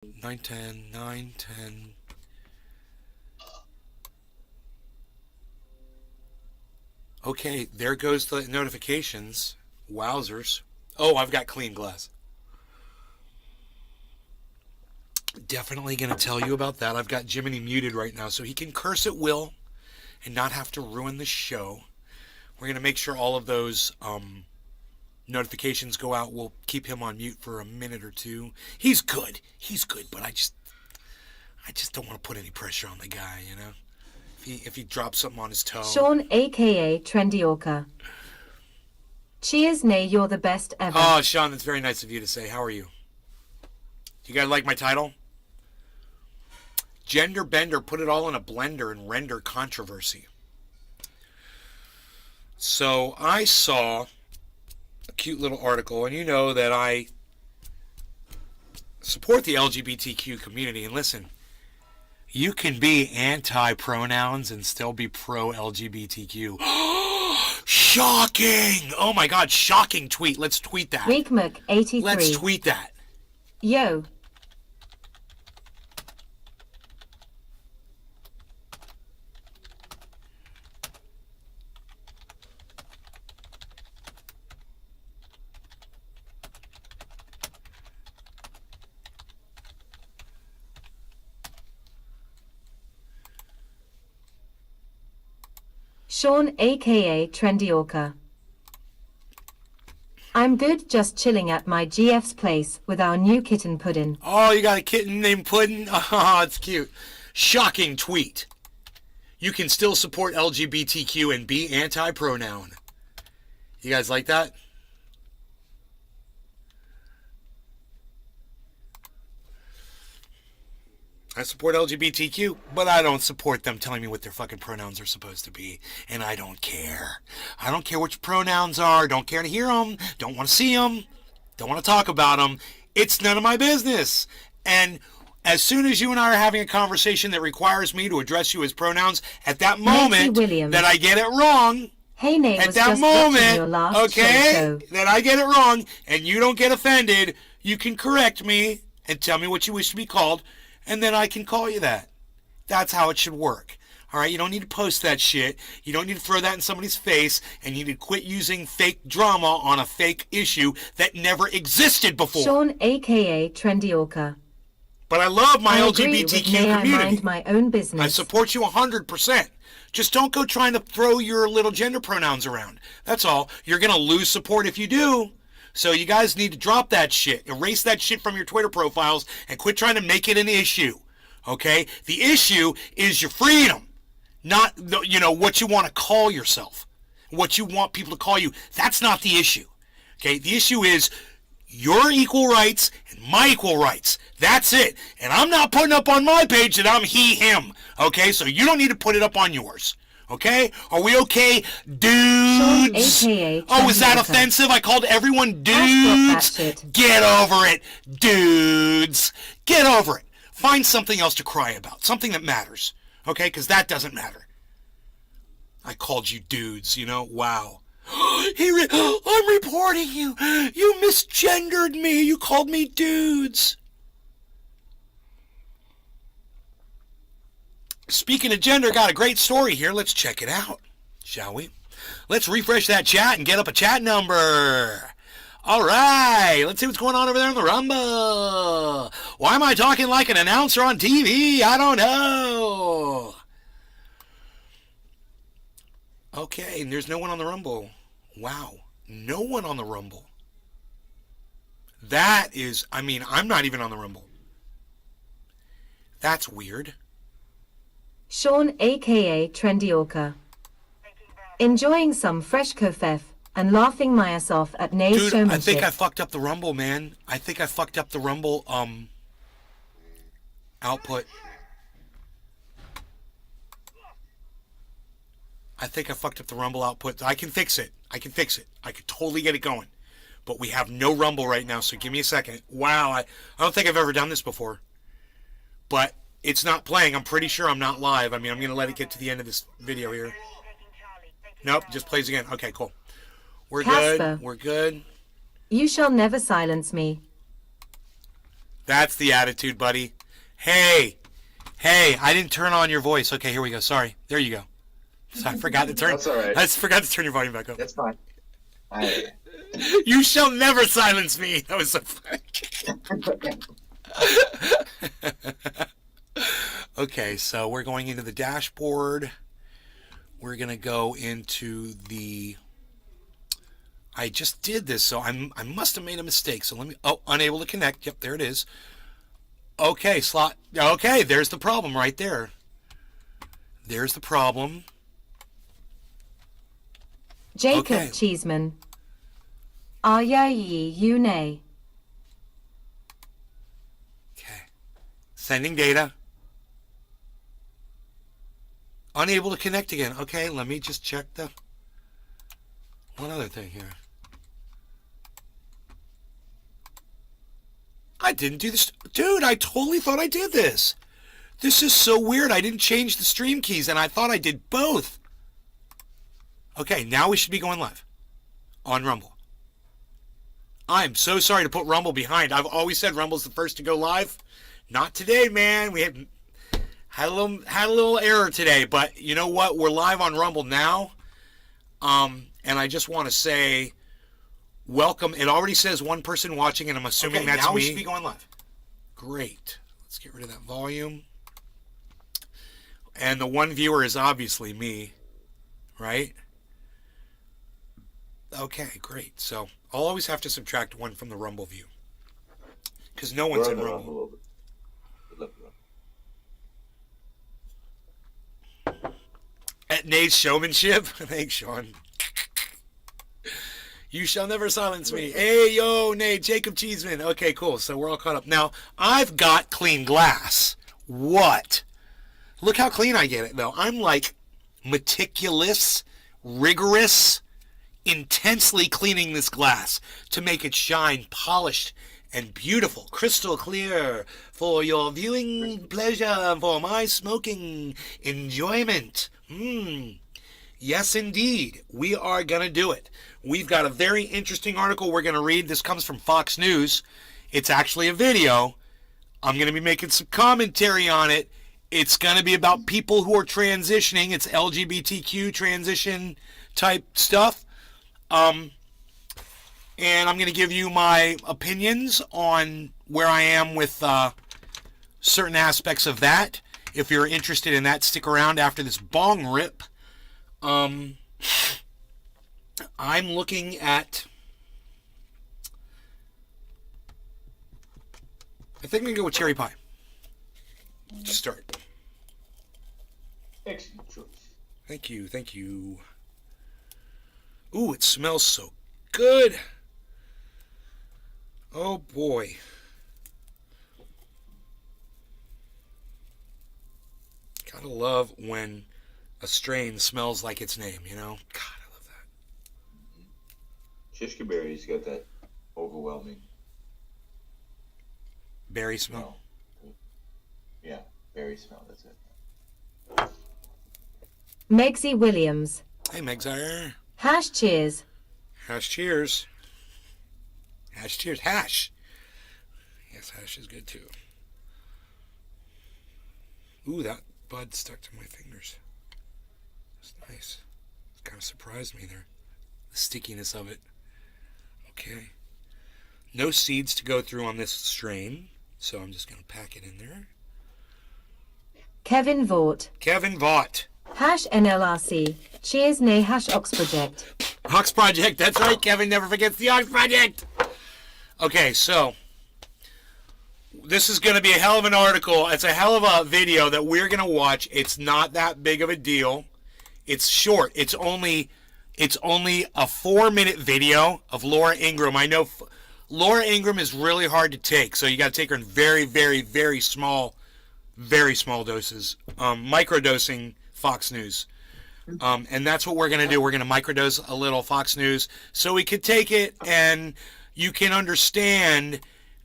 910, 910. Okay, there goes the notifications. Wowzers. Oh, I've got clean glass. Definitely going to tell you about that. I've got Jiminy muted right now so he can curse at will and not have to ruin the show. We're going to make sure all of those notifications go out. We'll keep him on mute for a minute or two. He's good. He's good, but I just don't want to put any pressure on the guy, you know? If he drops something on his toe. Sean, a.k.a. Trendy Orca. Cheers, Nay, you're the best ever. Oh, Sean, that's very nice of you to say. How are you? You guys like my title? Gender Bender, put it all in a blender and render controversy. So I saw a cute little article, and you know that I support the LGBTQ community. And listen, you can be anti-pronouns and still be pro-LGBTQ. Shocking! Oh my God, shocking tweet. Let's tweet that. Weekmuk83. Let's tweet that. Yo. Sean, a.k.a. Trendy Orca. I'm good, just chilling at my GF's place with our new kitten Puddin'. Oh, you got a kitten named Puddin'? Oh, it's cute. Shocking tweet. You can still support LGBTQ and be anti-pronoun. You guys like that? I support LGBTQ, but I don't support them telling me what their fucking pronouns are supposed to be. And I don't care. I don't care what your pronouns are. Don't care to hear them. Don't want to see them. Don't want to talk about them. It's none of my business. And as soon as you and I are having a conversation that requires me to address you as pronouns, at that moment that I get it wrong, hey, Nate, at that moment, okay, that I get it wrong and you don't get offended, you can correct me and tell me what you wish to be called, and then I can call you that. That's how it should work. All right, you don't need to post that shit. You don't need to throw that in somebody's face, and you need to quit using fake drama on a fake issue that never existed before. Sean, a.k.a. Trendy Orca. But I love my LGBTQ community. I mind my own business. I support you 100%. Just don't go trying to throw your little gender pronouns around. That's all. You're going to lose support if you do. So you guys need to drop that shit. Erase that shit from your Twitter profiles and quit trying to make it an issue. Okay? The issue is your freedom, not what you want to call yourself, what you want people to call you. That's not the issue. Okay? The issue is your equal rights and my equal rights. That's it. And I'm not putting up on my page that I'm he, him. Okay? So you don't need to put it up on yours. Okay? Are we okay, dudes? Sean, oh, is that offensive? I called everyone dudes? Get over it, dudes. Get over it. Find something else to cry about. Something that matters. Okay? Because that doesn't matter. I called you dudes, Wow. I'm reporting you. You misgendered me. You called me dudes. Speaking of gender, got a great story here. Let's check it out, shall we? Let's refresh that chat and get up a chat number. All right, let's see what's going on over there in the Rumble. Why am I talking like an announcer on TV? I don't know. Okay, and there's no one on the Rumble. Wow, no one on the Rumble. That is, I'm not even on the Rumble. That's weird. Sean, a.k.a. Trendy Orca. Enjoying some fresh kofef and laughing my ass off at Nay's showmanship. Dude, I think I fucked up the Rumble, man. I think I fucked up the Rumble, output. I think I fucked up the Rumble output. I can fix it. I can totally get it going. But we have no Rumble right now, so give me a second. Wow, I don't think I've ever done this before. But it's not playing. I'm pretty sure I'm not live. I'm going to let it get to the end of this video here. Nope, just plays again. Okay, cool. We're Casper, good. We're good. You shall never silence me. That's the attitude, buddy. Hey, I didn't turn on your voice. Okay, here we go. Sorry. There you go. So I forgot to turn. That's all right. I forgot to turn your volume back up. That's fine. You shall never silence me. That was so funny. Okay, so we're going into the dashboard. We're going to go into the... I just did this, so I must have made a mistake. So let me... Oh, unable to connect. Yep, there it is. Okay, slot. Okay, there's the problem right there. There's the problem. Jacob Okay. Cheeseman. Ayayi Yune. Okay. Sending data. Unable to connect again. Okay, let me just check the... One other thing here. I didn't do this. Dude, I totally thought I did this. This is so weird. I didn't change the stream keys, and I thought I did both. Okay, now we should be going live on Rumble. I'm so sorry to put Rumble behind. I've always said Rumble's the first to go live. Not today, man. We had a little error today, but you know what? We're live on Rumble now. And I just want to say welcome. It already says one person watching, and I'm assuming that's now me. we should be going live. Great. Let's get rid of that volume. And the one viewer is obviously me, right? Okay, great. So I'll always have to subtract one from the Rumble view because no one's in Rumble. At Nate's showmanship. Thanks, Sean. You shall never silence me. Hey, yo, Nate, Jacob Cheeseman. Okay, cool. So we're all caught up. Now, I've got clean glass. What? Look how clean I get it, though. I'm like meticulous, rigorous, intensely cleaning this glass to make it shine, polished, and beautiful, crystal clear for your viewing pleasure, for my smoking enjoyment. Yes, indeed. We are going to do it. We've got a very interesting article we're going to read. This comes from Fox News. It's actually a video. I'm going to be making some commentary on it. It's going to be about people who are transitioning. It's LGBTQ transition type stuff. And I'm going to give you my opinions on where I am with certain aspects of that. If you're interested in that, stick around after this bong rip. I'm looking at... I think I'm going to go with cherry pie. To start. Excellent choice. Thank you, thank you. Ooh, it smells so good. Oh boy. Gotta love when a strain smells like its name, you know? God, I love that. Shishka berry's got that overwhelming Berry smell. Yeah, berry smell, that's it. Megsy Williams. Hey, Megzire. Hash cheers. Hash cheers. Hash cheers. Hash. Yes, hash is good too. Ooh, that bud stuck to my fingers. That's nice. It kind of surprised me there. The stickiness of it. Okay. No seeds to go through on this strain, so I'm just going to pack it in there. Kevin Vaught. Kevin Vaught. Hash NLRC. Cheers nay hash Ox Project. Ox Project. That's right, Kevin never forgets the Ox Project. Okay, so this is going to be a hell of an article. It's a hell of a video that we're going to watch. It's not that big of a deal. It's short. It's only a 4-minute video of Laura Ingraham. I know Laura Ingraham is really hard to take, so you got to take her in very, very, very small doses. Microdosing Fox News. And that's what we're going to do. We're going to microdose a little Fox News so we could take it and you can understand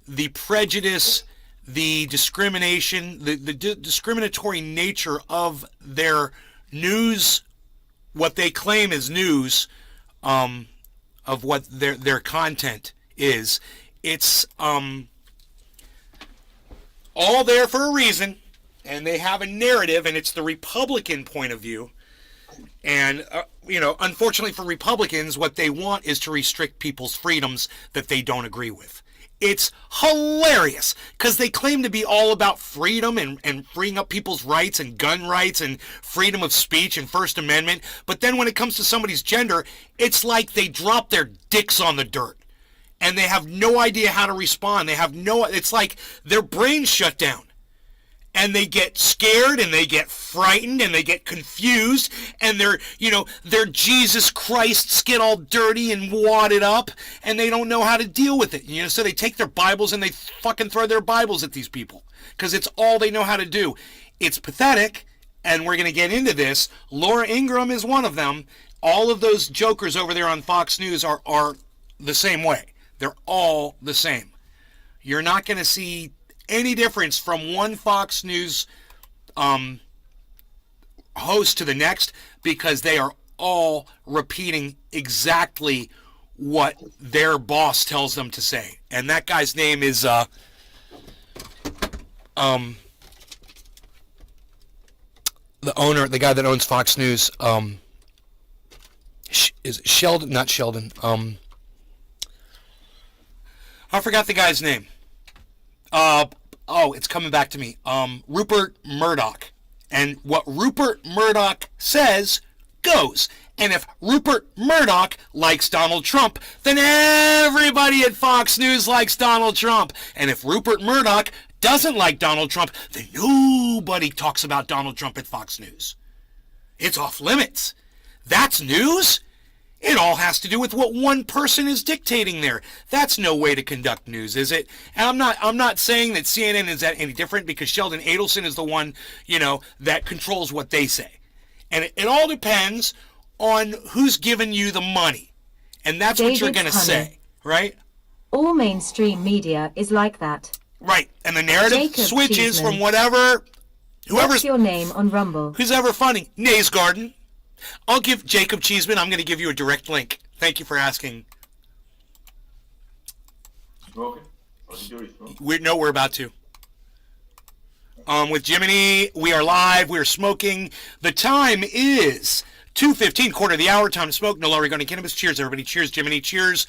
the prejudice, the discrimination, the discriminatory nature of their news, what they claim is news, of what their content is. It's all there for a reason, and they have a narrative, and it's the Republican point of view. And, unfortunately for Republicans, what they want is to restrict people's freedoms that they don't agree with. It's hilarious because they claim to be all about freedom and freeing up people's rights and gun rights and freedom of speech and First Amendment. But then when it comes to somebody's gender, it's like they drop their dicks on the dirt and they have no idea how to respond. It's like their brains shut down. And they get scared and they get frightened and they get confused and their Jesus Christs get all dirty and wadded up and they don't know how to deal with it. So they take their Bibles and they fucking throw their Bibles at these people because it's all they know how to do. It's pathetic, and we're going to get into this. Laura Ingraham is one of them. All of those jokers over there on Fox News are the same way. They're all the same. You're not going to see any difference from one Fox News host to the next because they are all repeating exactly what their boss tells them to say. And that guy's name is the owner, the guy that owns Fox News, is it Sheldon? Not Sheldon. I forgot the guy's name. It's coming back to me. Rupert Murdoch. And what Rupert Murdoch says goes. And if Rupert Murdoch likes Donald Trump, then everybody at Fox News likes Donald Trump. And if Rupert Murdoch doesn't like Donald Trump, then nobody talks about Donald Trump at Fox News. It's off limits. That's news? It all has to do with what one person is dictating there. That's no way to conduct news, is it? And I'm not saying that CNN is that any different because Sheldon Adelson is the one, that controls what they say. And it all depends on who's giving you the money. And that's what you're going to say, right? All mainstream media is like that. Right. And the narrative Jacob switches Cheeseman. from whoever's your name on Rumble? Who's ever funny? Nays Garden. I'll give Jacob Cheeseman, I'm going to give you a direct link. Thank you for asking. Smoking? What you doing? Smoking? We're about to. With Jiminy, we are live. We are smoking. The time is 2:15, quarter of the hour. Time to smoke. No longer going to cannabis. Cheers, everybody. Cheers, Jiminy. Cheers,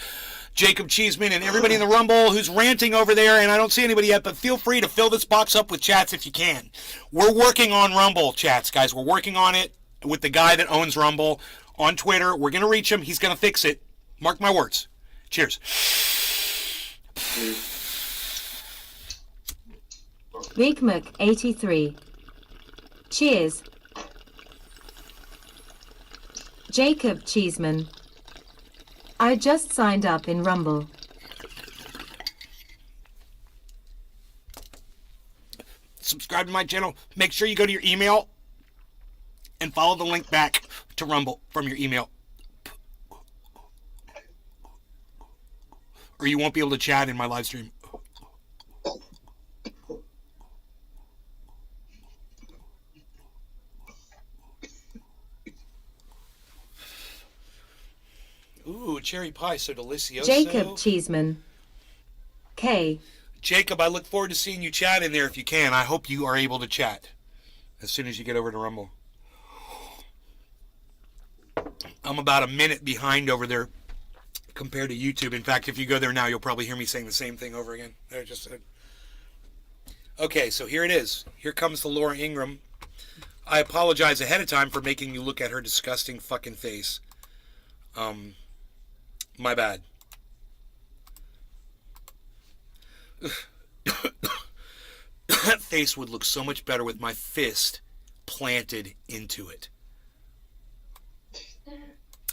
Jacob Cheeseman, and everybody in the Rumble who's ranting over there. And I don't see anybody yet, but feel free to fill this box up with chats if you can. We're working on Rumble chats, guys. We're working on it with the guy that owns Rumble on Twitter. We're going to reach him. He's going to fix it. Mark my words. Cheers. Rigmuk 83. Cheers. Jacob Cheeseman. I just signed up in Rumble. Subscribe to my channel. Make sure you go to your email and follow the link back to Rumble from your email. Or you won't be able to chat in my live stream. Ooh, cherry pie, so delicioso. Jacob Cheeseman. K. Jacob, I look forward to seeing you chat in there if you can. I hope you are able to chat as soon as you get over to Rumble. I'm about a minute behind over there compared to YouTube. In fact, if you go there now, you'll probably hear me saying the same thing over again. I just said. Okay, so here it is. Here comes the Laura Ingraham. I apologize ahead of time for making you look at her disgusting fucking face. My bad. That face would look so much better with my fist planted into it.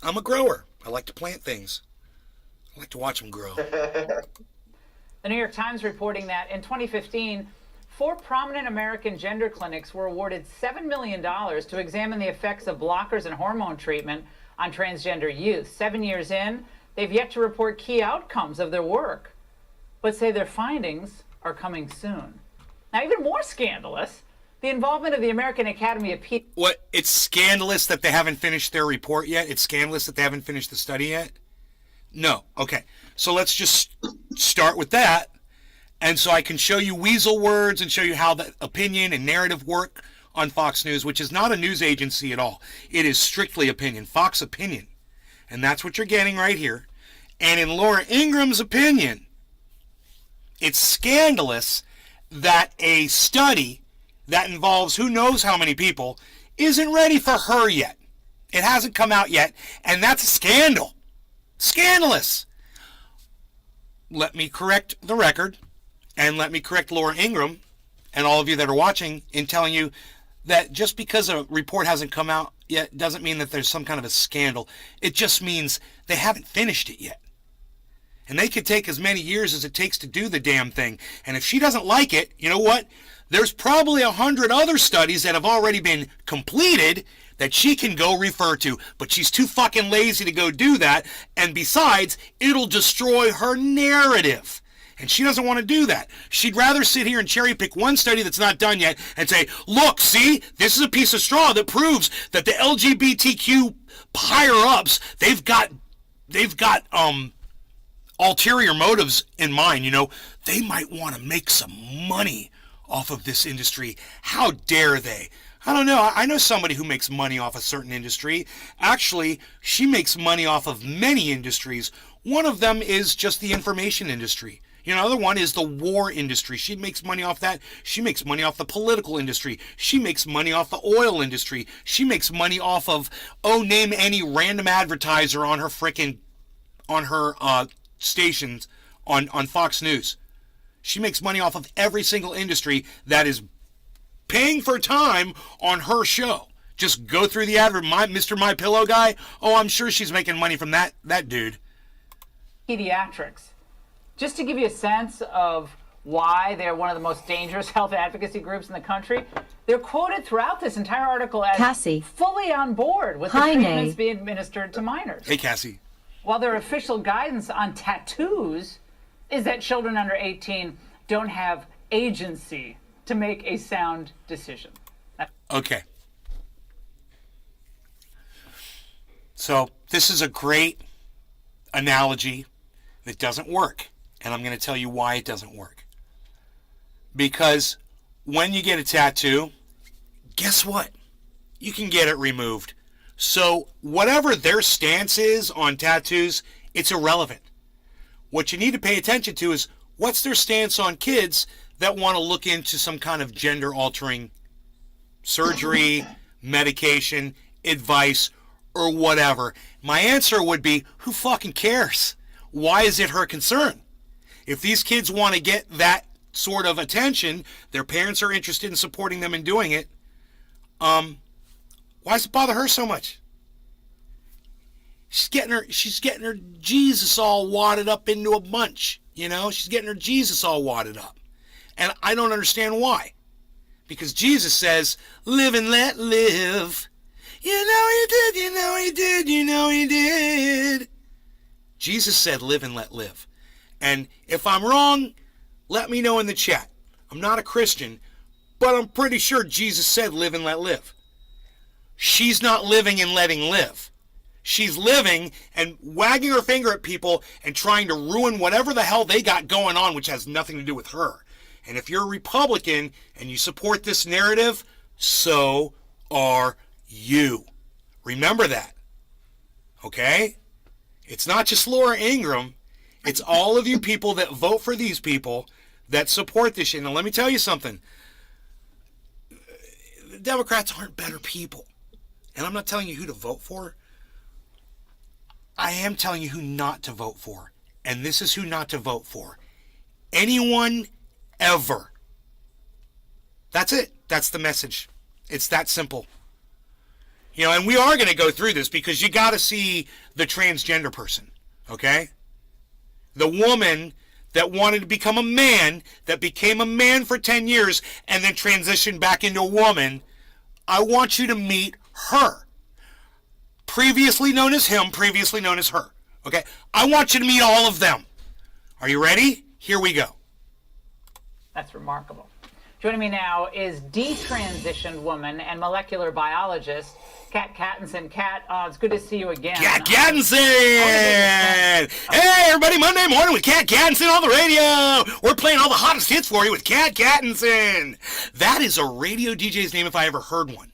I'm a grower. I like to plant things. I like to watch them grow. The New York Times reporting that in 2015, 4 prominent American gender clinics were awarded $7 million to examine the effects of blockers and hormone treatment on transgender youth. 7 years in, they've yet to report key outcomes of their work, but say their findings are coming soon. Now, even more scandalous, the involvement of the American Academy of Pediatrics. What? It's scandalous that they haven't finished their report yet? It's scandalous that they haven't finished the study yet? No. Okay. So let's just start with that And so I can show you weasel words and show you how the opinion and narrative work on Fox News, which is not a news agency at all. It is strictly opinion, Fox opinion. And that's what you're getting right here. And in Laura Ingram's opinion, it's scandalous that a study that involves who knows how many people isn't ready for her yet. It hasn't come out yet, and that's a scandal. Scandalous. Let me correct the record, and let me correct Laura Ingram and all of you that are watching in telling you that just because a report hasn't come out yet doesn't mean that there's some kind of a scandal. It just means they haven't finished it yet. And they could take as many years as it takes to do the damn thing. And if she doesn't like it, you know what? There's probably 100 other studies that have already been completed that she can go refer to. But she's too fucking lazy to go do that. And besides, it'll destroy her narrative. And she doesn't want to do that. She'd rather sit here and cherry pick one study that's not done yet and say, look, see, this is a piece of straw that proves that the LGBTQ higher-ups, they've got ulterior motives in mind. You know, they might want to make some money off of this industry. How dare they? I don't know. I know somebody who makes money off a certain industry. Actually, she makes money off of many industries. One of them is just the information industry. You know, another one is the war industry. She makes money off that. She makes money off the political industry. She makes money off the oil industry. She makes money off of, name any random advertiser on her stations on Fox News. She makes money off of every single industry that is paying for time on her show. Just go through the advert, Mr. My Pillow guy. Oh, I'm sure she's making money from that dude. Pediatrics. Just to give you a sense of why they're one of the most dangerous health advocacy groups in the country, they're quoted throughout this entire article as Cassie. fully on board with the treatments being administered to minors. Hey, Cassie. While their official guidance on tattoos is that children under 18 don't have agency to make a sound decision. Okay. So this is a great analogy that doesn't work. And I'm going to tell you why it doesn't work. Because when you get a tattoo, guess what? You can get it removed. So whatever their stance is on tattoos, it's irrelevant. What you need to pay attention to is what's their stance on kids that want to look into some kind of gender-altering surgery, medication, advice, or whatever. My answer would be, who fucking cares? Why is it her concern? If these kids want to get that sort of attention, their parents are interested in supporting them in doing it, why does it bother her so much? She's getting her Jesus all wadded up into a bunch, you know? She's getting her Jesus all wadded up. And I don't understand why. Because Jesus says, live and let live. You know he did, you know he did, you know he did. Jesus said, live and let live. And if I'm wrong, let me know in the chat. I'm not a Christian, but I'm pretty sure Jesus said, live and let live. She's not living and letting live. She's living and wagging her finger at people and trying to ruin whatever the hell they got going on, which has nothing to do with her. And if you're a Republican and you support this narrative, so are you. Remember that. Okay? It's not just Laura Ingram. It's all of you people that vote for these people that support this shit. Now, let me tell you something. The Democrats aren't better people. And I'm not telling you who to vote for. I am telling you who not to vote for. And this is who not to vote for. Anyone ever. That's it. That's the message. It's that simple. You know, and we are going to go through this because you got to see the transgender person. Okay? The woman that wanted to become a man, that became a man for 10 years and then transitioned back into a woman. I want you to meet her. Previously known as him, previously known as her. Okay? I want you to meet all of them. Are you ready? Here we go. That's remarkable. Joining me now is detransitioned woman and molecular biologist Kat Cattinson. Kat, it's good to see you again. Kat Cattinson! Hey, everybody, Monday morning with Kat Cattinson on the radio. We're playing all the hottest hits for you with Kat Cattinson. That is a radio DJ's name if I ever heard one.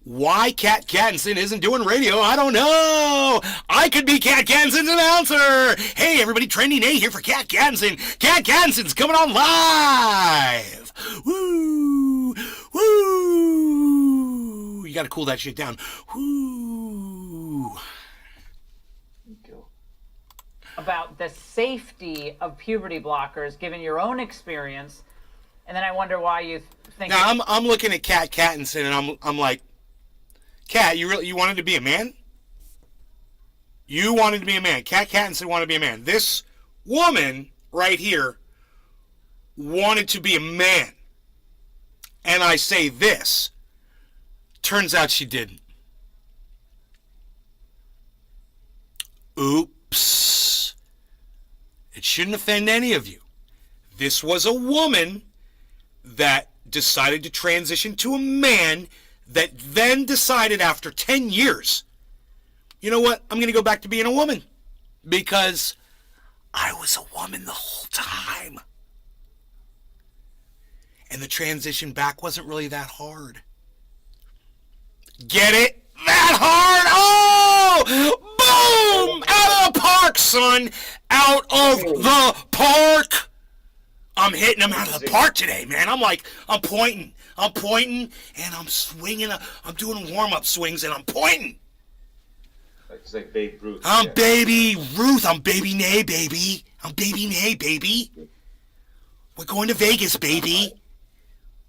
Why Kat Cattinson isn't doing radio, I don't know. I could be Kat Cattinson's announcer. Hey, everybody, Trending A here for Kat Cattinson. Kat Cattinson's coming on live. Woo! Woo! You gotta cool that shit down. Woo! About the safety of puberty blockers, given your own experience, and then I wonder why you think. Now I'm looking at Kat Cattinson, and I'm like, Kat, you wanted to be a man? You wanted to be a man. Kat Cattinson wanted to be a man. This woman right here wanted to be a man. And I say this. Turns out she didn't. Oops. It shouldn't offend any of you. This was a woman that decided to transition to a man that then decided after 10 years, you know what, I'm going to go back to being a woman because I was a woman the whole time. And the transition back wasn't really that hard. Get it? That hard? Oh! Boom! Out of the park, son! Out of the park! I'm hitting them out of the park today, man. I'm pointing, and I'm swinging. I'm doing warm-up swings, and I'm pointing. It's like Babe Ruth. I'm Baby Ruth. I'm Baby Nay, baby. I'm Baby Nay, baby. We're going to Vegas, baby.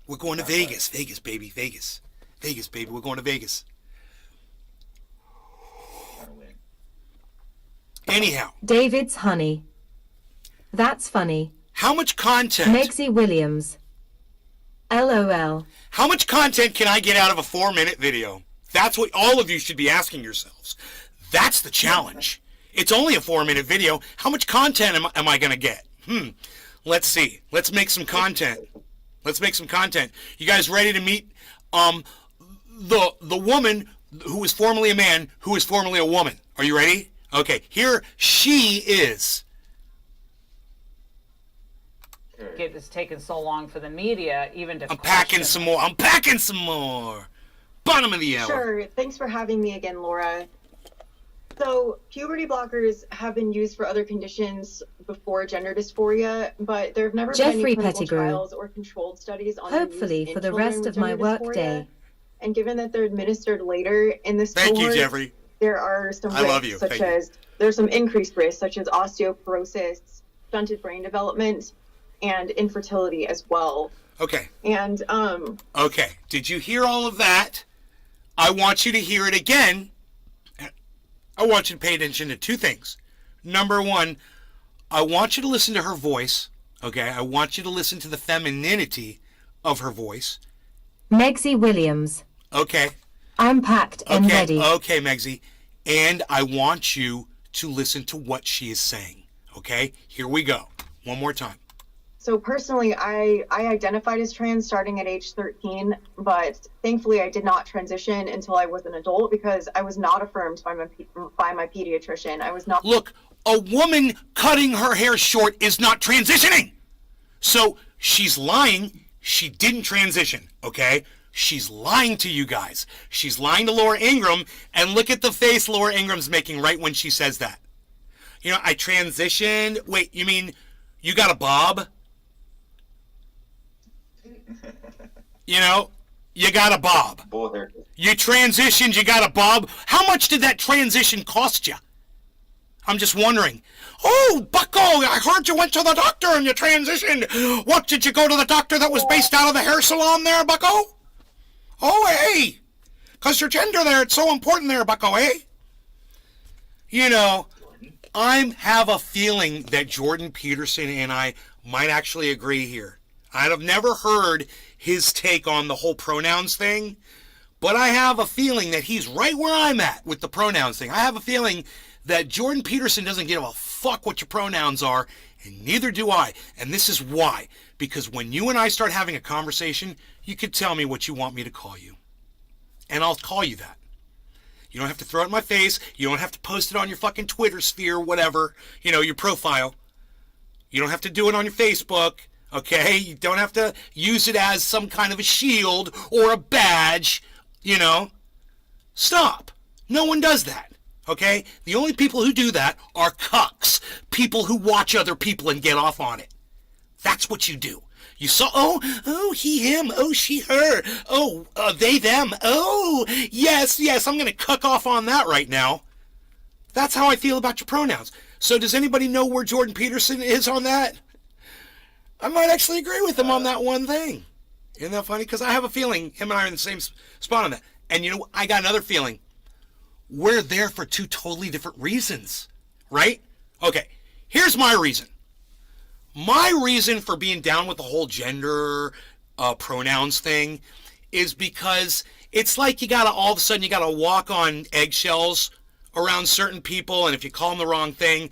We're going to Vegas. Vegas, baby. Vegas. Vegas, baby. We're going to Vegas. Anyhow. David's honey. That's funny. How much content? Megsy Williams. LOL. How much content can I get out of a 4-minute video? That's what all of you should be asking yourselves. That's the challenge. It's only a 4-minute video. How much content am I going to get? Let's see. Let's make some content. Let's make some content. You guys ready to meet the woman who was formerly a man, who is formerly a woman? Are you ready? Okay, here she is. It's taken so long for the media even to I'm packing some more. I'm packing some more. Bottom of the hour. Sure. Thanks for having me again, Laura. So, puberty blockers have been used for other conditions before gender dysphoria, but there have never been any clinical trials or controlled studies on hopefully for the rest of my workday. And given that they're administered later in this Thank cohort, you, Jeffrey. there are some I love risks, you. such as there's some increased risks, such as osteoporosis, stunted brain development, and infertility as well. Okay. And okay. Did you hear all of that? I want you to hear it again. I want you to pay attention to two things. Number one, I want you to listen to her voice. Okay. I want you to listen to the femininity of her voice. Megsy Williams. Okay. I'm packed and ready. Okay, Megsy. And I want you to listen to what she is saying. Okay. Here we go. One more time. So personally, I identified as trans starting at age 13, but thankfully I did not transition until I was an adult because I was not affirmed by my pediatrician. I was not. Look, a woman cutting her hair short is not transitioning. So she's lying. She didn't transition, okay? She's lying to you guys. She's lying to Laura Ingraham, and look at the face Laura Ingram's making right when she says that. You know, I transitioned. Wait, you mean you got a bob? You know, you got a bob. You transitioned, you got a bob. How much did that transition cost you? I'm just wondering. Oh, Bucko, I heard you went to the doctor and you transitioned. What, did you go to the doctor that was based out of the hair salon there, Bucko? Oh, hey. Because your gender there, it's so important there, Bucko, eh? You know, I have a feeling that Jordan Peterson and I might actually agree here. I've never heard his take on the whole pronouns thing, but I have a feeling that he's right where I'm at with the pronouns thing. I have a feeling that Jordan Peterson doesn't give a fuck what your pronouns are, and neither do I. And this is why. Because when you and I start having a conversation, you could tell me what you want me to call you. And I'll call you that. You don't have to throw it in my face. You don't have to post it on your fucking Twitter sphere, whatever, your profile. You don't have to do it on your Facebook, okay? You don't have to use it as some kind of a shield or a badge, Stop. No one does that, okay? The only people who do that are cucks, people who watch other people and get off on it. That's what you do. You saw, oh, he, him, oh, she, her, oh, they, them, oh, yes, I'm going to cuck off on that right now. That's how I feel about your pronouns. So does anybody know where Jordan Peterson is on that? I might actually agree with him on that one thing. Isn't that funny? Because I have a feeling him and I are in the same spot on that. And I got another feeling. We're there for two totally different reasons, right? Okay, here's my reason. My reason for being down with the whole gender pronouns thing is because it's like all of a sudden you gotta walk on eggshells around certain people, and if you call them the wrong thing,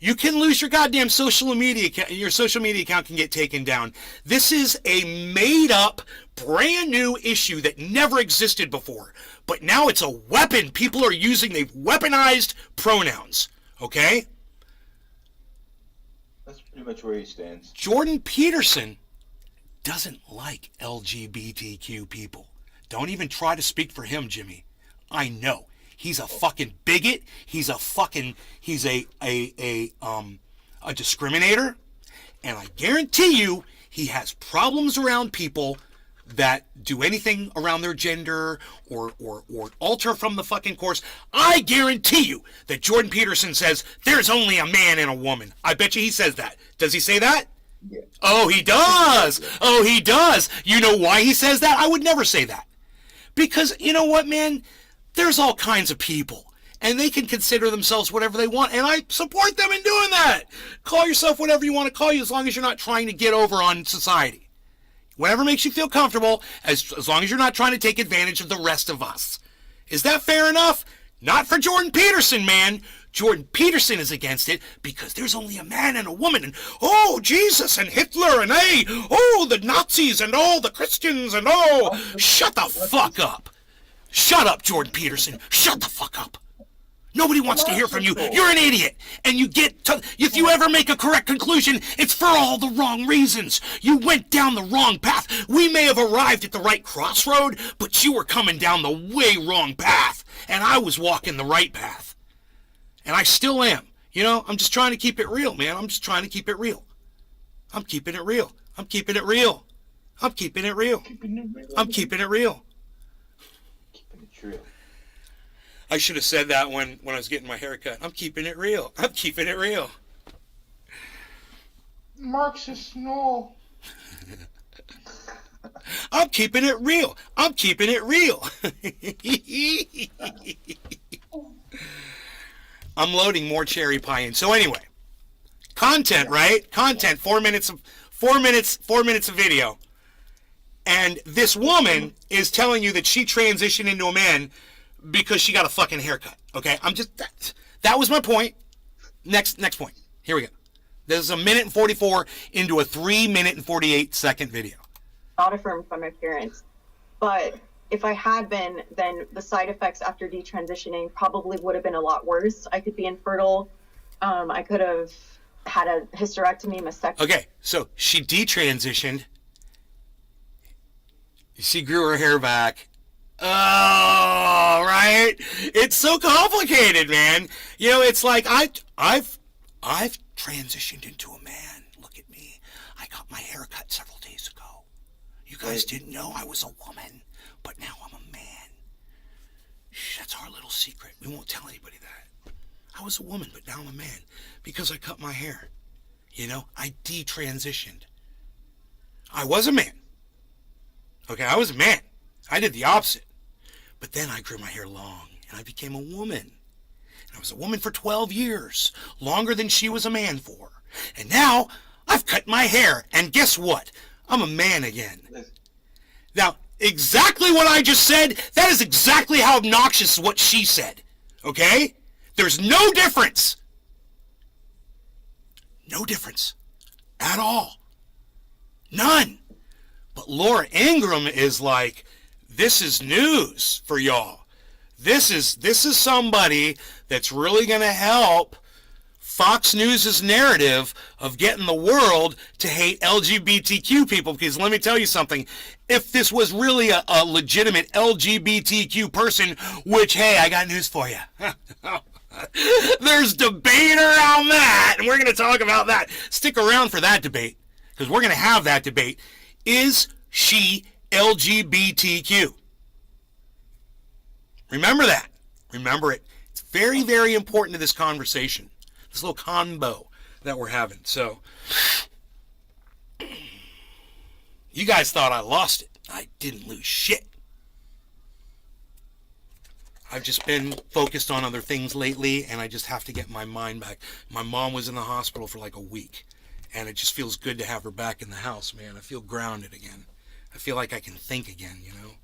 you can lose your goddamn social media account. Your social media account can get taken down. This is a made-up, brand new issue that never existed before, but now it's a weapon people are using. They've weaponized pronouns, okay? That's pretty much where he stands. Jordan Peterson doesn't like LGBTQ people. Don't even try to speak for him, Jimmy. I know. He's a fucking bigot. He's a discriminator. And I guarantee you he has problems around people that do anything around their gender or alter from the fucking course. I guarantee you that Jordan Peterson says there's only a man and a woman. I bet you he says that. Does he say that? Yeah. Oh, he does. Oh, he does. You know why he says that? I would never say that. Because you know what, man? There's all kinds of people, and they can consider themselves whatever they want, and I support them in doing that. Call yourself whatever you want to call you, as long as you're not trying to get over on society. Whatever makes you feel comfortable, as long as you're not trying to take advantage of the rest of us. Is that fair enough? Not for Jordan Peterson, man. Jordan Peterson is against it because there's only a man and a woman, and oh, Jesus and Hitler, and hey, oh, the Nazis, and oh, the Christians, and oh, shut the fuck up. Shut up, Jordan Peterson. Shut the fuck up. Nobody wants to hear from you. You're an idiot. And if you ever make a correct conclusion, it's for all the wrong reasons. You went down the wrong path. We may have arrived at the right crossroad, but you were coming down the way wrong path. And I was walking the right path. And I still am. I'm just trying to keep it real, man. I'm just trying to keep it real. I'm keeping it real. I'm keeping it real. I'm keeping it real. I'm keeping it real. True. I should have said that when I was getting my hair cut. I'm keeping it real. I'm keeping it real. Marxist, no. I'm keeping it real. I'm keeping it real. I'm loading more cherry pie in. So anyway, content, right? Content. 4 minutes of video. And this woman is telling you that she transitioned into a man because she got a fucking haircut. Okay, that was my point. Next point. Here we go. This is 1:44 into a 3:48 video. Not affirmed by my parents, but if I had been, then the side effects after detransitioning probably would have been a lot worse. I could be infertile. I could have had a hysterectomy, mastectomy. Okay, so she detransitioned. She grew her hair back. Oh, right? It's so complicated, man. It's like I've transitioned into a man. Look at me. I got my hair cut several days ago. You guys didn't know I was a woman, but now I'm a man. Shh, that's our little secret. We won't tell anybody that. I was a woman, but now I'm a man because I cut my hair. I detransitioned. I was a man. Okay, I was a man. I did the opposite. But then I grew my hair long, and I became a woman. And I was a woman for 12 years, longer than she was a man for. And now, I've cut my hair, and guess what? I'm a man again. Now, exactly what I just said, that is exactly how obnoxious what she said. Okay? There's no difference. No difference. At all. None. But Laura Ingraham is like, this is news for y'all. This is somebody that's really going to help Fox News' narrative of getting the world to hate LGBTQ people. Because let me tell you something, if this was really a legitimate LGBTQ person, which, hey, I got news for you. There's debate around that, and we're going to talk about that. Stick around for that debate, because we're going to have that debate. Is she LGBTQ? Remember that. Remember it. It's very, very important to this conversation, this little combo that we're having. So, you guys thought I lost it. I didn't lose shit. I've just been focused on other things lately, and I just have to get my mind back. My mom was in the hospital for like a week, and it just feels good to have her back in the house, man. I feel grounded again. I feel like I can think again, you know?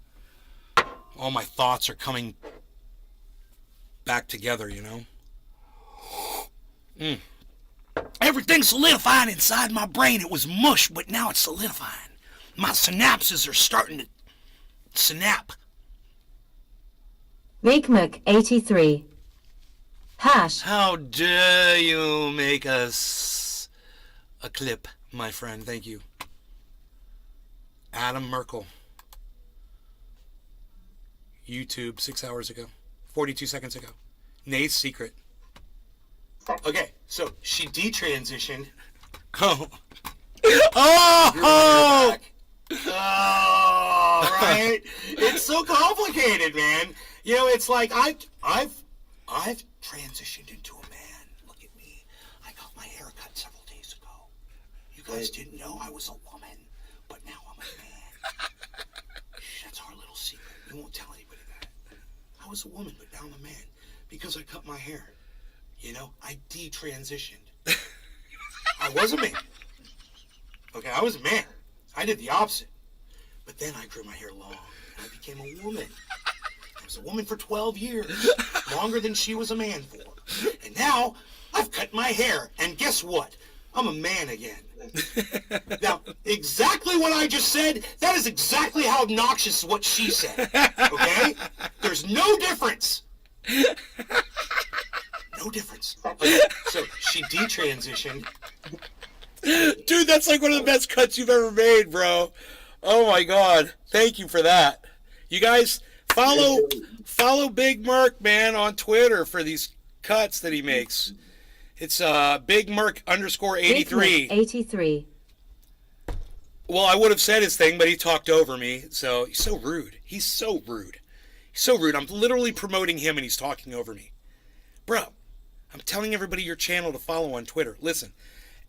All my thoughts are coming back together, you know? Everything's solidifying inside my brain. It was mush, but now it's solidifying. My synapses are starting to snap. Rakemuck83. Hash. How dare you make us a clip, my friend. Thank you. Adam Merkel. YouTube 6 hours ago. 42 seconds ago. Nate's secret. Okay, so she detransitioned. Oh. Oh! Oh, right? It's so complicated, man. You know, it's like I've transitioned into a man. Look at me. I got my hair cut several days ago. You guys didn't know I was a woman, but now I'm a man. That's our little secret. We won't tell anybody that. I was a woman, but now I'm a man because I cut my hair. You know, I detransitioned. I was a man. Okay, I was a man. I did the opposite. But then I grew my hair long and I became a woman. I was a woman for 12 years, longer than she was a man for. And now I've cut my hair, and guess what? I'm a man again. Now, exactly what I just said, that is exactly how obnoxious what she said. Okay? There's no difference. No difference. Okay, so she detransitioned. Dude, that's like one of the best cuts you've ever made, bro. Oh my God. Thank you for that. You guys follow Big Merc, man, on Twitter for these cuts that he makes. It's Big Merc _83. 83. Well, I would have said his thing, but he talked over me. So he's so rude. He's so rude. He's so rude. I'm literally promoting him and he's talking over me. Bro, I'm telling everybody your channel to follow on Twitter. Listen,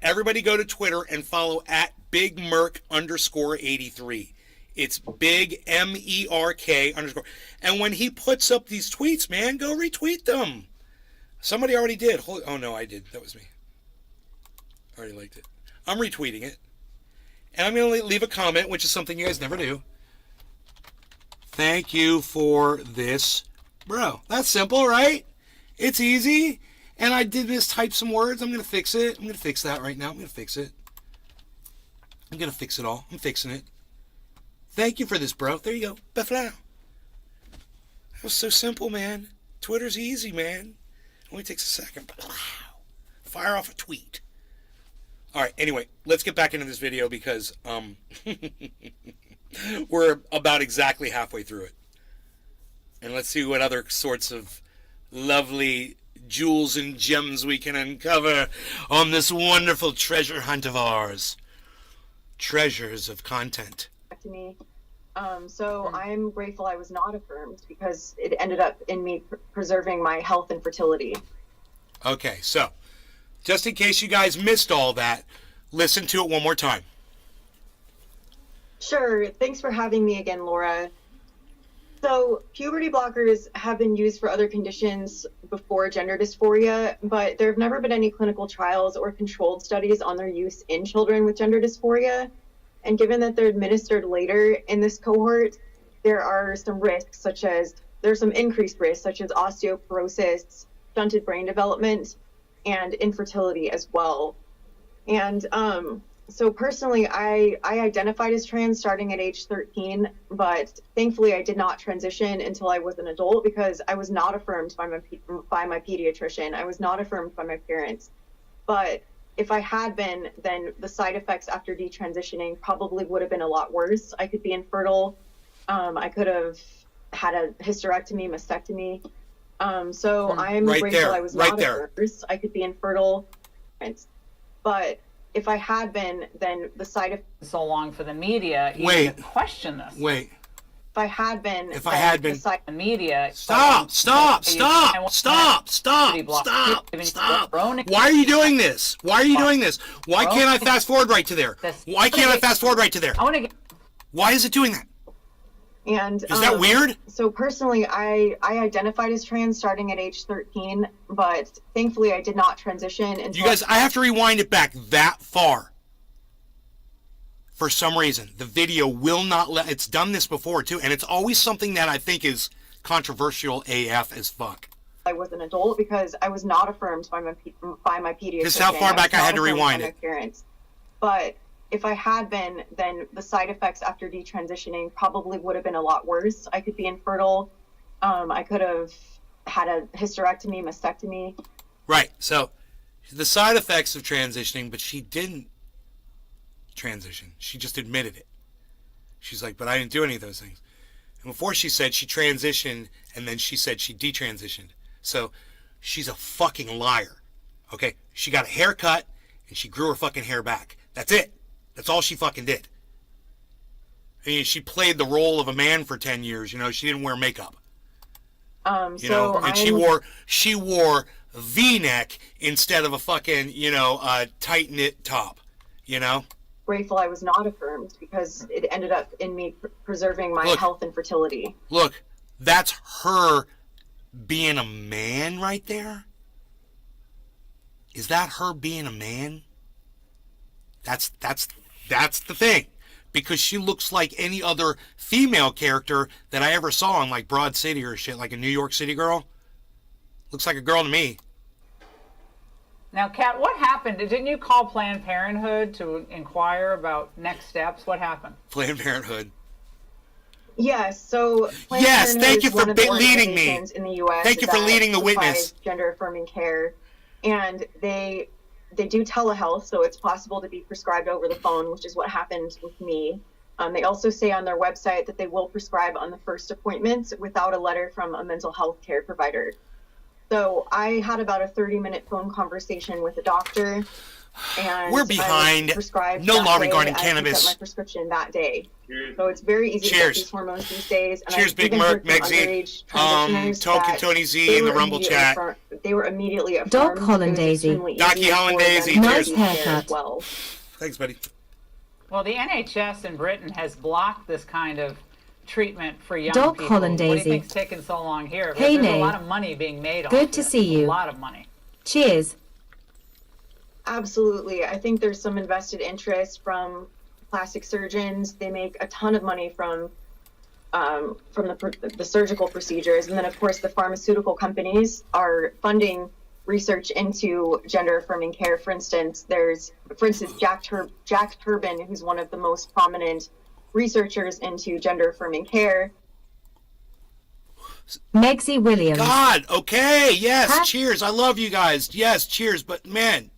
everybody go to Twitter and follow at Big Merc _83. It's Big MERK _. And when he puts up these tweets, man, go retweet them. Somebody already did. Oh no, I did. That was me. I already liked it. I'm retweeting it. And I'm going to leave a comment, which is something you guys never do. Thank you for this. Bro, that's simple, right? It's easy. And I did mistype some words. I'm going to fix it. I'm going to fix that right now. I'm going to fix it. I'm going to fix it all. I'm fixing it. Thank you for this, bro. There you go. Beflau. That was so simple, man. Twitter's easy, man. Only takes a second. Wow. Fire off a tweet. All right, anyway, let's get back into this video because we're about exactly halfway through it. And let's see what other sorts of lovely jewels and gems we can uncover on this wonderful treasure hunt of ours. Treasures of content. To me. So I'm grateful I was not affirmed because it ended up in me preserving my health and fertility. Okay, so just in case you guys missed all that, listen to it one more time. Sure. Thanks for having me again, Laura. So puberty blockers have been used for other conditions before gender dysphoria, but there have never been any clinical trials or controlled studies on their use in children with gender dysphoria. And given that they're administered later in this cohort, there are some risks, there's some increased risks, such as osteoporosis, stunted brain development, and infertility as well. And So personally, I identified as trans starting at age 13, but thankfully I did not transition until I was an adult because I was not affirmed by my pediatrician. I was not affirmed by my parents. But if I had been, then the side effects after detransitioning probably would have been a lot worse. I could be infertile. I could have had a hysterectomy, mastectomy. So I'm Right grateful there, I was right not there. at first. I could be infertile. But if I had been, then the side effects. So long for the media even Wait. to question this. Wait. If I had been, If I had been. The media. Stop! Stop! And Stop! what- Stop! Stop! Stop! Stop! Why are you doing this? Why are you doing this? Why can't I fast forward right to there? Why can't I fast forward right to there? I want to get. Why is it doing that? And Is that weird? So personally, I identified as trans starting at age 13, but thankfully I did not transition until. You guys, I have to rewind it back that far. For some reason, the video will not let. It's done this before too, and it's always something that I think is controversial AF as fuck. I was an adult because I was not affirmed by my pediatrician. This is how far back I had to rewind it. Parents. But if I had been, then the side effects after detransitioning probably would have been a lot worse. I could be infertile. I could have had a hysterectomy, mastectomy. Right. So, the side effects of transitioning, but she didn't transition. She just admitted it. She's like, but I didn't do any of those things. And before she said she transitioned, and then she said she detransitioned. So, she's a fucking liar. Okay? She got a haircut, and she grew her fucking hair back. That's it. That's all she fucking did. I mean, she played the role of a man for 10 years. You know, she didn't wear makeup. You know, and she wore a V-neck instead of a fucking, you know, tight knit top. You know. Grateful I was not affirmed because it ended up in me preserving my health and fertility. Look, that's her being a man right there. Is that her being a man? That's the thing. Because she looks like any other female character that I ever saw in like Broad City or shit, like a New York City girl. Looks like a girl to me. Now, Kat, what happened? Didn't you call Planned Parenthood to inquire about next steps? What happened? Planned Parenthood. Yes, so Planned yes, Parenthood thank you is for one of the leading me. In the US thank you for that leading the supplies witness. Gender affirming care, and they do telehealth, so it's possible to be prescribed over the phone, which is what happened with me. They also say on their website that they will prescribe on the first appointment without a letter from a mental health care provider. So I had about a 30-minute phone conversation with a doctor, and we're behind. No law regarding cannabis. I my prescription that day. So it's very easy to get these hormones these days. And Cheers, Big Merc, Megzy, Token Tony Z in the Rumble chat. They were immediately affirmed. Doc Hollandaise. Docky Hollandaise. Nice haircut. Well. Thanks, buddy. Well, the NHS in Britain has blocked this kind of treatment for young Doc people. Hollandaise. What do you think's taking so long here? Because Hey, there's a Nay. lot of money being made on Good to this. see you. A lot of money. Cheers. Absolutely. I think there's some invested interest from plastic surgeons. They make a ton of money from the surgical procedures. And then, of course, the pharmaceutical companies are funding research into gender affirming care. For instance, Jack Turbin, who's one of the most prominent researchers into gender affirming care. Megzy Williams. God, okay, yes, cheers. I love you guys. Yes, cheers. But man,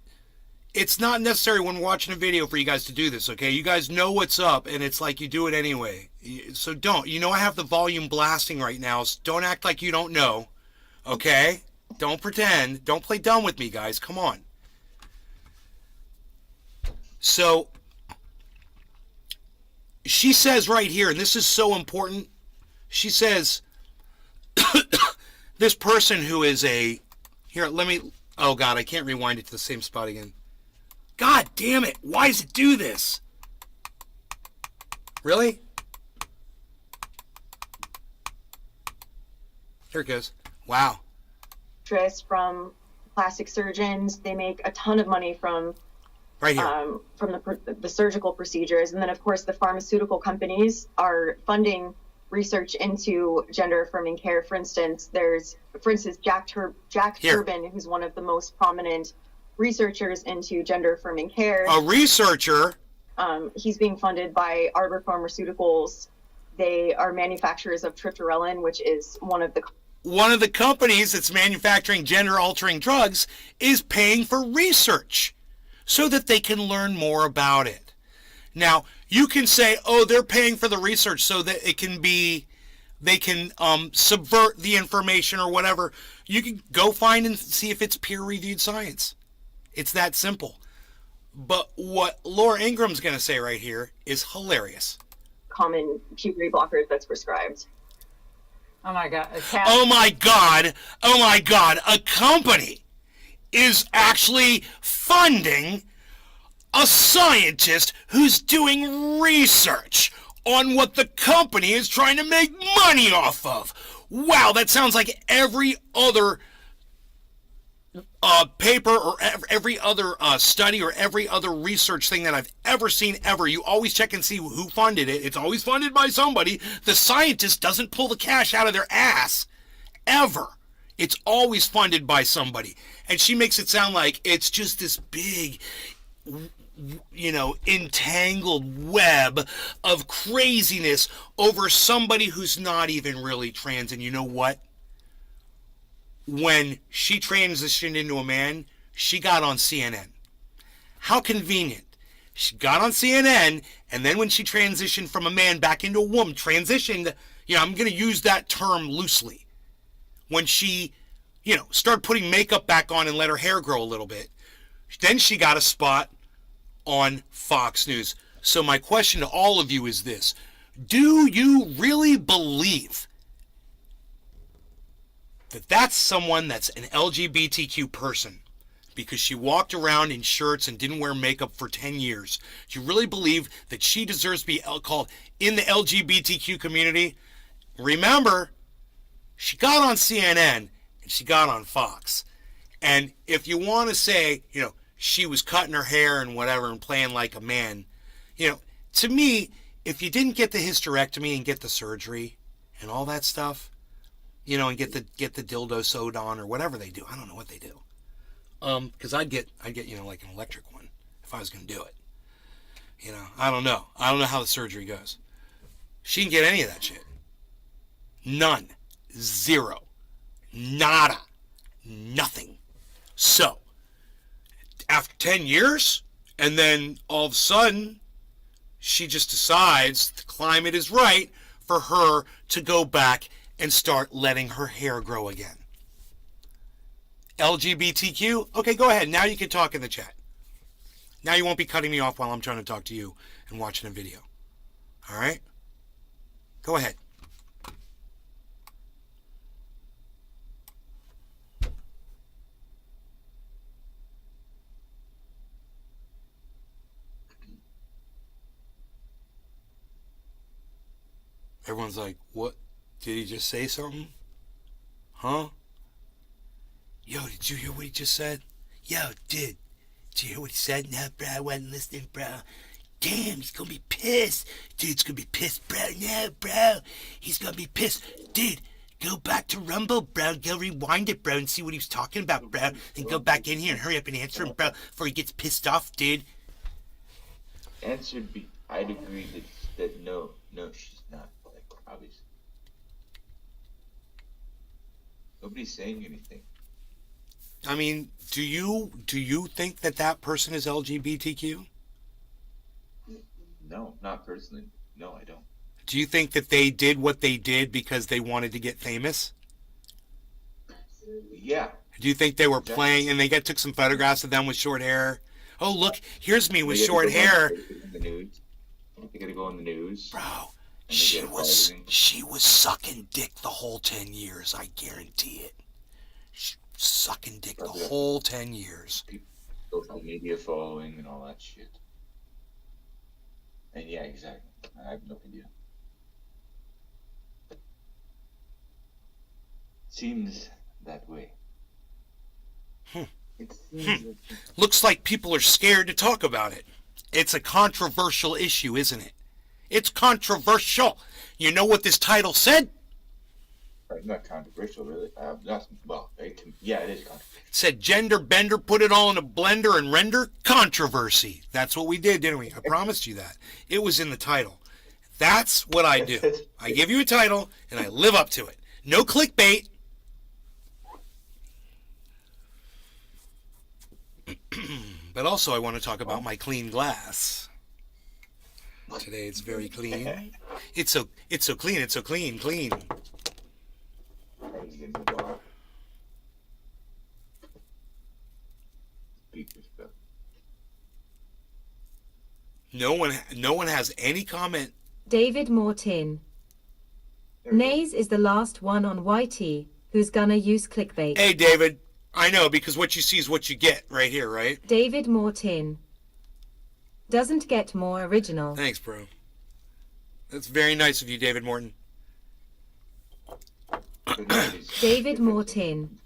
it's not necessary when watching a video for you guys to do this, okay? You guys know what's up, and it's like you do it anyway. So don't. You know I have the volume blasting right now, so don't act like you don't know, okay? Don't pretend. Don't play dumb with me, guys. Come on. So, she says right here, and this is so important, she says, this person who is oh God, I can't rewind it to the same spot again. God damn it, why does it do this? Really? Here it goes. Wow. From plastic surgeons. They make a ton of money from right here. From the surgical procedures. And then, of course, the pharmaceutical companies are funding research into gender affirming care. For instance, Jack Turbin, who's one of the most prominent researchers into gender affirming care. A researcher? He's being funded by Arbor Pharmaceuticals. They are manufacturers of triptorelin, which is one of the companies that's manufacturing gender-altering drugs is paying for research so that they can learn more about it. Now, you can say, oh, they're paying for the research so that it can be, they can subvert the information or whatever. You can go find and see if it's peer-reviewed science. It's that simple. But what Laura Ingram's going to say right here is hilarious. Common puberty blockers that's prescribed. Oh my God. Oh my God. Oh my God. A company is actually funding a scientist who's doing research on what the company is trying to make money off of. Wow, that sounds like every other paper or every other study or every other research thing that I've ever seen ever. You always check and see who funded it. It's always funded by somebody. The scientist doesn't pull the cash out of their ass ever. It's always funded by somebody. And she makes it sound like it's just this big, you know, entangled web of craziness over somebody who's not even really trans. And you know what? When she transitioned into a man, she got on CNN. How convenient. She got on CNN, and then when she transitioned from a man back into a woman, transitioned, you know, I'm going to use that term loosely. When she, you know, started putting makeup back on and let her hair grow a little bit, then she got a spot on Fox News. So my question to all of you is this. Do you really believe that that's someone that's an LGBTQ person because she walked around in shirts and didn't wear makeup for 10 years? Do you really believe that she deserves to be called in the LGBTQ community? Remember, she got on CNN and she got on Fox. And if you want to say, you know, she was cutting her hair and whatever and playing like a man, you know, to me, if you didn't get the hysterectomy and get the surgery and all that stuff, you know, and get the dildo sewed on or whatever they do. I don't know what they do. Because I'd get, you know, like an electric one if I was going to do it. You know, I don't know. I don't know how the surgery goes. She didn't get any of that shit. None. Zero. Nada. Nothing. So, after 10 years, and then all of a sudden, she just decides the climate is right for her to go back and start letting her hair grow again. LGBTQ? Okay, go ahead. Now you can talk in the chat. Now you won't be cutting me off while I'm trying to talk to you and watching a video. All right? Go ahead. Everyone's like, what? Did he just say something? Huh? Yo, did you hear what he just said? Yo, did you hear what he said? No, bro, I wasn't listening, bro. Damn, he's gonna be pissed. Dude's gonna be pissed, bro. No, bro. He's gonna be pissed. Dude, go back to Rumble, bro. Go rewind it, bro, and see what he was talking about, bro. And go back in here and hurry up and answer him, bro, before he gets pissed off, dude. Answer B. I'd agree that no, she's not. Like, obviously. Nobody's saying anything. I mean, do you think that person is LGBTQ? No, not personally. No, I don't. Do you think that they did what they did because they wanted to get famous? Yeah. Do you think they were playing and they took some photographs of them with short hair? Oh, look, here's me with short hair. They gotta go on the news. Bro, she was sucking dick the whole 10 years, I guarantee it. Sucking dick the whole 10 years. Social media following and all that shit. And yeah, exactly. I have no idea. Seems that way. It seems that Looks like people are scared to talk about it. It's a controversial issue, isn't it? It's controversial. You know what this title said? Not controversial, really. Not, well, yeah, it is controversial. It said gender bender, put it all in a blender and render controversy. That's what we did, didn't we? I promised you that. It was in the title. That's what I do. I give you a title and I live up to it. No clickbait. But also I want to talk about my clean glass. Today it's very clean. It's so clean, it's so clean. No one has any comment. David Mortin. Nays is the last one on YT who's gonna use clickbait. Hey David, I know, because what you see is what you get right here, right? David Mortin. Doesn't get more original. Thanks, bro. That's very nice of you, David Morton. David Mortin.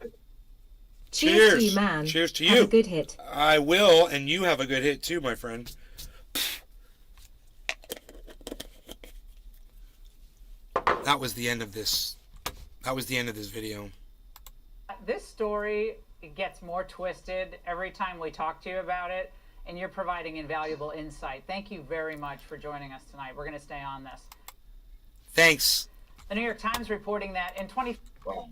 Cheers to you, man. Cheers to you. Have a good hit. I will, and you have a good hit too, my friend. That was the end of this. That was the end of this video. This story gets more twisted every time we talk to you about it, and you're providing invaluable insight. Thank you very much for joining us tonight. We're going to stay on this. Thanks. The New York Times reporting that in 20... Wow.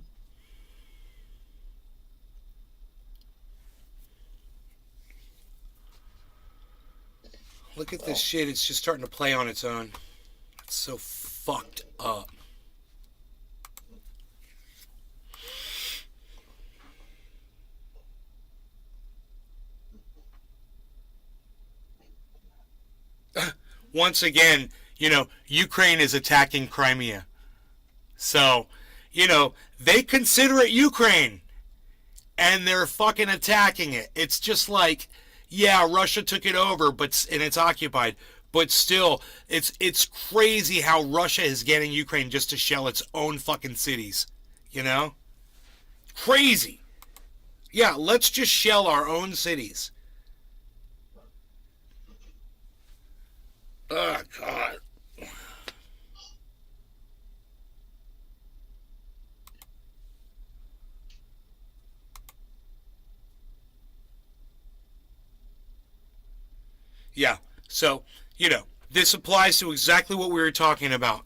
Look at this shit. It's just starting to play on its own. It's so fucked up. Once again, Ukraine is attacking Crimea. So, they consider it Ukraine. And they're fucking attacking it. It's just like, yeah, Russia took it over, and it's occupied. But still, it's crazy how Russia is getting Ukraine just to shell its own fucking cities. Crazy. Yeah, let's just shell our own cities. Oh, God. Yeah, so, this applies to exactly what we were talking about.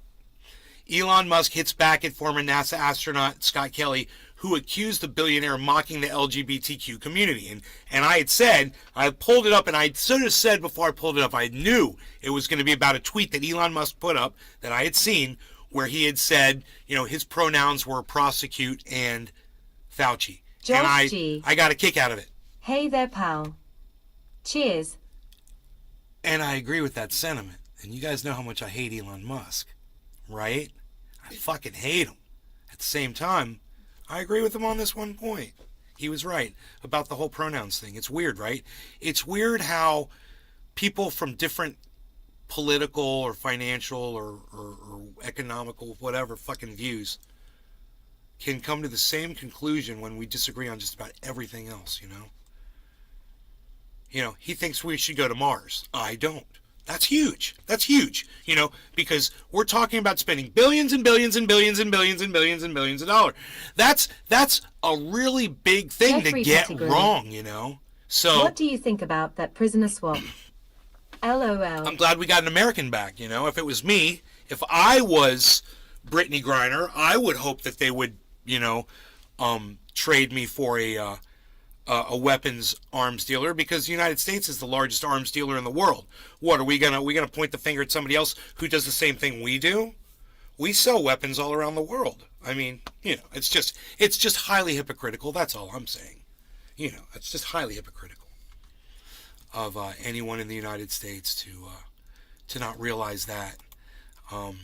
Elon Musk hits back at former NASA astronaut Scott Kelly, who accused the billionaire of mocking the LGBTQ community. And I had said, I pulled it up, and I sort of said before I pulled it up, I knew it was going to be about a tweet that Elon Musk put up that I had seen, where he had said, his pronouns were prosecute and Fauci. Josh and G. I got a kick out of it. Hey there, pal. Cheers. And I agree with that sentiment. And you guys know how much I hate Elon Musk, right? I fucking hate him. At the same time, I agree with him on this one point. He was right about the whole pronouns thing. It's weird, right? It's weird how people from different political or financial or economical, whatever fucking views can come to the same conclusion when we disagree on just about everything else, he thinks we should go to Mars. I don't. That's huge. That's huge. Because we're talking about spending billions and billions and billions and billions and billions and billions of dollars. That's a really big thing Jeffrey to get Pettigrew. wrong, So What do you think about that prisoner swap? LOL. I'm glad we got an American back, If it was me, if I was Brittany Griner, I would hope that they would, trade me for a weapons arms dealer, because the United States is the largest arms dealer in the world. What are we gonna point the finger at somebody else who does the same thing we do? We sell weapons all around the world. I mean, it's just highly hypocritical. That's all I'm saying. It's just highly hypocritical of anyone in the United States to not realize that. And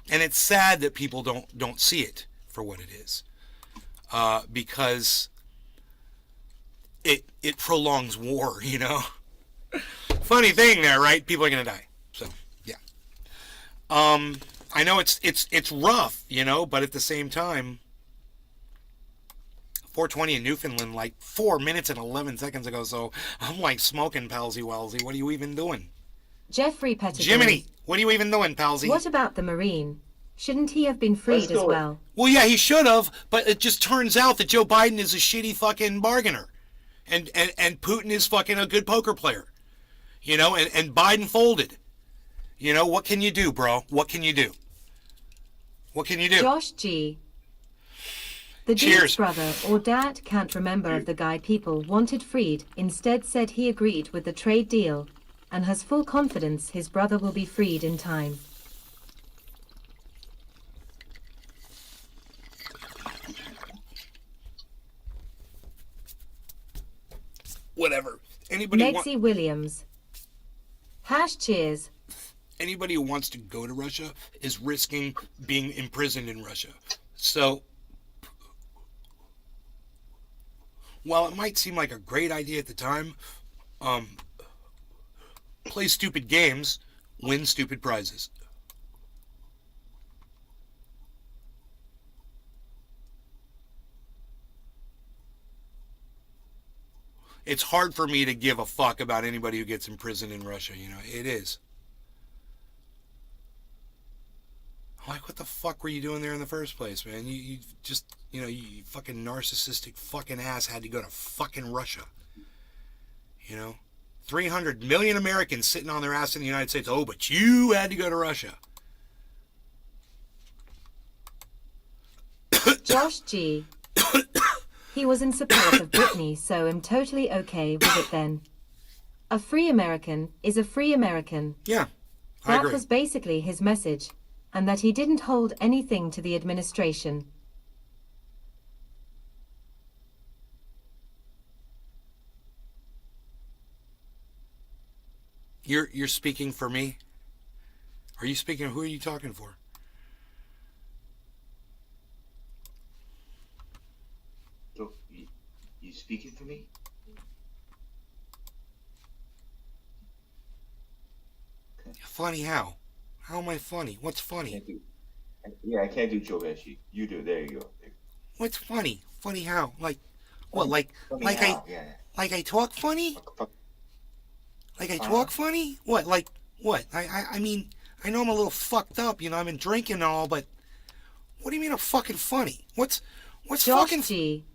it's sad that people don't see it for what it is, because it prolongs war, Funny thing there, right? People are gonna die. So yeah. I know it's rough, but at the same time, 4:20 in Newfoundland, like 4 minutes and 11 seconds ago. So I'm like smoking, palsy walsy. What are you even doing? Jeffrey Pettigrew. Jiminy, what are you even doing, palsy? What about the Marine? Shouldn't he have been freed as go. well? Well, yeah, he should have, but it just turns out that Joe Biden is a shitty fucking bargainer. And Putin is fucking a good poker player. You know, and Biden folded. You know, what can you do, bro? What can you do? What can you do? Josh G. The Cheers. dude's brother or dad can't remember of the guy people wanted freed, instead said he agreed with the trade deal, and has full confidence his brother will be freed in time. Whatever. Anybody Megsy Williams. Cheers. Anybody who wants to go to Russia is risking being imprisoned in Russia. So, while it might seem like a great idea at the time, play stupid games, win stupid prizes. It's hard for me to give a fuck about anybody who gets imprisoned in Russia, you know. It is. Like, what the fuck were you doing there in the first place, man? You just, you know, you fucking narcissistic fucking ass had to go to fucking Russia. You know? 300 million Americans sitting on their ass in the United States. Oh, but you had to go to Russia. Josh G. He was in support of Britney, so I'm totally okay with it then. A free American is a free American. Yeah, I That agree. was basically his message, and that he didn't hold anything to the administration. You're speaking for me? Are you speaking? Who are you talking for? So, you speaking for me? Funny how? How am I funny? What's funny? Yeah, I can't do Joe Pesci. You do. There you go. What's funny? Funny how? Like, what? Like Yeah. like I talk funny? Like I talk funny? What? Like what? I mean, I know I'm a little fucked up. You know, I've been drinking and all, but what do you mean I'm fucking funny? What's Josh fucking G.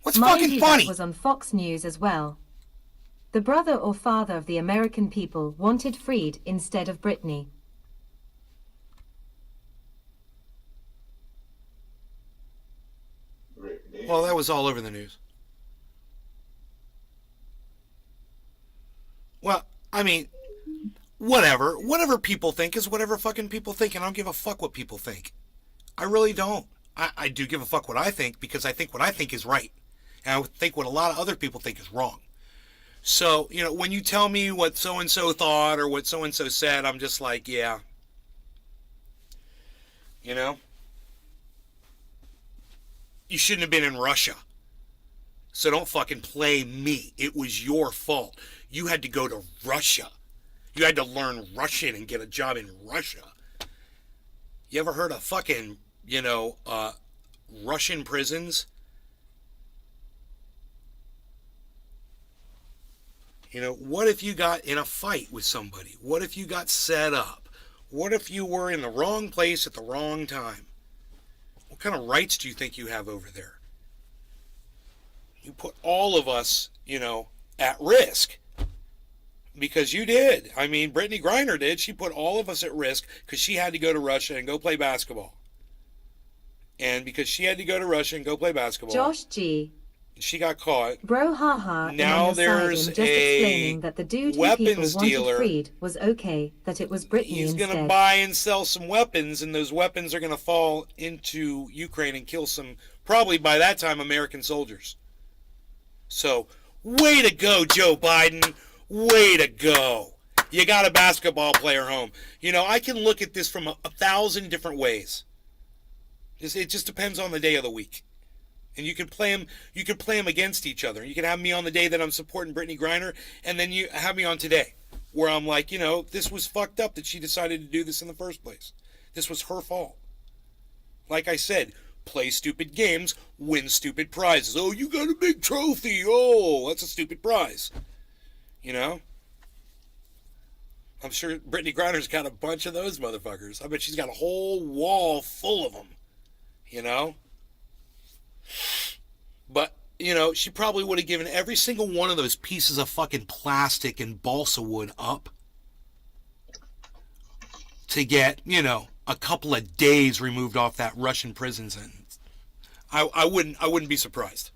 what's Mind fucking you, funny? that was on Fox News as well. The brother or father of the American people wanted freed instead of Britney. Well, that was all over the news. Well, I mean, whatever. Whatever people think is whatever fucking people think, and I don't give a fuck what people think. I really don't. I do give a fuck what I think, because I think what I think is right. And I think what a lot of other people think is wrong. So, you know, when you tell me what so-and-so thought or what so-and-so said, I'm just like, yeah. You know? You shouldn't have been in Russia. So don't fucking play me. It was your fault. You had to go to Russia. You had to learn Russian and get a job in Russia. You ever heard of fucking, you know, Russian prisons? You know, what if you got in a fight with somebody? What if you got set up? What if you were in the wrong place at the wrong time? What kind of rights do you think you have over there? You put all of us, you know, at risk. Because you did. I mean, Brittany Griner did. She put all of us at risk because she had to go to Russia and go play basketball. And because she had to go to Russia and go play basketball, Josh G. she got caught. Bro haha. Now there's just a explaining that the dude who people weapons wanted dealer. freed was okay, that it was Britney He's instead. going to buy and sell some weapons, and those weapons are going to fall into Ukraine and kill some, probably by that time, American soldiers. So, way to go, Joe Biden. Way to go. You got a basketball player home. You know, I can look at this from a 1,000 different ways. It just depends on the day of the week. And you can play them against each other. You can have me on the day that I'm supporting Brittany Griner, and then you have me on today, where I'm like, you know, this was fucked up that she decided to do this in the first place. This was her fault. Like I said, play stupid games, win stupid prizes. Oh, you got a big trophy. Oh, that's a stupid prize. You know? I'm sure Brittany Griner's got a bunch of those motherfuckers. I bet she's got a whole wall full of them, you know? But, you know, she probably would have given every single one of those pieces of fucking plastic and balsa wood up to get, you know, a couple of days removed off that Russian prison sentence. I wouldn't be surprised.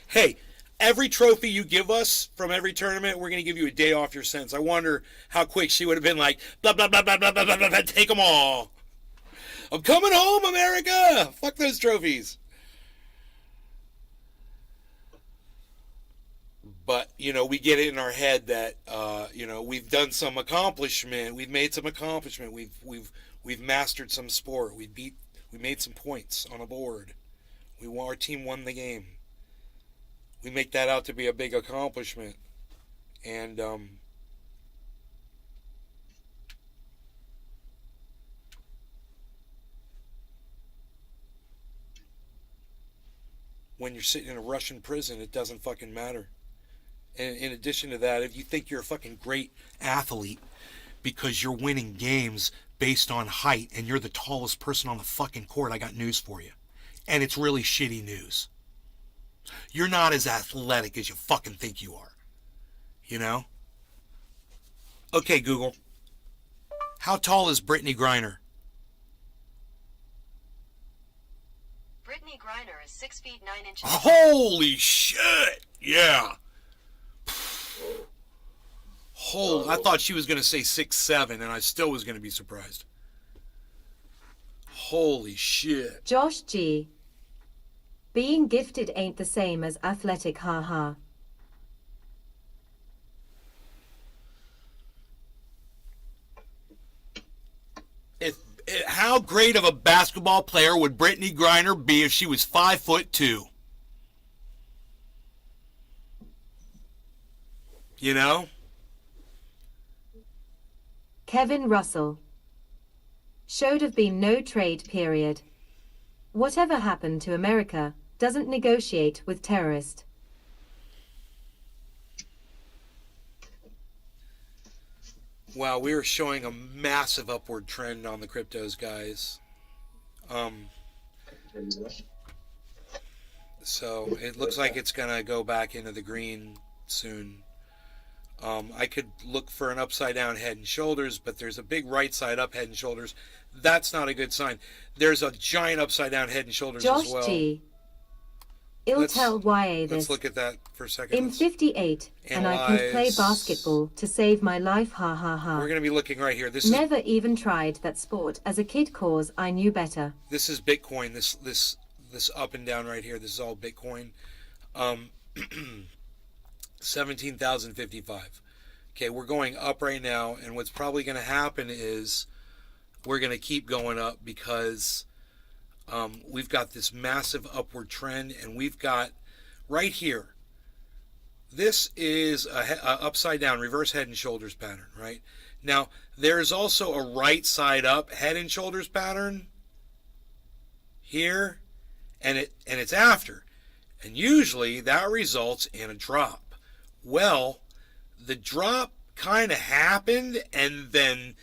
Hey, every trophy you give us from every tournament, we're going to give you a day off your sentence. I wonder how quick she would have been like, blah, blah, blah, blah, blah, blah, blah, blah, take them all. I'm coming home, America. Fuck those trophies. But, you know, we get it in our head that, you know, we've done some accomplishment. We've made some accomplishment. We've mastered some sport. We made some points on a board. Our team won the game. We make that out to be a big accomplishment. And, when you're sitting in a Russian prison, it doesn't fucking matter. And in addition to that, if you think you're a fucking great athlete because you're winning games based on height and you're the tallest person on the fucking court, I got news for you. And it's really shitty news. You're not as athletic as you fucking think you are. You know? Okay, Google. How tall is Brittany Griner? Brittany Griner is 6 feet 9 inches. Holy shit! Yeah. I thought she was going to say 6'7", and I still was going to be surprised. Holy shit. Josh G. Being gifted ain't the same as athletic, haha. How great of a basketball player would Brittany Griner be if she was 5'2"? You know? Kevin Russell. Should have been no trade period. Whatever happened to America doesn't negotiate with terrorists. Wow, we are showing a massive upward trend on the cryptos, guys. So it looks like it's going to go back into the green soon. I could look for an upside down head and shoulders, but there's a big right side up head and shoulders. That's not a good sign. There's a giant upside down head and shoulders Josh as well. G. I'll tell YA this. Let's look at that for a second. I'm 58 and I can play basketball to save my life, ha ha ha. We're going to be looking right here. Never even tried that sport as a kid cause I knew better. This is Bitcoin. This up and down right here. This is all Bitcoin. 17,055. Okay, we're going up right now, and what's probably going to happen is we're going to keep going up because we've got this massive upward trend, and we've got right here. This is a upside down reverse head and shoulders pattern, right? Now, there's also a right side up head and shoulders pattern here, and it's after. And usually that results in a drop. Well, the drop kind of happened, and then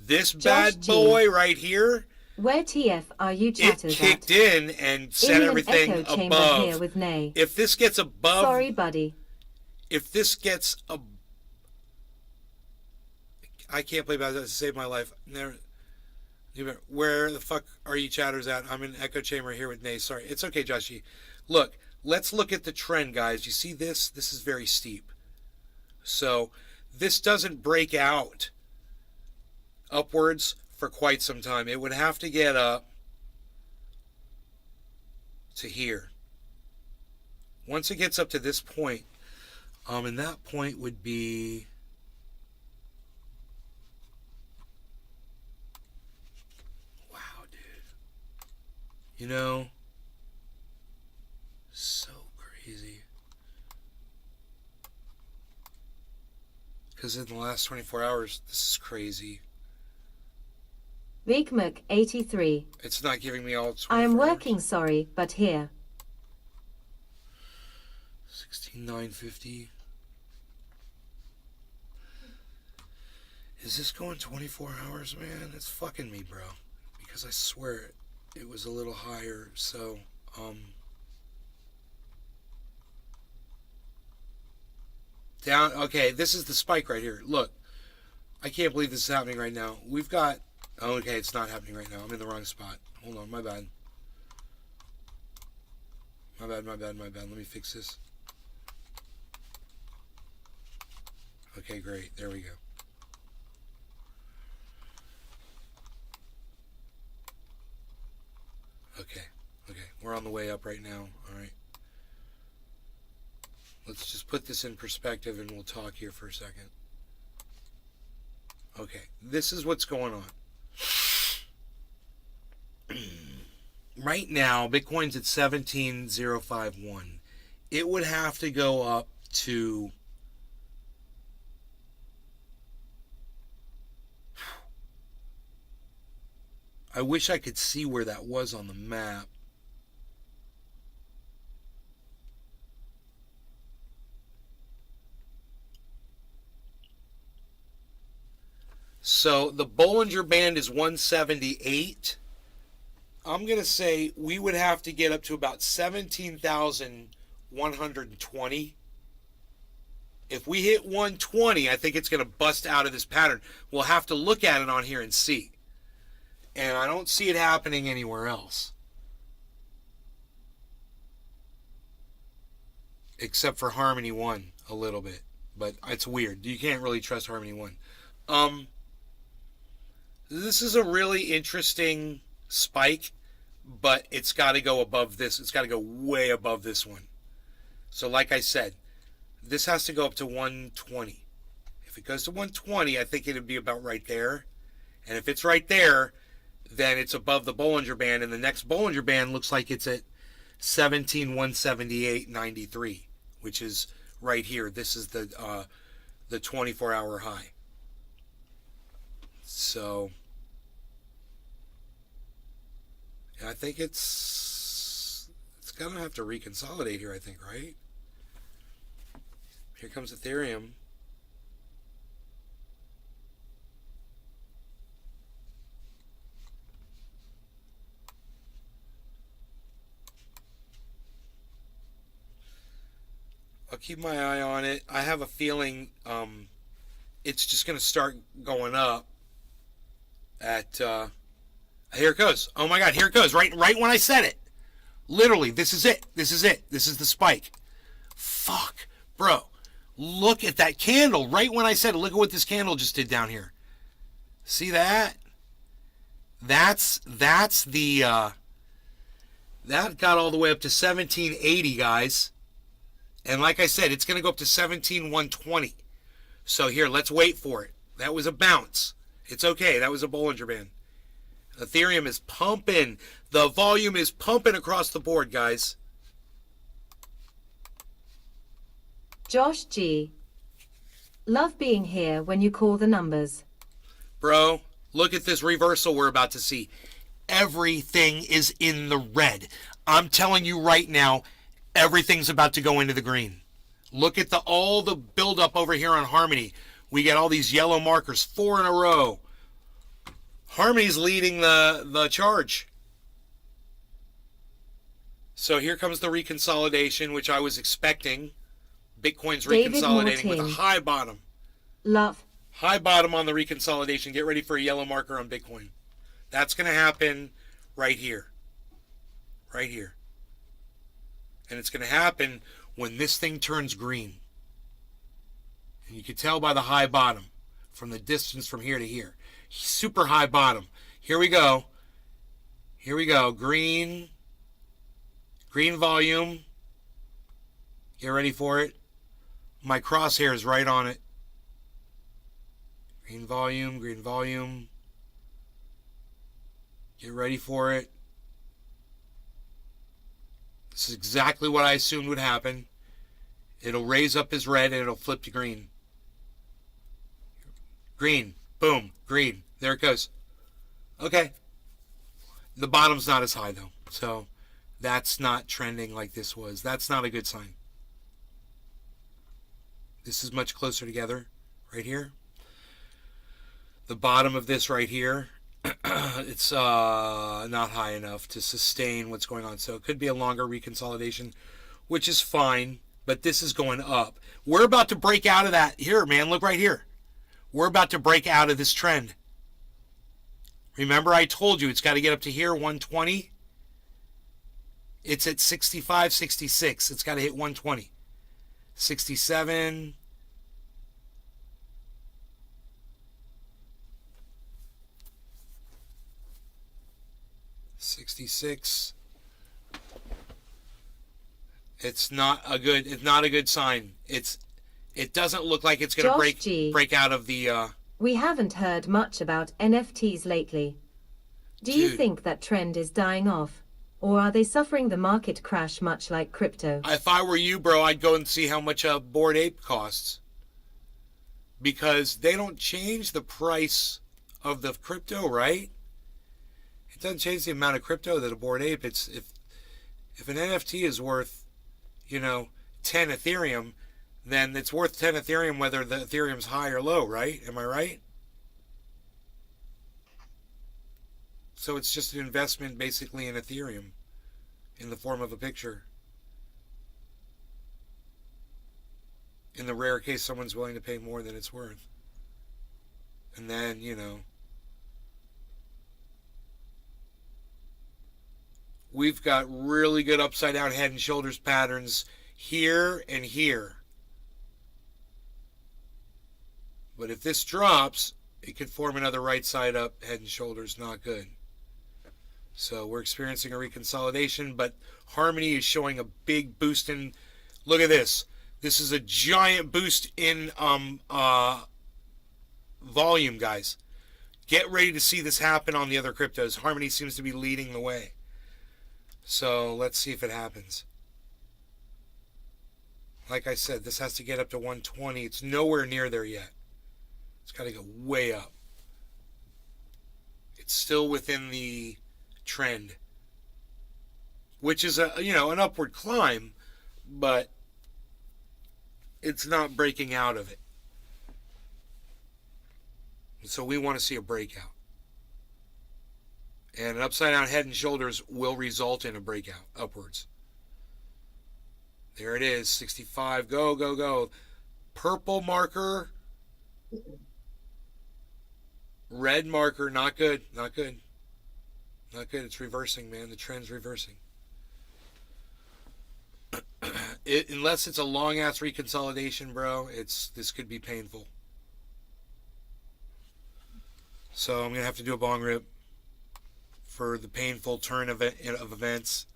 this bad boy right here, where TF are you chatters it kicked in and set everything above. Here with Nay. If this gets above, sorry, buddy. If this gets I can't play basketball to save my life. Never. Where the fuck are you chatters at? I'm in echo chamber here with Nay. Sorry, it's okay, Joshy. Look, let's look at the trend, guys. You see this? This is very steep. So this doesn't break out upwards for quite some time. It would have to get up to here. Once it gets up to this point, and that point would be wow, dude. You know, so crazy. Because in the last 24 hours, this is crazy. Big Mac 83. It's not giving me all 24 I am working, hours. sorry, but here. 16,950. Is this going 24 hours, man? It's fucking me, bro. Because I swear it was a little higher, so, down, okay, this is the spike right here. Look, I can't believe this is happening right now. We've got, oh, okay, it's not happening right now. I'm in the wrong spot. Hold on, my bad. My bad. Let me fix this. Okay, great. There we go. Okay. We're on the way up right now. All right. Let's just put this in perspective and we'll talk here for a second. Okay. This is what's going on. Right now, Bitcoin's at 17,051. It would have to go up to I wish I could see where that was on the map. So the Bollinger Band is 178. I'm going to say we would have to get up to about 17,120. If we hit 120, I think it's going to bust out of this pattern. We'll have to look at it on here and see. And I don't see it happening anywhere else. Except for Harmony 1 a little bit. But it's weird. You can't really trust Harmony 1. This is a really interesting spike, but it's got to go above this. It's got to go way above this one. So like I said, this has to go up to 120. If it goes to 120, I think it'd be about right there. And if it's right there, then it's above the Bollinger Band, and the next Bollinger Band looks like it's at 17,178.93, which is right here. This is the 24-hour high. So I think it's gonna have to reconsolidate here, I think, right? Here comes Ethereum. I'll keep my eye on it. I have a feeling it's just going to start going up at here it goes. Oh my god, here it goes. Right when I said it. Literally, this is it. This is the spike. Fuck. Bro, look at that candle. Right when I said it, look at what this candle just did down here. See that? That's the that got all the way up to 1780, guys. And like I said, it's going to go up to 17,120. So here, let's wait for it. That was a bounce. It's okay. That was a Bollinger Band. Ethereum is pumping. The volume is pumping across the board, guys. Josh G. Love being here when you call the numbers. Bro, look at this reversal we're about to see. Everything is in the red. I'm telling you right now, everything's about to go into the green. Look at all the buildup over here on Harmony. We got all these yellow markers, 4 in a row. Harmony's leading the charge. So here comes the reconsolidation, which I was expecting. Bitcoin's reconsolidating with a high bottom. Love. High bottom on the reconsolidation. Get ready for a yellow marker on Bitcoin. That's going to happen right here. Right here. And it's going to happen when this thing turns green. And you can tell by the high bottom from the distance from here to here. Super high bottom. Here we go. Here we go. Green. Green volume. Get ready for it. My crosshair is right on it. Green volume. Green volume. Get ready for it. This is exactly what I assumed would happen. It'll raise up as red and it'll flip to green. Green. Boom. Green. There it goes. Okay. The bottom's not as high though. So that's not trending like this was. That's not a good sign. This is much closer together right here. The bottom of this right here, it's not high enough to sustain what's going on. So it could be a longer reconsolidation, which is fine, but this is going up. We're about to break out of that. Here, man, look right here. We're about to break out of this trend. Remember I told you it's got to get up to here, 120. It's at 65, 66. It's got to hit 120. 67. 66. It's not a good sign. It doesn't look like it's going to break out of the We haven't heard much about NFTs lately. Do you think that trend is dying off? Or are they suffering the market crash much like crypto? If I were you, bro, I'd go and see how much a Bored Ape costs. Because they don't change the price of the crypto, right? It doesn't change the amount of crypto that a Bored Ape. It's if an NFT is worth, 10 Ethereum, then it's worth 10 Ethereum whether the Ethereum's high or low, right? Am I right? So it's just an investment basically in Ethereum in the form of a picture. In the rare case someone's willing to pay more than it's worth. And then, we've got really good upside down head and shoulders patterns here and here. But if this drops, it could form another right side up head and shoulders, not good. So we're experiencing a reconsolidation, but Harmony is showing a big boost in, look at this. This is a giant boost in volume, guys. Get ready to see this happen on the other cryptos. Harmony seems to be leading the way. So let's see if it happens. Like I said, this has to get up to 120. It's nowhere near there yet. It's got to go way up. It's still within the trend, which is an upward climb, but it's not breaking out of it. So we want to see a breakout. And an upside down head and shoulders will result in a breakout upwards. There it is, 65. Go, go, go. Purple marker. Red marker, not good, not good. Not good. It's reversing, man. The trend's reversing. Unless it's a long-ass reconsolidation, bro, this could be painful. So I'm going to have to do a bong rip for the painful turn of events.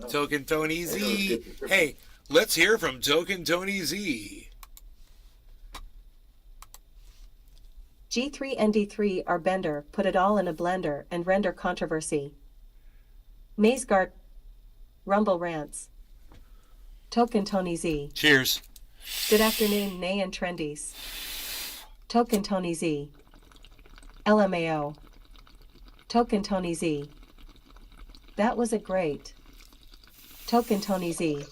Token Tony Z. Hey, let's hear from Token Tony Z. G3ND3R Bender put it all in a blender and render controversy. Mazeguard Rumble rants. Token Tony Z. Cheers. Good afternoon, Nay and Trendies. Token Tony Z. LMAO. Token Tony Z. That was a great. Token Tony Z.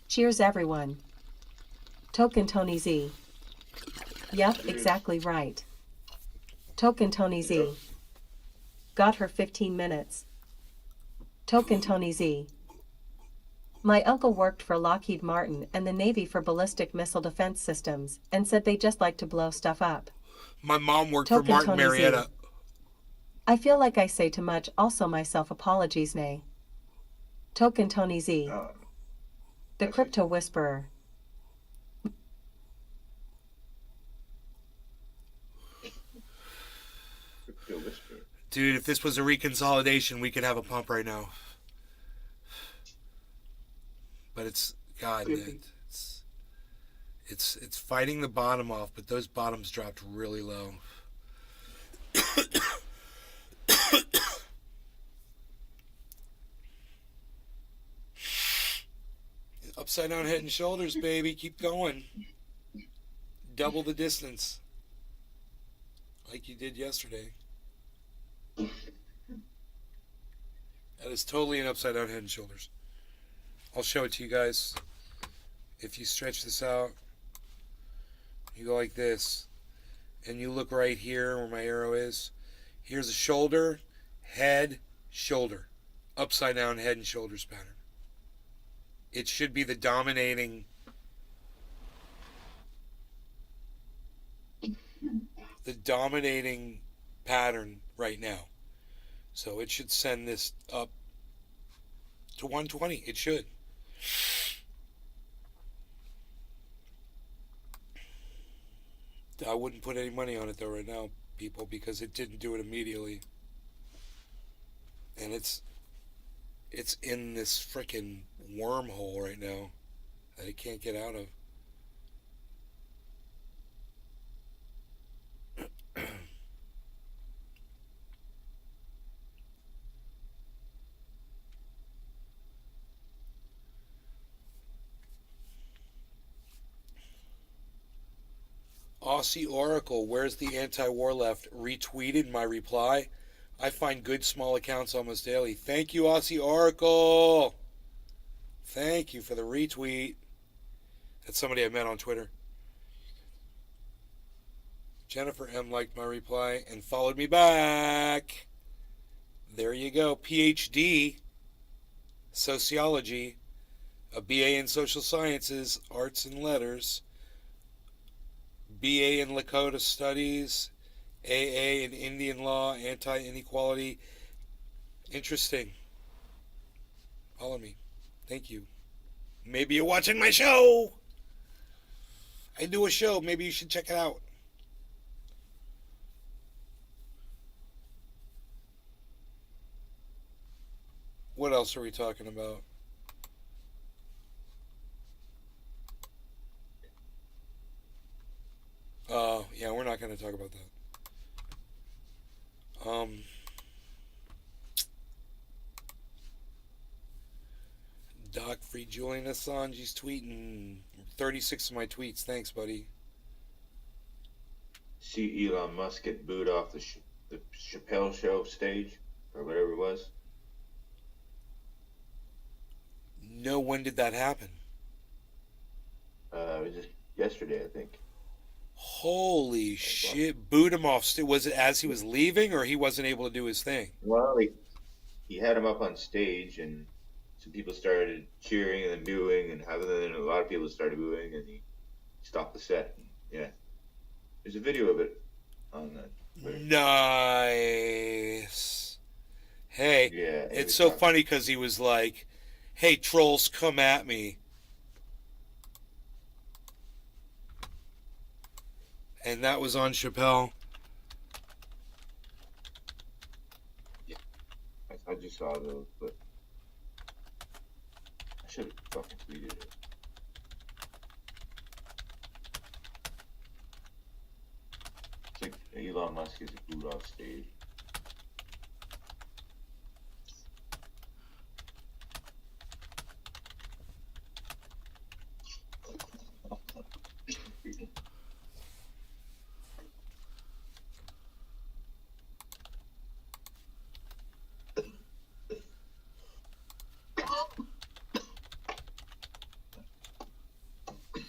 Cheers everyone. Token Tony Z. Yep, exactly right. Token Tony Z. Got her 15 minutes. Token Tony Z. My uncle worked for Lockheed Martin and the Navy for ballistic missile defense systems and said they just like to blow stuff up. My mom worked for Martin Marietta. I feel like I say too much, also myself apologies, Nay. Token Tony Z. The Crypto Whisperer. Dude, if this was a reconsolidation, we could have a pump right now. But it's, God, man, it's fighting the bottom off, but those bottoms dropped really low. Upside down head and shoulders, baby. Keep going. Double the distance. Like you did yesterday. That is totally an upside down head and shoulders. I'll show it to you guys. If you stretch this out, you go like this. and you look right here where my arrow is, here's a shoulder, head, shoulder. Upside down head and shoulders pattern. It should be the dominating pattern right now. So it should send this up to 120. It should. I wouldn't put any money on it though right now, people, because it didn't do it immediately. And it's in this freaking wormhole right now that it can't get out of. Aussie Oracle, where's the anti-war left? Retweeted my reply. I find good small accounts almost daily. Thank you, Aussie Oracle. Thank you for the retweet. That's somebody I met on Twitter. Jennifer M. liked my reply and followed me back. There you go. PhD, Sociology, a BA in Social Sciences, Arts and Letters, BA in Lakota Studies, AA in Indian Law, Anti-Inequality. Interesting. Follow me. Thank you. Maybe you're watching my show. I do a show. Maybe you should check it out. What else are we talking about? Yeah, we're not going to talk about that. Doc Free Julian Assange, he's tweeting 36 of my tweets. Thanks, buddy. See Elon Musk get booed off the Chappelle Show stage, or whatever it was. No, when did that happen? It was just yesterday, I think. Holy shit! Booed him off. Was it as he was leaving, or he wasn't able to do his thing? Well, he had him up on stage, and some people started cheering and then booing, and then a lot of people started booing, and he stopped the set. And, yeah, there's a video of it on that. Nice. Hey, yeah, it's so funny because he was like, "Hey, trolls, come at me." And that was on Chappelle. Yeah, I just saw those, but I should have fucking tweeted it. It's like Elon Musk is booed off stage.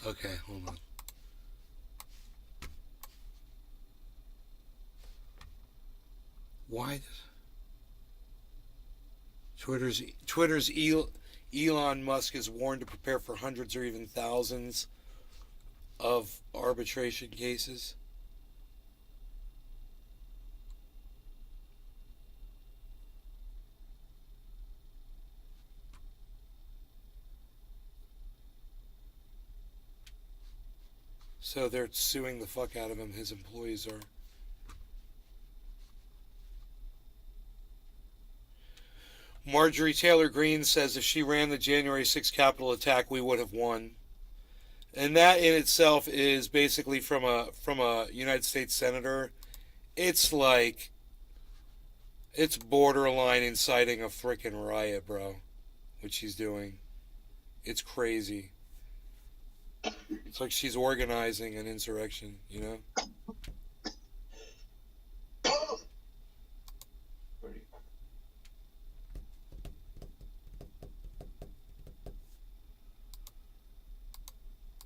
Okay, hold on. Why? Twitter's Elon Musk is warned to prepare for hundreds or even thousands of arbitration cases. So they're suing the fuck out of him. His employees are. Marjorie Taylor Greene says if she ran the January 6th Capitol attack, we would have won. And that in itself is basically from a United States senator. It's like, it's borderline inciting a freaking riot, bro, what she's doing. It's crazy. It's like she's organizing an insurrection, you know?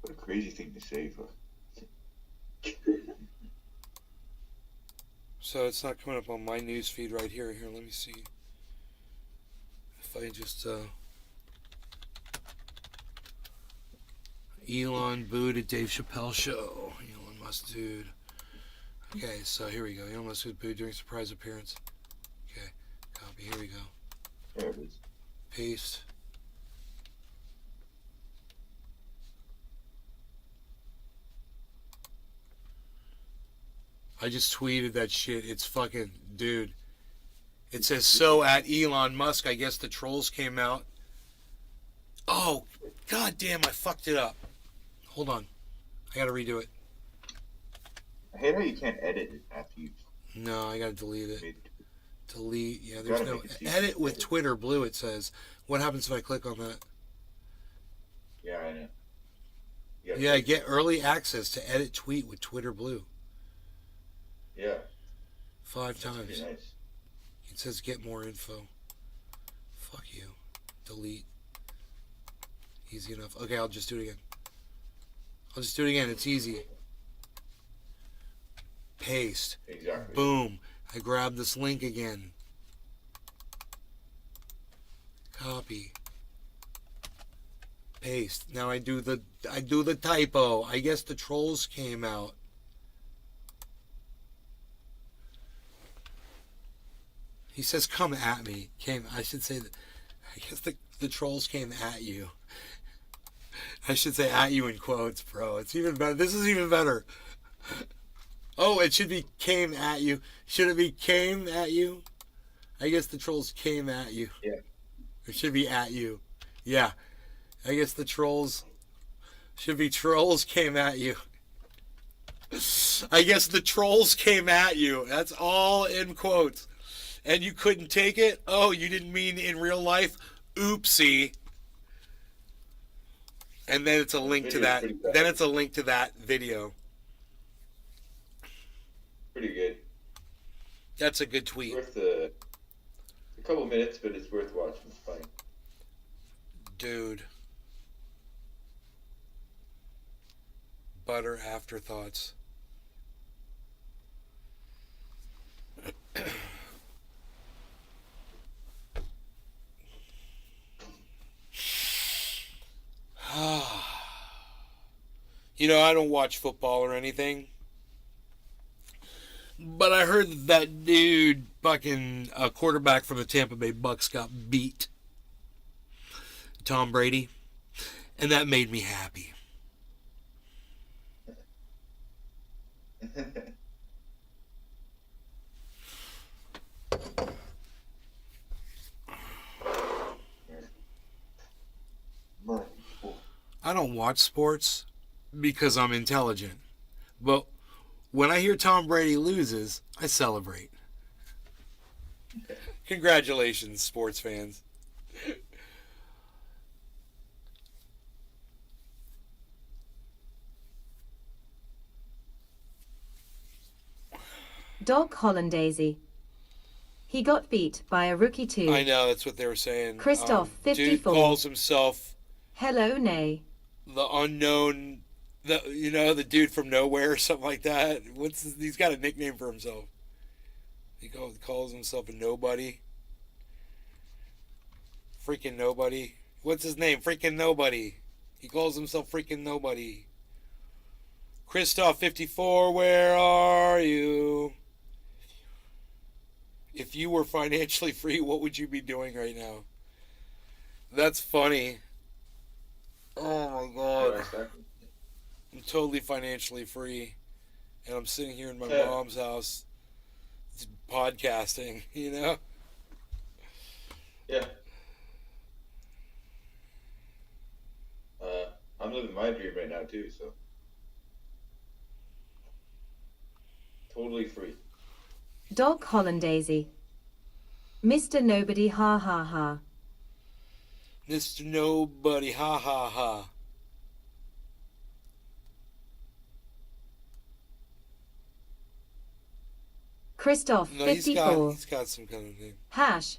What a crazy thing to say for. So it's not coming up on my news feed right here. Here, let me see. If I just Elon booted Dave Chappelle show. Elon Musk dude. Okay, so here we go. Elon Musk was booed during surprise appearance. Okay, copy. Here we go. There it is. Paste. I just tweeted that shit. It's fucking, dude. It says, so at Elon Musk, I guess the trolls came out. Oh, god damn, I fucked it up. Hold on. I gotta redo it. I hate how you can't edit it after you. No, I gotta delete it. made- Delete. Yeah, there's Gotta no make it easy. edit with Twitter Blue, it says. What happens if I click on that? Yeah, I know. You gotta Yeah, fix get it. early access to edit tweet with Twitter Blue. Yeah, 5 that's pretty times. nice. It says get more info. Fuck you. Delete. Easy enough. Okay, I'll just do it again. It's easy. Paste. Exactly. Boom. I grab this link again. Copy. Paste. Now I do the typo. I guess the trolls came out. He says come at me. I should say that. I guess the trolls came at you. I should say at you in quotes, bro. It's even better. This is even better. Oh, it should be came at you. Should it be came at you? I guess the trolls came at you. Yeah. It should be at you. Yeah. I guess the trolls should be trolls came at you. I guess the trolls came at you. That's all in quotes. And you couldn't take it? Oh, you didn't mean in real life? Oopsie. And then it's a link to that. Then it's a link to that video. Pretty good. That's a good tweet. Worth a couple minutes, but it's worth watching. It's funny. Dude. Butter afterthoughts. You know, I don't watch football or anything. But I heard that dude, fucking quarterback from the Tampa Bay Bucks, got beat. Tom Brady. And that made me happy. I don't watch sports because I'm intelligent. But when I hear Tom Brady loses, I celebrate. Congratulations, sports fans. Doc Hollandaise. He got beat by a rookie too. I know, that's what they were saying. Christoph, Dude 54. calls himself Hello, Nay. the unknown, the dude from nowhere or something like that. He's got a nickname for himself. He calls himself a nobody. Freaking nobody. What's his name? Freaking nobody. He calls himself freaking nobody. Christoph 54, where are you? If you were financially free, what would you be doing right now? That's funny. Oh my god. I'm totally financially free. And I'm sitting here in my mom's house podcasting, you know? Yeah. I'm living my dream right now too, so totally free. Doc Hollandaise. Mr. Nobody, ha ha ha. Mr. Nobody, ha ha ha. Christoph, No, 54. he's got some kind of name. Hash.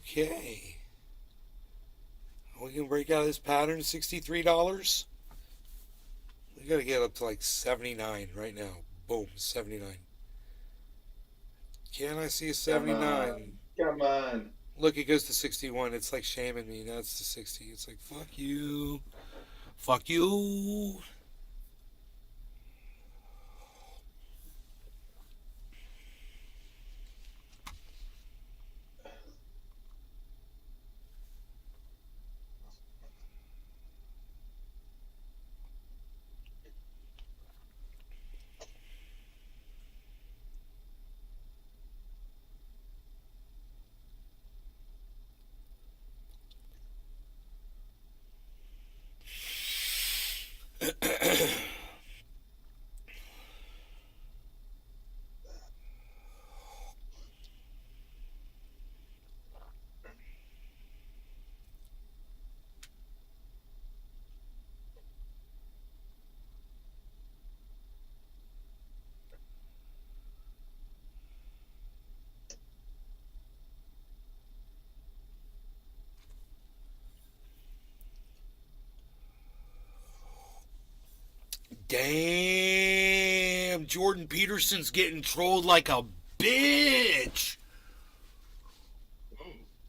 Okay. We can break out of this pattern, $63. We gotta get up to like 79 right now. Boom, 79. Can I see a 79? Come on. Look, it goes to 61. It's like shaming me. Now it's to 60. It's like, fuck you. Fuck you. Damn, Jordan Peterson's getting trolled like a bitch.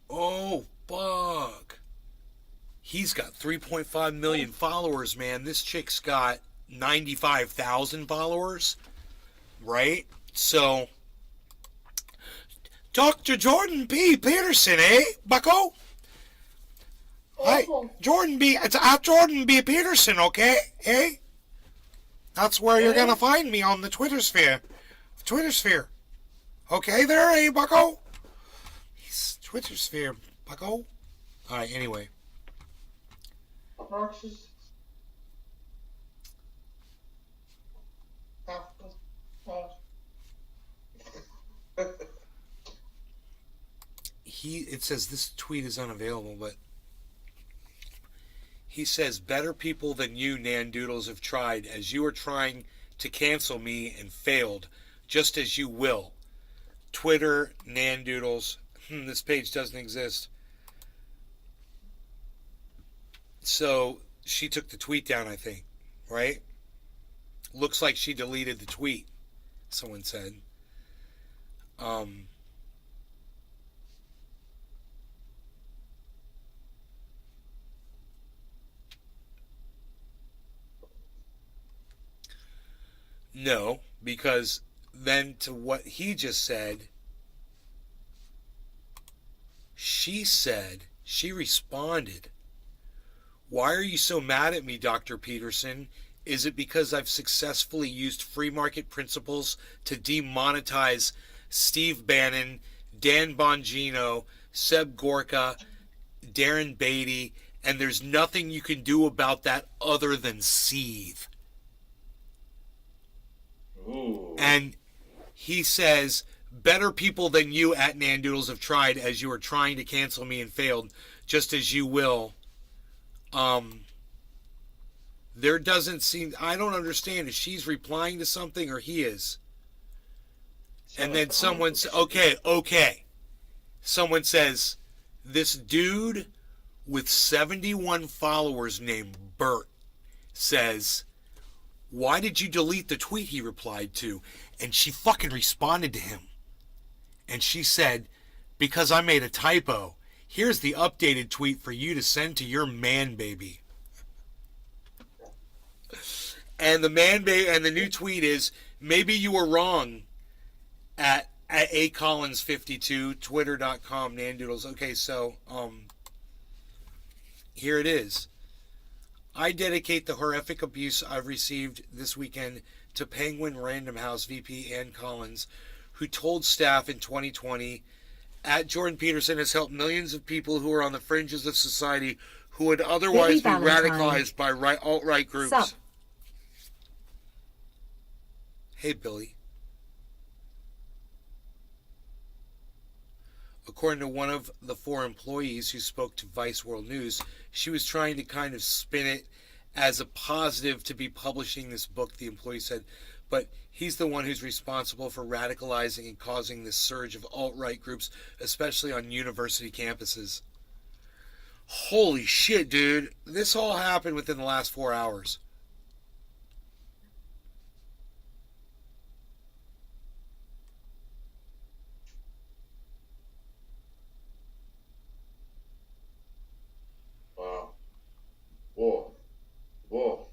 Oh, fuck. He's got 3.5 million followers, man. This chick's got 95,000 followers, right? So, Dr. Jordan P. Peterson, eh, bucko? Hi, Jordan B. It's at Jordan B. Peterson, okay? Eh? That's where you're gonna find me on the Twitter sphere. Twitter sphere. Okay there, eh, bucko? He's Twitter sphere, bucko. Alright, anyway. It says this tweet is unavailable, but he says, better people than you, Nandoodles, have tried, as you are trying to cancel me and failed, just as you will. Twitter, Nandoodles. This page doesn't exist. So, she took the tweet down, I think, right? Looks like she deleted the tweet, someone said. No, because then to what he just said, she responded, why are you so mad at me, Dr. Peterson? Is it because I've successfully used free market principles to demonetize Steve Bannon, Dan Bongino, Seb Gorka, Darren Beatty, and there's nothing you can do about that other than seethe? Ooh. And he says, better people than you at Nandoodles have tried, as you are trying to cancel me and failed, just as you will. There doesn't seem, I don't understand if she's replying to something or he is. And then someone says, okay. Someone says, this dude with 71 followers named Bert says, why did you delete the tweet he replied to? And she fucking responded to him. And she said, because I made a typo. Here's the updated tweet for you to send to your man baby. And the new tweet is, maybe you were wrong at acollins52, twitter.com, Nandoodles. Okay, so here it is. I dedicate the horrific abuse I've received this weekend to Penguin Random House VP Ann Collins, who told staff in 2020, at Jordan Peterson has helped millions of people who are on the fringes of society who would otherwise be radicalized by alt-right groups. Sup? Hey, Billy. According to one of the 4 employees who spoke to Vice World News, she was trying to kind of spin it as a positive to be publishing this book, the employee said. But he's the one who's responsible for radicalizing and causing this surge of alt-right groups, especially on university campuses. Holy shit, dude. This all happened within the last 4 hours. Wow. Whoa. Whoa.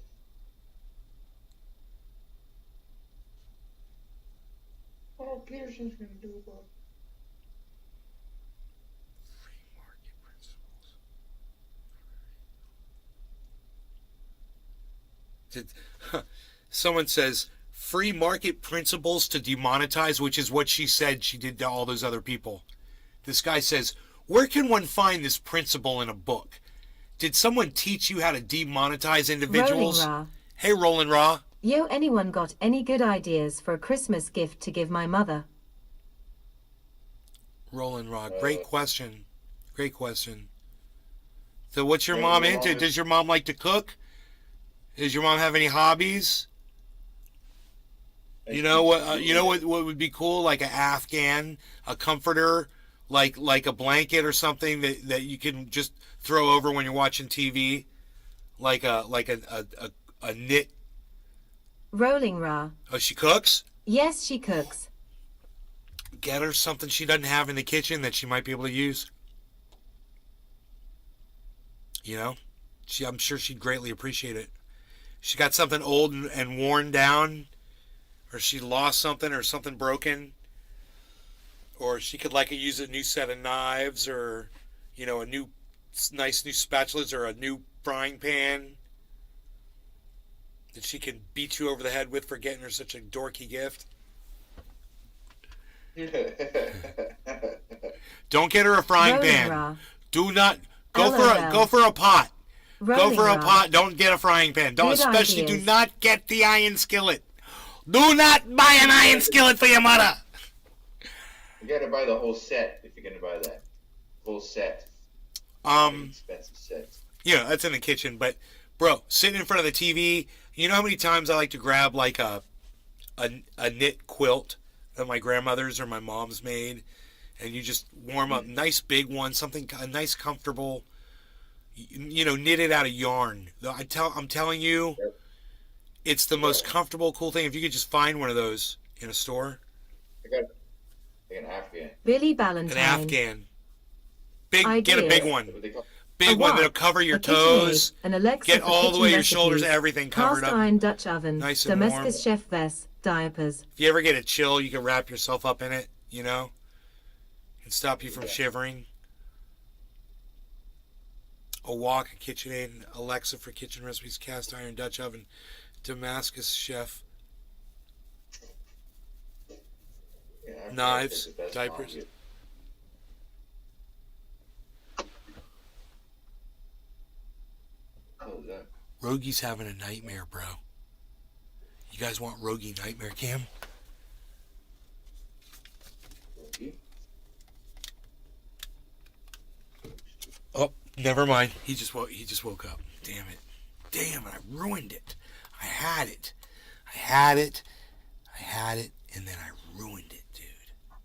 What Peterson's gonna do about it? Free market principles. Someone says free market principles to demonetize, which is what she said she did to all those other people. This guy says, where can one find this principle in a book? Did someone teach you how to demonetize individuals? Rolling Ra. Hey, Roland Ra. Yo, anyone got any good ideas for a Christmas gift to give my mother? Roland Ra. Great question. Great question. So what's your mom into? Does your mom like to cook? Does your mom have any hobbies? You know what? What would be cool? Like an Afghan, a comforter, like a blanket or something that you can just throw over when you're watching TV, like a knit. Rolling Ra. Oh, she cooks? Yes, she cooks. Get her something she doesn't have in the kitchen that she might be able to use. You know, I'm sure she'd greatly appreciate it. She got something old and worn down, or she lost something or something broken, or she could use a new set of knives, or a nice new spatulas, or a new frying pan that she can beat you over the head with for getting her such a dorky gift. Don't get her a frying Rolling pan. Ra. Do not LOL. go for a pot. Rolling Go for a Ra. pot. Don't get a frying pan. Don't Good especially ideas. do not get the iron skillet. Do not buy an iron skillet for your mother. You gotta buy the whole set if you're gonna buy that. Whole set. Expensive set. Yeah, that's in the kitchen. But bro, sitting in front of the TV, you know how many times I like to grab like a knit quilt that my grandmother's or my mom's made, and you just warm up nice big one, a nice comfortable, knitted out of yarn. I'm telling you, it's the most comfortable, cool thing. If you could just find one of those in a store. I got an Afghan. Billy An Ballantyne. Afghan. Get a Ideas. big one. What they call Big A one wok, that'll cover your a KitchenAid, toes. an Alexa Get for all the kitchen way your recipes, shoulders, everything covered cast up. iron Dutch oven, Nice and warm. Damascus chef vest, diapers. If you ever get a chill, you can wrap yourself up in it, and stop you from shivering. A wok, a KitchenAid, an Alexa for kitchen recipes, cast iron Dutch oven, Damascus chef, Afghans knives, is the best diapers. mom gift. What was that? Rogie's having a nightmare, bro. You guys want Rogie nightmare cam? Oh, never mind. He just woke up. Damn it. Damn it. I ruined it. I had it, and then I ruined it, dude. I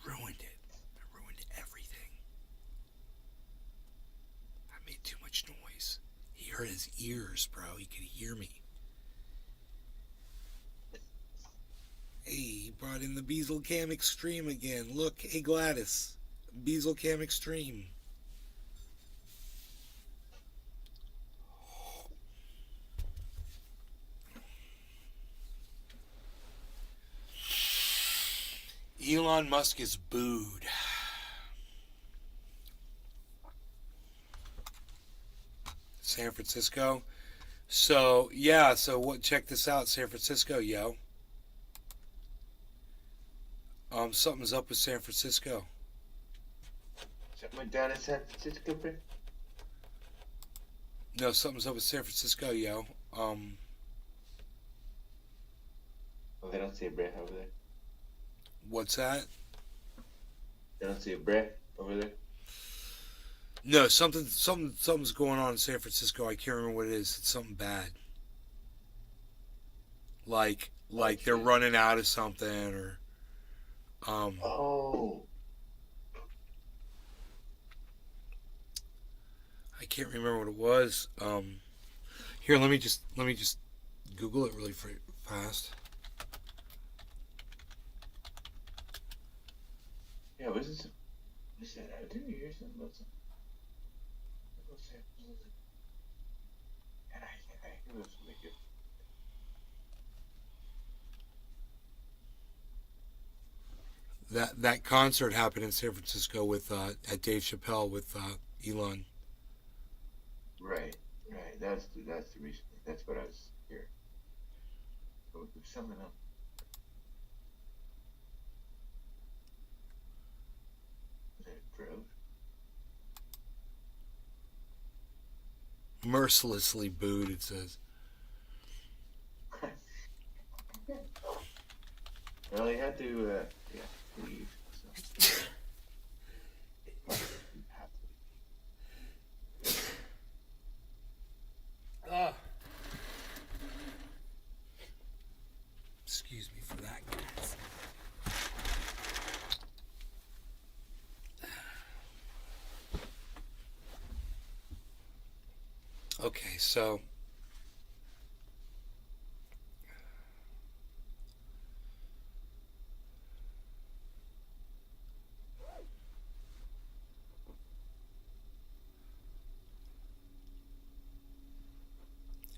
ruined it. I ruined everything. I made too much noise. He hurt his ears, bro. He could hear me. Hey, he brought in the Beazle Cam Extreme again. Look, hey Gladys. Beazle Cam Extreme. Elon Musk is booed. San Francisco. So check this out, San Francisco, yo. Something's up with San Francisco. Something went down in San Francisco, bro? No, something's up with San Francisco, yo. Oh, they don't say bre over there. What's that? They don't say bre over there. No, something's going on in San Francisco. I can't remember what it is. It's something bad. like they're running out of something, or Oh. I can't remember what it was. Here, let me just Google it really fast. Yeah, was this? What's that? I didn't hear something about something. What's that? And I knew it was something good. That concert happened in San Francisco with at Dave Chappelle with Elon. Right. That's the reason. That's what I was hearing. Oh, there's something else. Was that a drought? Mercilessly booed, it says. Well, he had to, leave. So. Excuse me for that, guys. Okay, so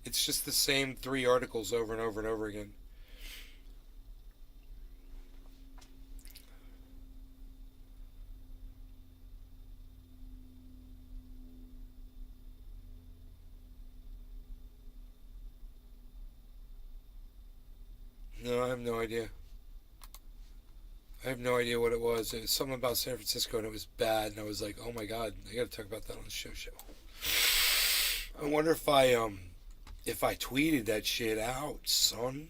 it's just the same 3 articles over and over and over again. No, I have no idea. I have no idea what it was. It was something about San Francisco, and it was bad. And I was like, "Oh my god, I got to talk about that on the show." I wonder if I tweeted that shit out, son.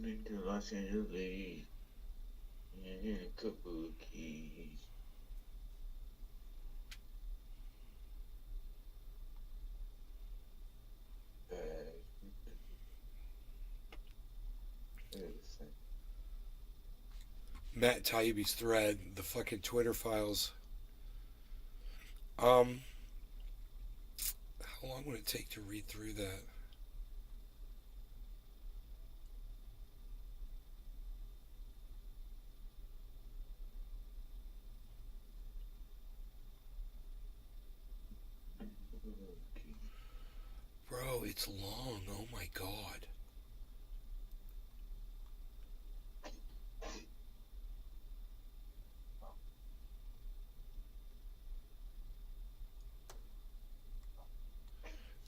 Been to Los Angeles and a couple of keys. Matt Taibbi's thread, the fucking Twitter files. How long would it take to read through that? Bro, it's long. Oh my god.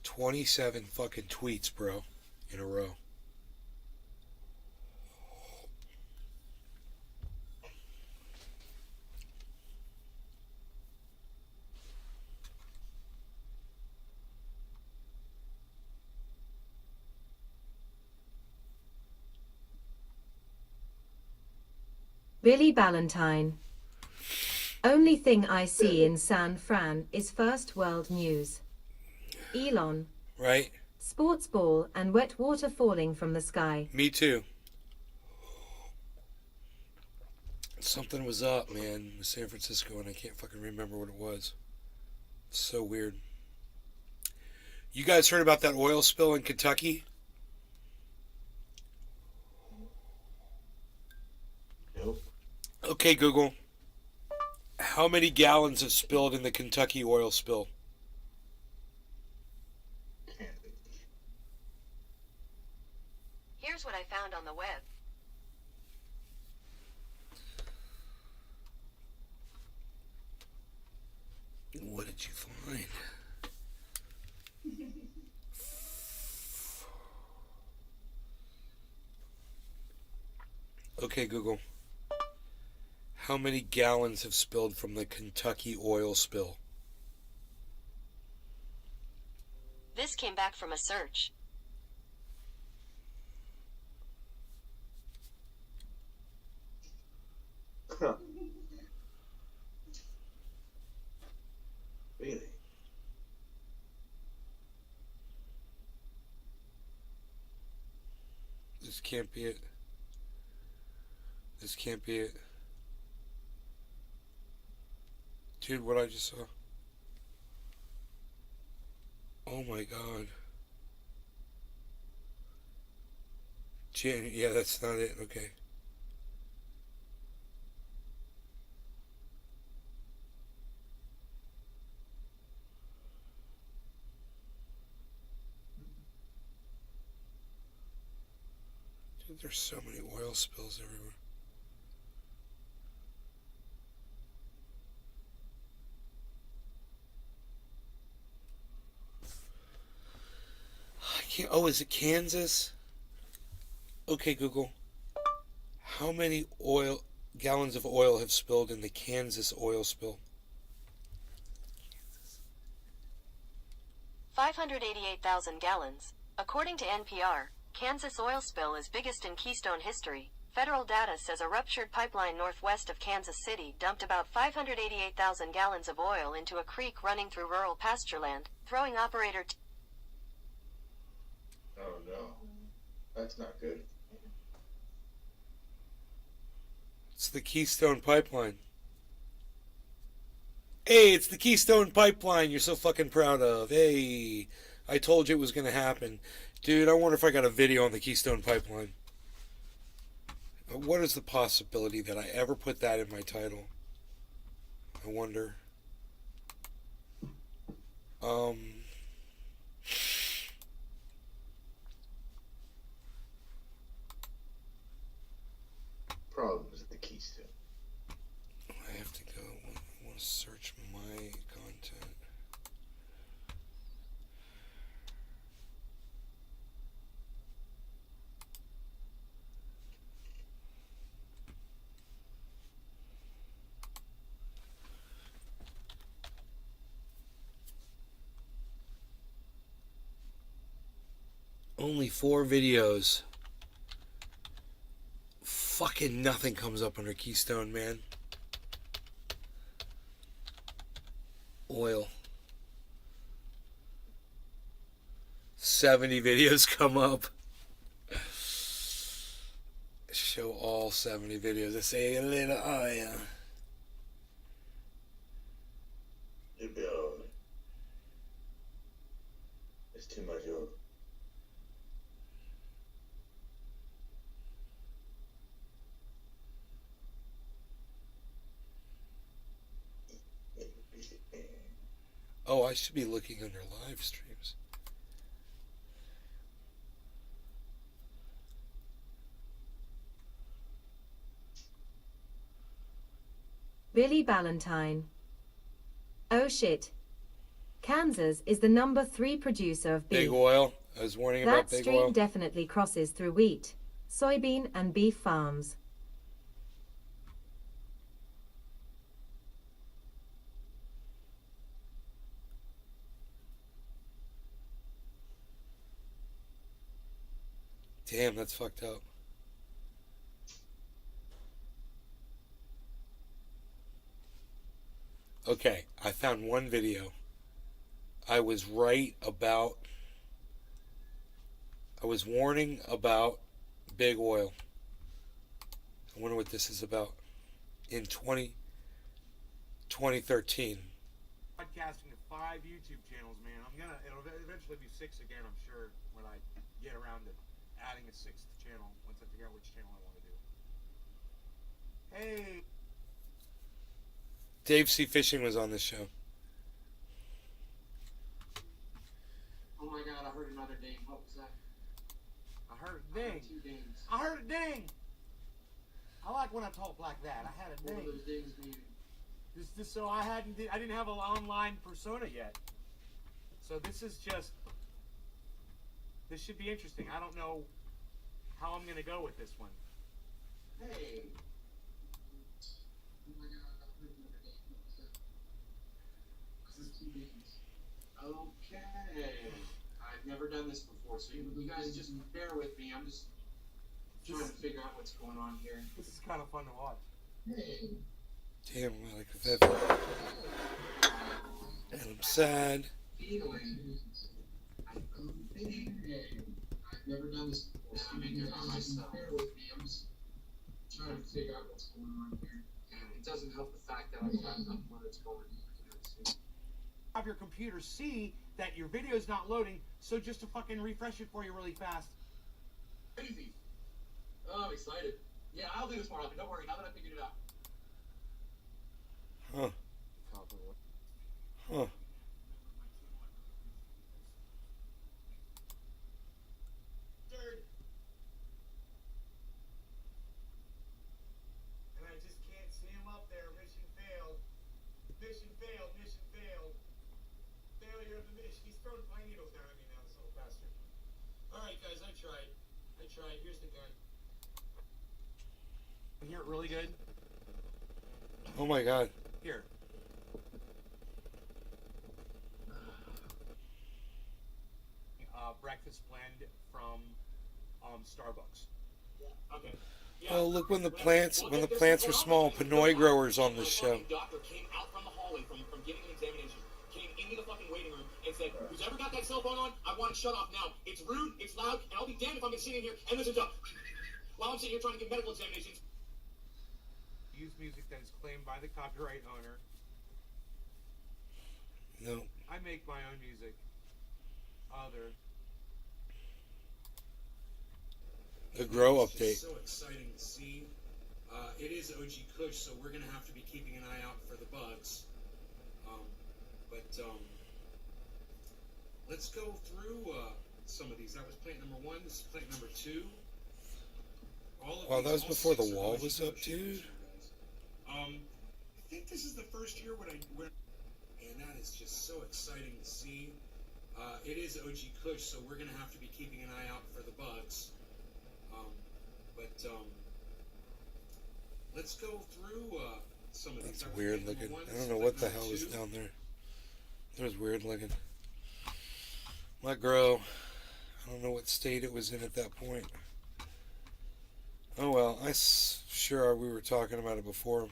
$27 fucking tweets, bro, in a row. Billy Ballantyne. Only thing I see in San Fran is first world news. Elon. Right? Sports ball and wet water falling from the sky. Me too. Something was up, man, in San Francisco, and I can't fucking remember what it was. It's so weird. You guys heard about that oil spill in Kentucky? Nope. Okay, Google. How many gallons have spilled in the Kentucky oil spill? Here's what I found on the web. What did you find? Okay, Google. How many gallons have spilled from the Kentucky oil spill? This came back from a search. Huh. Really? This can't be it. This can't be it. Dude, what I just saw. Oh my god. Yeah, that's not it. Okay. Dude, there's so many oil spills everywhere. I can't. Oh, is it Kansas? Okay, Google. How many gallons of oil have spilled in the Kansas oil spill? 588,000 gallons. According to NPR, Kansas oil spill is biggest in Keystone history. Federal data says a ruptured pipeline northwest of Kansas City dumped about 588,000 gallons of oil into a creek running through rural pastureland, throwing operator Oh no. That's not good. It's the Keystone Pipeline. Hey, it's the Keystone Pipeline you're so fucking proud of. Hey, I told you it was going to happen. Dude, I wonder if I got a video on the Keystone Pipeline. What is the possibility that I ever put that in my title? I wonder. Problems at the Keystone. I have to go. I want to search my content. Only 4 videos. Fucking nothing comes up under Keystone, man. Oil. 70 videos come up. Show all 70 videos. I say a little oil. The bill. It's too much oil. Oh, I should be looking under live streams. Billy Ballantyne. Oh shit. Kansas is the number 3 producer of beef. Big oil. I was warning about That big stream oil. definitely crosses through wheat, soybean, and beef farms. Damn, that's fucked up. Okay, I found one video. I was right about... I was warning about big oil. I wonder what this is about. In 2013. Podcasting to 5 YouTube channels, man. It'll eventually be 6 again, I'm sure, when I get around to adding a 6th channel, once I figure out which channel I want to do. Hey! Dave C. Fishing was on this show. Oh my god, I heard another ding. What was that? I heard a ding. 2 dings. I heard a ding! I like when I talk like that. I had a What ding. were those dings mean? Just so I didn't have an online persona yet. So this should be interesting. I don't know how I'm gonna go with this one. Hey. Oh my god, I've heard another name. Okay. I've never done this before, so you guys just bear with me. I'm just trying to figure out what's going on here. This is kind of fun to watch. Hey. Damn, like that. And I'm sad. Feeling. I think. I've never done this before, so you guys just bear with me. I'm just trying to figure out what's going on here. And it doesn't help the fact that I've got nothing where it's going. Have your computer see that your video is not loading, so just to fucking refresh it for you really fast. Crazy. Oh, I'm excited. Yeah, I'll do this more often. Don't worry, now that I figured it out. Huh. Huh. And I just can't see him up there. Mission failed. Mission failed. Mission failed. Failure of the mission. He's throwing pine needles down at me now, this little bastard. Alright, guys, I tried. Here's the gun. You hear it really good? Oh my god. Here. Breakfast blend from Starbucks. Yeah. Okay. Yeah. Oh, look when the plants were small. Pinoy growers on this show. Doctor came out from the hallway from giving an examination, came into the fucking waiting room and said, "Who's ever got that cell phone on? I want it shut off now. It's rude, it's loud, and I'll be damned if I'm gonna sit in here and listen to while I'm sitting here trying to get medical examinations." Use music that is claimed by the copyright owner. No. I make my own music. The grow update. So exciting to see. It is OG Kush, so we're gonna have to be keeping an eye out for the bugs. Let's go through some of these. That was plant number 1. This is plant number 2. Wow, that was before the wall was up, dude. I think this is the first year and that is just so exciting to see. It is OG Kush, so we're gonna have to be keeping an eye out for the bugs. Let's go through some of these. That's weird looking. I don't know what the hell is down there. That was weird looking. My grow. I don't know what state it was in at that point. Oh well, sure we were talking about it before.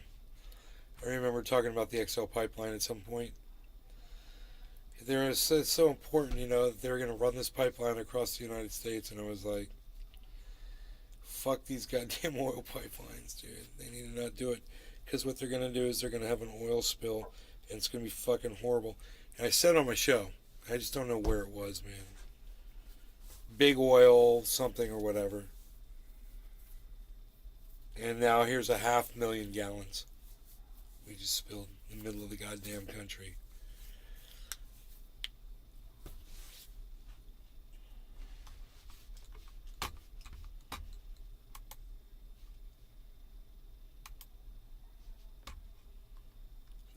I remember talking about the XL pipeline at some point. It's so important, you know, that they were going to run this pipeline across the United States, and I was like, fuck these goddamn oil pipelines, dude. They need to not do it, because what they're going to do is they're going to have an oil spill, and it's going to be fucking horrible. And I said on my show, I just don't know where it was, man. Big oil, something or whatever. And now here's 500,000 gallons we just spilled in the middle of the goddamn country.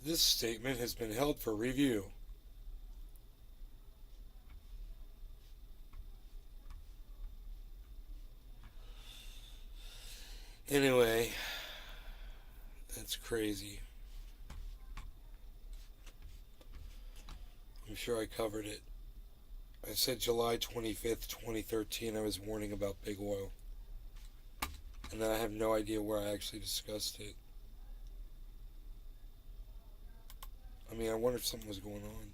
This statement has been held for review. Anyway, that's crazy. I'm sure I covered it. I said July 25th, 2013, I was warning about big oil. And I have no idea where I actually discussed it. I mean, I wonder if something was going on.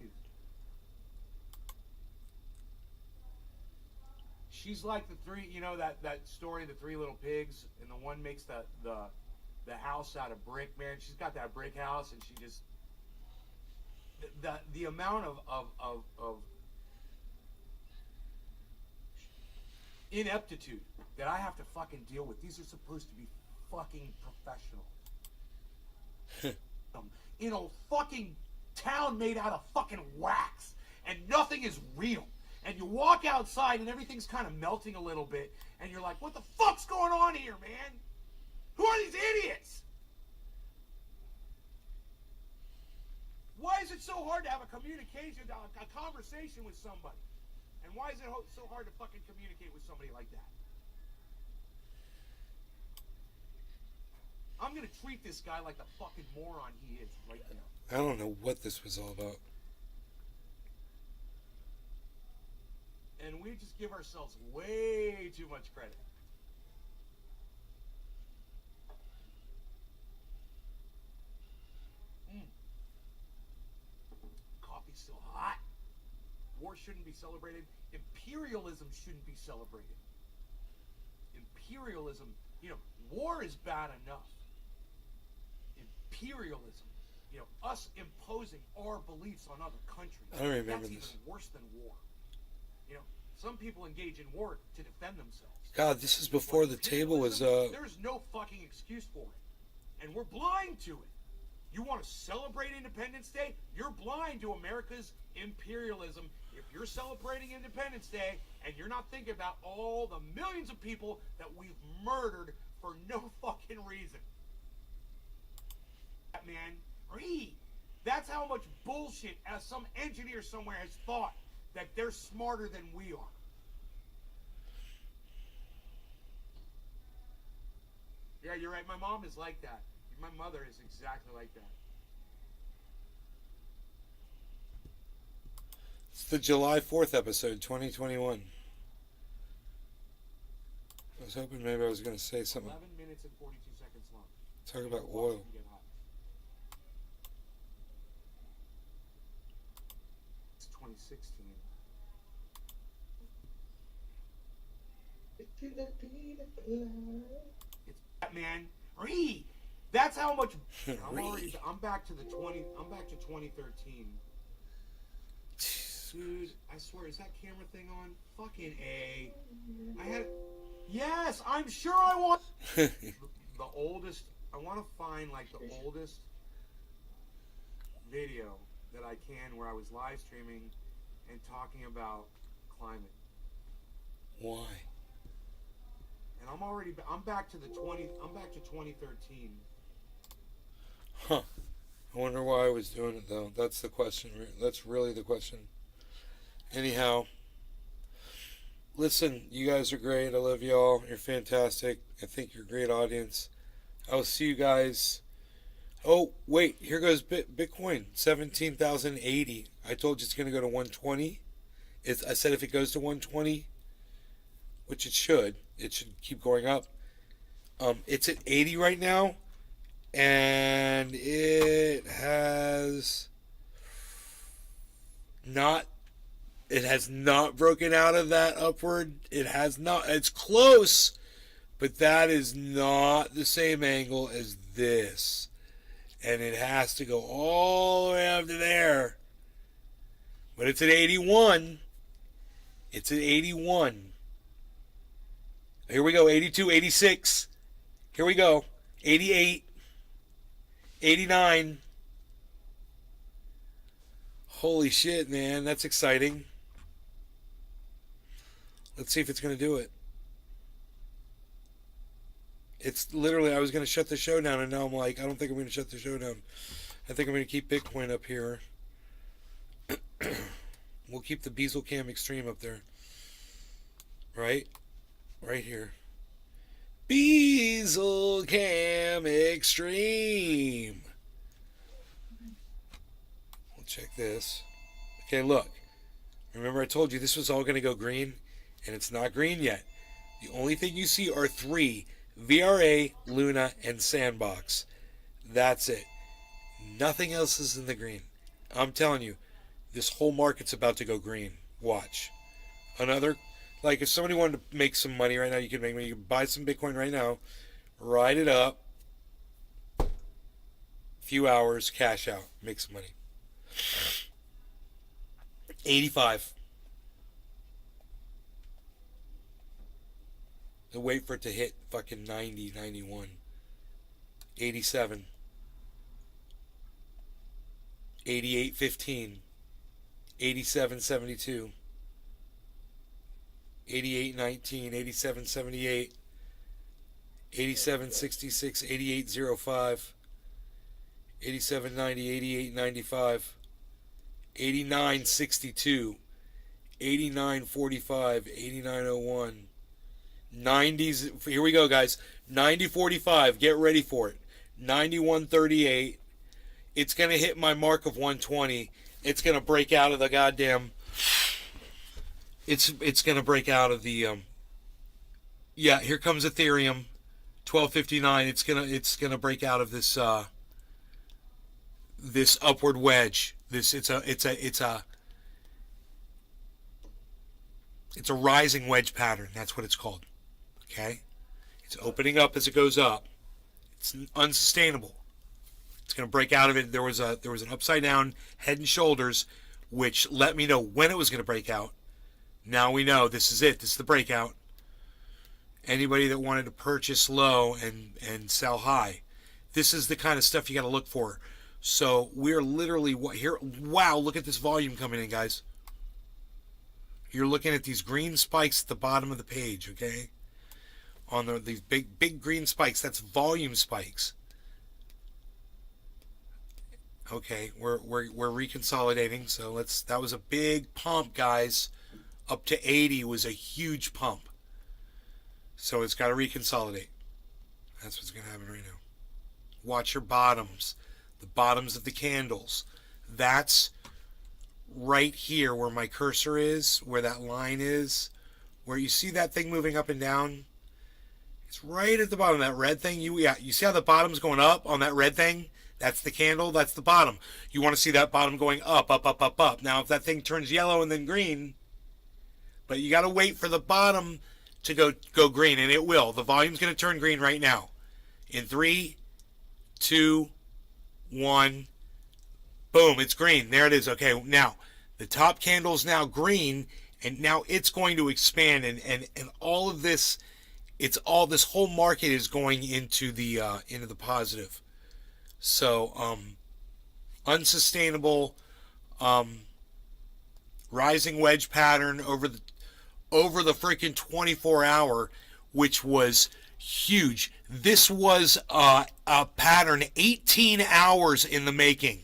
She's like the three, you know, that story, the 3 little pigs, and the one makes the house out of brick, man. She's got that brick house, and she just the amount of ineptitude that I have to fucking deal with. These are supposed to be fucking professional. In a fucking town made out of fucking wax, and nothing is real. And you walk outside and everything's kind of melting a little bit, and you're like, what the fuck's going on here, man? Who are these idiots? Why is it so hard to have a conversation with somebody? And why is it so hard to fucking communicate with somebody like that? I'm gonna treat this guy like the fucking moron he is right now. I don't know what this was all about. And we just give ourselves way too much credit. Coffee's still hot. War shouldn't be celebrated. Imperialism shouldn't be celebrated. Imperialism, war is bad enough. Imperialism, us imposing our beliefs on other countries. I don't remember that's this. Even worse than war. Some people engage in war to defend themselves. God, this is before the table was There's no fucking excuse for it. And we're blind to it. You want to celebrate Independence Day? You're blind to America's imperialism. If you're celebrating Independence Day and you're not thinking about all the millions of people that we've murdered for no fucking reason. Man, read. That's how much bullshit as some engineer somewhere has thought that they're smarter than we are. Yeah, you're right. My mom is like that. My mother is exactly like that. It's the July 4th episode, 2021. I was hoping maybe I was going to say something. 11 minutes and 42 seconds long. Talk about oil. It's 2016. It's Batman. Read. That's how much. I'm back to 2013. Dude, I swear, is that camera thing on? Fucking A. Yes, I'm sure I want. The oldest. I want to find like the oldest video that I can where I was live streaming and talking about climate. Why? And I'm back to 2013. Huh. I wonder why I was doing it though. That's the question. That's really the question. Anyhow, listen, you guys are great. I love y'all. You're fantastic. I think you're a great audience. I will see you guys. Oh, wait. Here goes Bitcoin. 17,080. I told you it's going to go to 120. I said if it goes to 120, which it should keep going up. It's at 80 right now. And it has not broken out of that upward. It has not. It's close, but that is not the same angle as this. And it has to go all the way up to there. But it's at 81. It's at 81. Here we go. 82, 86. Here we go. 88. 89. Holy shit, man. That's exciting. Let's see if it's going to do it. It's literally, I was going to shut the show down, and now I'm like, I don't think I'm going to shut the show down. I think I'm going to keep Bitcoin up here. We'll keep the Beazle Cam Extreme up there. Right? Right here. Beazle Cam Extreme. We'll check this. Okay, look. Remember I told you this was all going to go green? And it's not green yet. The only thing you see are 3. VRA, Luna, and Sandbox. That's it. Nothing else is in the green. I'm telling you, this whole market's about to go green. Watch. Another, like if somebody wanted to make some money right now, you can buy some Bitcoin right now, ride it up, few hours, cash out, make some money. 85. And wait for it to hit fucking 90, 91. 87. 88, 15. 87, 72. 88, 19. 87, 78. 87, 66. 88, 05. 87.90, 88.95, 89.62, 89.45, 89.01, 90s. Here we go, guys. 90.45. Get ready for it. 91.38. It's going to hit my mark of 120. It's going to break out of the goddamn... It's going to break out of the... yeah, here comes Ethereum. 12.59. It's gonna break out of this this upward wedge. It's a rising wedge pattern. That's what it's called. Okay? It's opening up as it goes up. It's unsustainable. It's going to break out of it. There was an upside down head and shoulders, which let me know when it was going to break out. Now we know this is it. This is the breakout. Anybody that wanted to purchase low and sell high, this is the kind of stuff you got to look for. So we're literally here. Wow, look at this volume coming in, guys. You're looking at these green spikes at the bottom of the page, okay? On these big green spikes, that's volume spikes. Okay, we're reconsolidating. So that was a big pump, guys. Up to 80 was a huge pump. So it's got to reconsolidate. That's what's going to happen right now. Watch your bottoms. The bottoms of the candles. That's right here where my cursor is, where that line is, where you see that thing moving up and down. It's right at the bottom, that red thing. You see how the bottom's going up on that red thing? That's the candle, that's the bottom. You want to see that bottom going up, up, up, up, up. Now, if that thing turns yellow and then green, but you got to wait for the bottom to go green, and it will. The volume's going to turn green right now. In 3, 2, 1, boom, it's green. There it is. Okay, now the top candle's now green, and now it's going to expand, and all of this, this whole market is going into the positive. So unsustainable rising wedge pattern over the freaking 24-hour, which was huge. This was a pattern 18 hours in the making.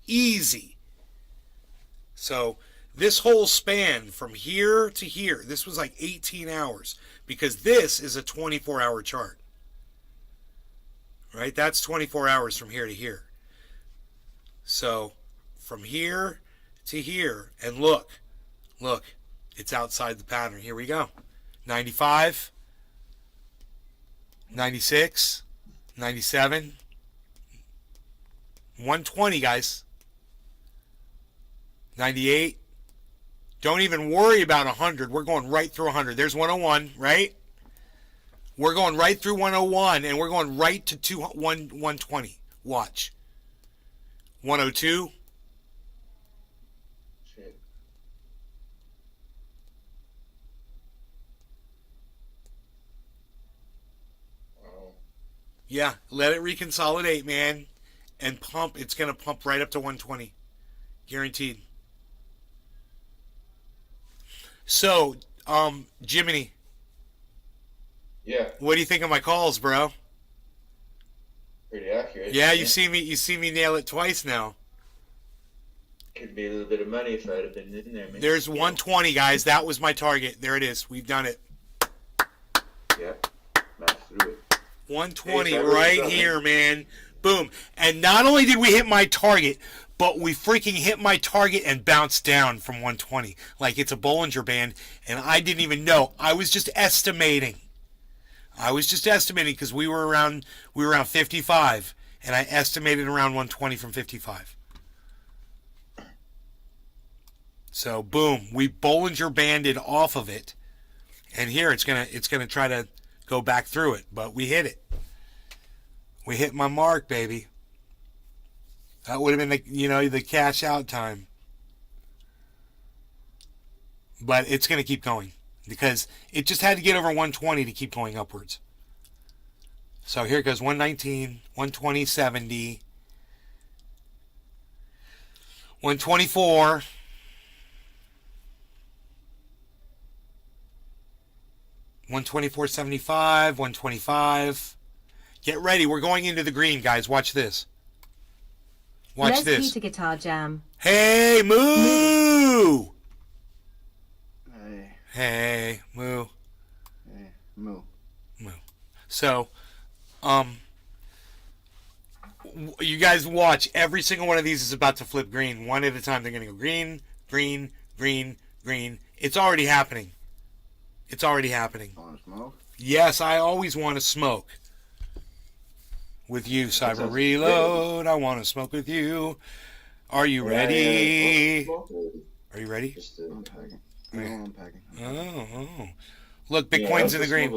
Easy. So this whole span from here to here, this was like 18 hours, because this is a 24-hour chart. Right? That's 24 hours from here to here. So from here to here, and look, it's outside the pattern. Here we go. 95, 96, 97, 120, guys. 98. Don't even worry about 100. We're going right through 100. There's 101, right? We're going right through 101, and we're going right to 120. Watch. 102. Shit. Wow. Yeah, let it reconsolidate, man, and pump. It's going to pump right up to 120. Guaranteed. So, Jiminy. Yeah. What do you think of my calls, bro? Pretty accurate. Yeah, you see me nail it twice now. Could be a little bit of money if I'd have been in there, man. There's 120, guys. That was my target. There it is. We've done it. Yep. Smashed through it. 120 Hey, that right was here, man. Boom. And not only did we hit my target, but we freaking hit my target and bounced down from 120. Like it's a Bollinger Band, and I didn't even know. I was just estimating. Because we were around 55, and I estimated around 120 from 55. So boom, we Bollinger Banded off of it, and here it's gonna try to go back through it, but we hit it. We hit my mark, baby. That would have been the cash out time, but it's gonna keep going. Because it just had to get over 120 to keep going upwards. So here it goes, 119, 120, 70, 124, 124.75, 125. Get ready, we're going into the green, guys. Watch this. Watch Les this. Peter Guitar Jam. Hey, moo! Hey, Hey, moo. hey, moo. Moo. So, you guys watch. Every single one of these is about to flip green. One at a time. They're going to go green, green, green, green. It's already happening. It's already happening. Want to smoke? Yes, I always want to smoke. With you, Cyber Reload. I want to smoke with you. Are you ready? Are you ready? I'm packing. No, I'm packing. Oh. Look, Bitcoin's in the green.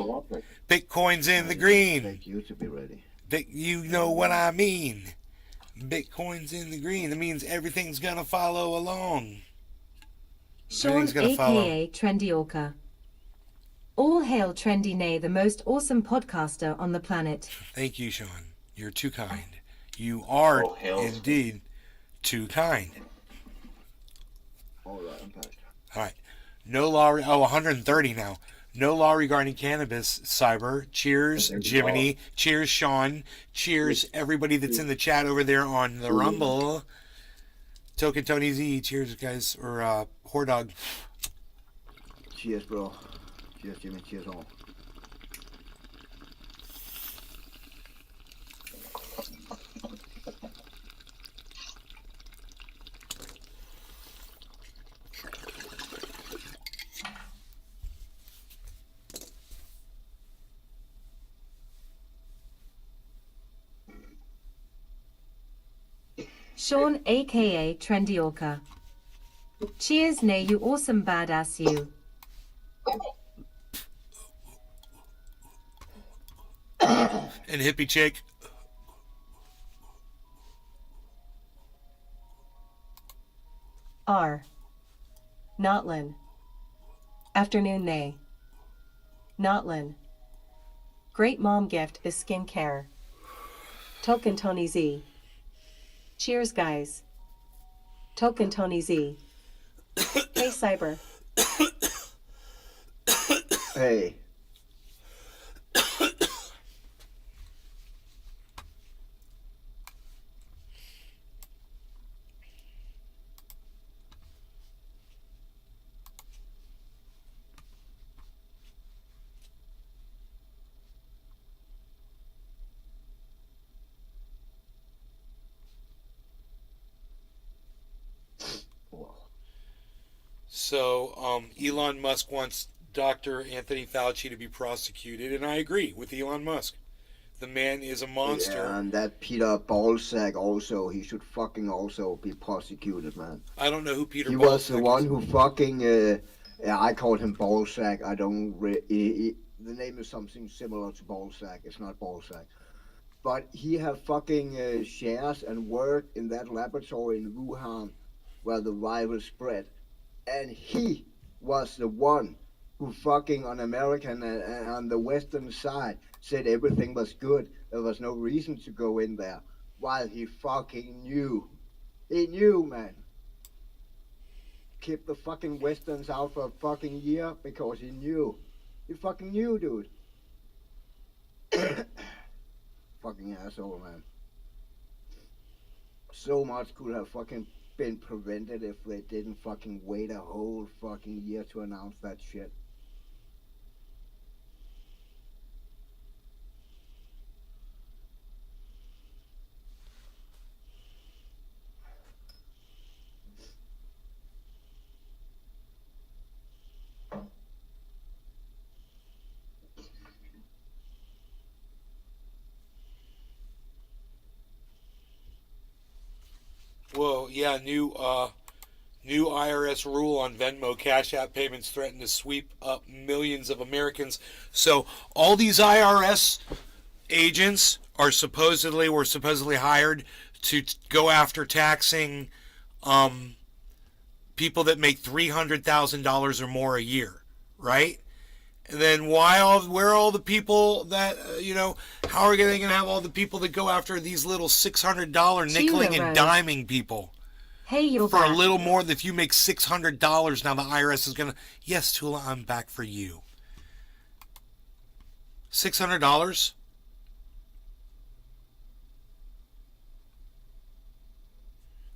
Bitcoin's in the green. Take you to be ready. You know what I mean. Bitcoin's in the green. It means everything's going to follow along. Sean, Everything's gonna follow. a.k.a. Trendy Orca. All hail Trendy Nay, the most awesome podcaster on the planet. Thank you, Sean. You're too kind. You are indeed too kind. All right, I'm packed. All right. No law. 130 now. No law regarding cannabis. Cyber. Cheers, Jiminy. Cheers, Sean. Cheers, everybody that's in the chat over there on the Rumble. Token Tony Z. Cheers, guys. Or Whore Dog. Cheers, bro. Cheers, Jimmy. Cheers, all. Sean, a.k.a. Trendy Orca. Cheers, Nay, you awesome badass you. And hippie chick. R. Notlin. Afternoon Nay. Notlin. Great mom gift is skincare. Token Tony Z. Cheers, guys. Token Tony Z. Hey, Cyber. Hey. So, Elon Musk wants Dr. Anthony Fauci to be prosecuted, and I agree with Elon Musk. The man is a monster. Yeah, and that Peter Ballsack also, he should fucking also be prosecuted, man. I don't know who Peter He Ballsack was the one who fucking, yeah, I called him Ballsack. I don't, the name is something similar to Ballsack. It's not Ballsack. But he had fucking shares and worked in that laboratory in Wuhan where the virus spread. And he was the one who fucking on American and on the Western side said everything was good. There was no reason to go in there. While he fucking knew. He knew, man. Keep the fucking Westerns out for a fucking year because he knew. He fucking knew, dude. Fucking asshole, man. So much could have fucking been prevented if they didn't fucking wait a whole fucking year to announce that shit. Whoa, yeah, new IRS rule on Venmo Cash App payments threaten to sweep up millions of Americans. So all these IRS agents were supposedly hired to go after taxing people that make $300,000 or more a year, right? And then where are all the people that, how are they going to have all the people that go after these little $600 nickeling and diming people? Hey, you're for back. a little more, if you make $600, now the IRS is going to, yes, Tula, I'm back for you. $600?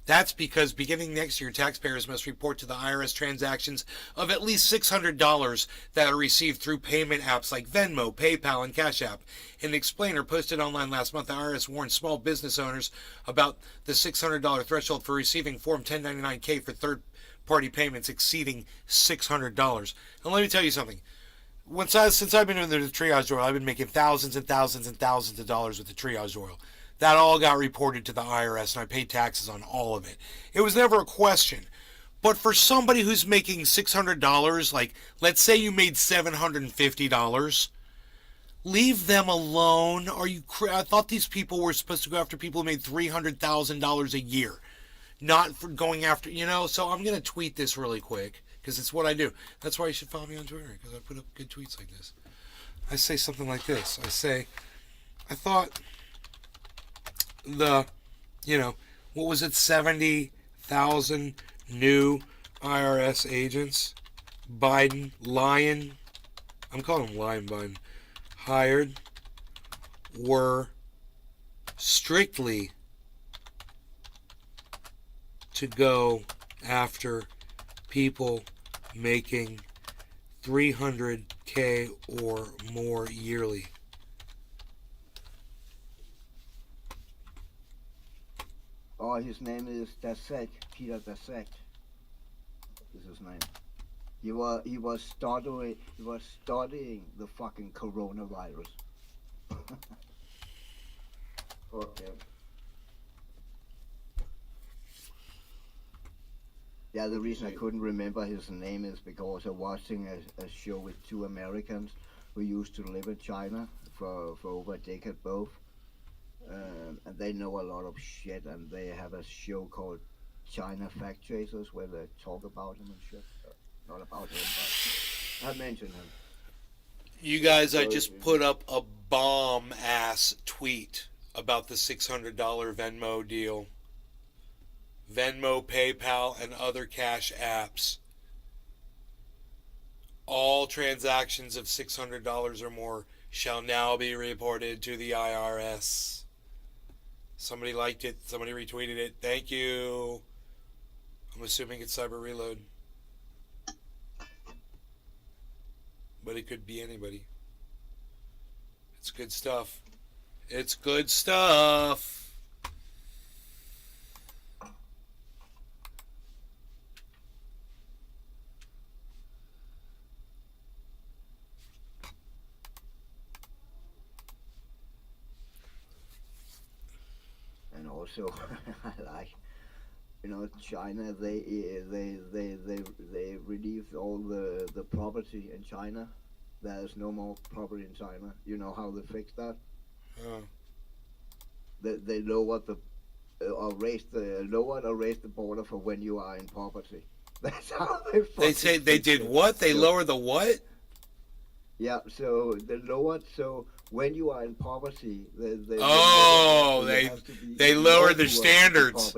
That's because beginning next year, taxpayers must report to the IRS transactions of at least $600 that are received through payment apps like Venmo, PayPal, and Cash App. In an explainer posted online last month, the IRS warned small business owners about the $600 threshold for receiving Form 1099-K for third-party payments exceeding $600. And let me tell you something. Since I've been doing the triage oil, I've been making thousands and thousands and thousands of dollars with the triage oil. That all got reported to the IRS, and I paid taxes on all of it. It was never a question. But for somebody who's making $600, like, let's say you made $750, leave them alone. I thought these people were supposed to go after people who made $300,000 a year, not for going after, So I'm going to tweet this really quick, because it's what I do. That's why you should follow me on Twitter, because I put up good tweets like this. I say something like this. I thought... what was it, 70,000 new IRS agents I'm calling him Lion Biden, hired were strictly to go after people making $300K or more yearly. Oh, his name is Dasek, Peter Dasek. Is his name. He was studying the fucking coronavirus. Okay. Yeah, the reason I couldn't remember his name is because I'm watching a show with two Americans who used to live in China for over a decade both. And they know a lot of shit, and they have a show called China Fact Chasers where they talk about him and shit. Not about him, but I mentioned him. You guys, I just put up a bomb-ass tweet about the $600 Venmo deal. Venmo, PayPal, and other cash apps. All transactions of $600 or more shall now be reported to the IRS. Somebody liked it. Somebody retweeted it. Thank you. I'm assuming it's Cyber Reload. But it could be anybody. It's good stuff. It's good stuff. And also, I like, China. They relieved all the property in China. There's no more property in China. You know how they fixed that? Oh. They lowered lowered or raised the border for when you are in poverty. That's how they. They say they did what? They lowered the what? Yeah, so they lowered. So when you are in poverty, they lowered their standards.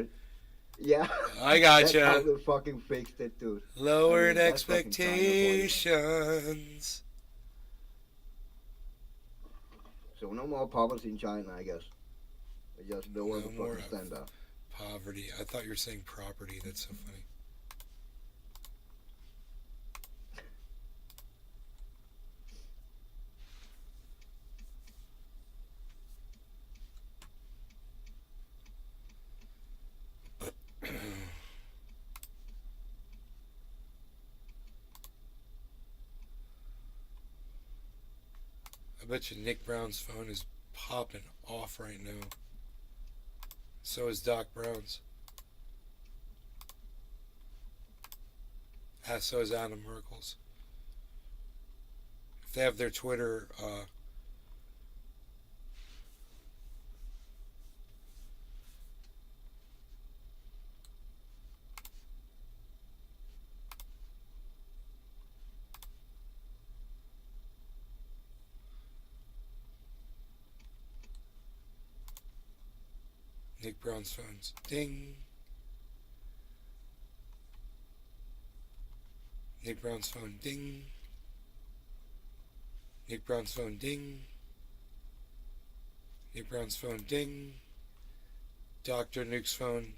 Yeah, I gotcha. That's how they fucking fixed it, dude. Lowered expectations. So no more poverty in China, I guess. They just lower the fucking standard. Poverty. I thought you were saying property. That's so funny. I bet you Nick Brown's phone is popping off right now. So is Doc Brown's. So is Adam Merkel's. If they have their Twitter, Nick Brown's phones. Ding. Nick Brown's phone. Ding. Nick Brown's phone. Ding. Nick Brown's phone. Ding. Dr. Nuke's phone.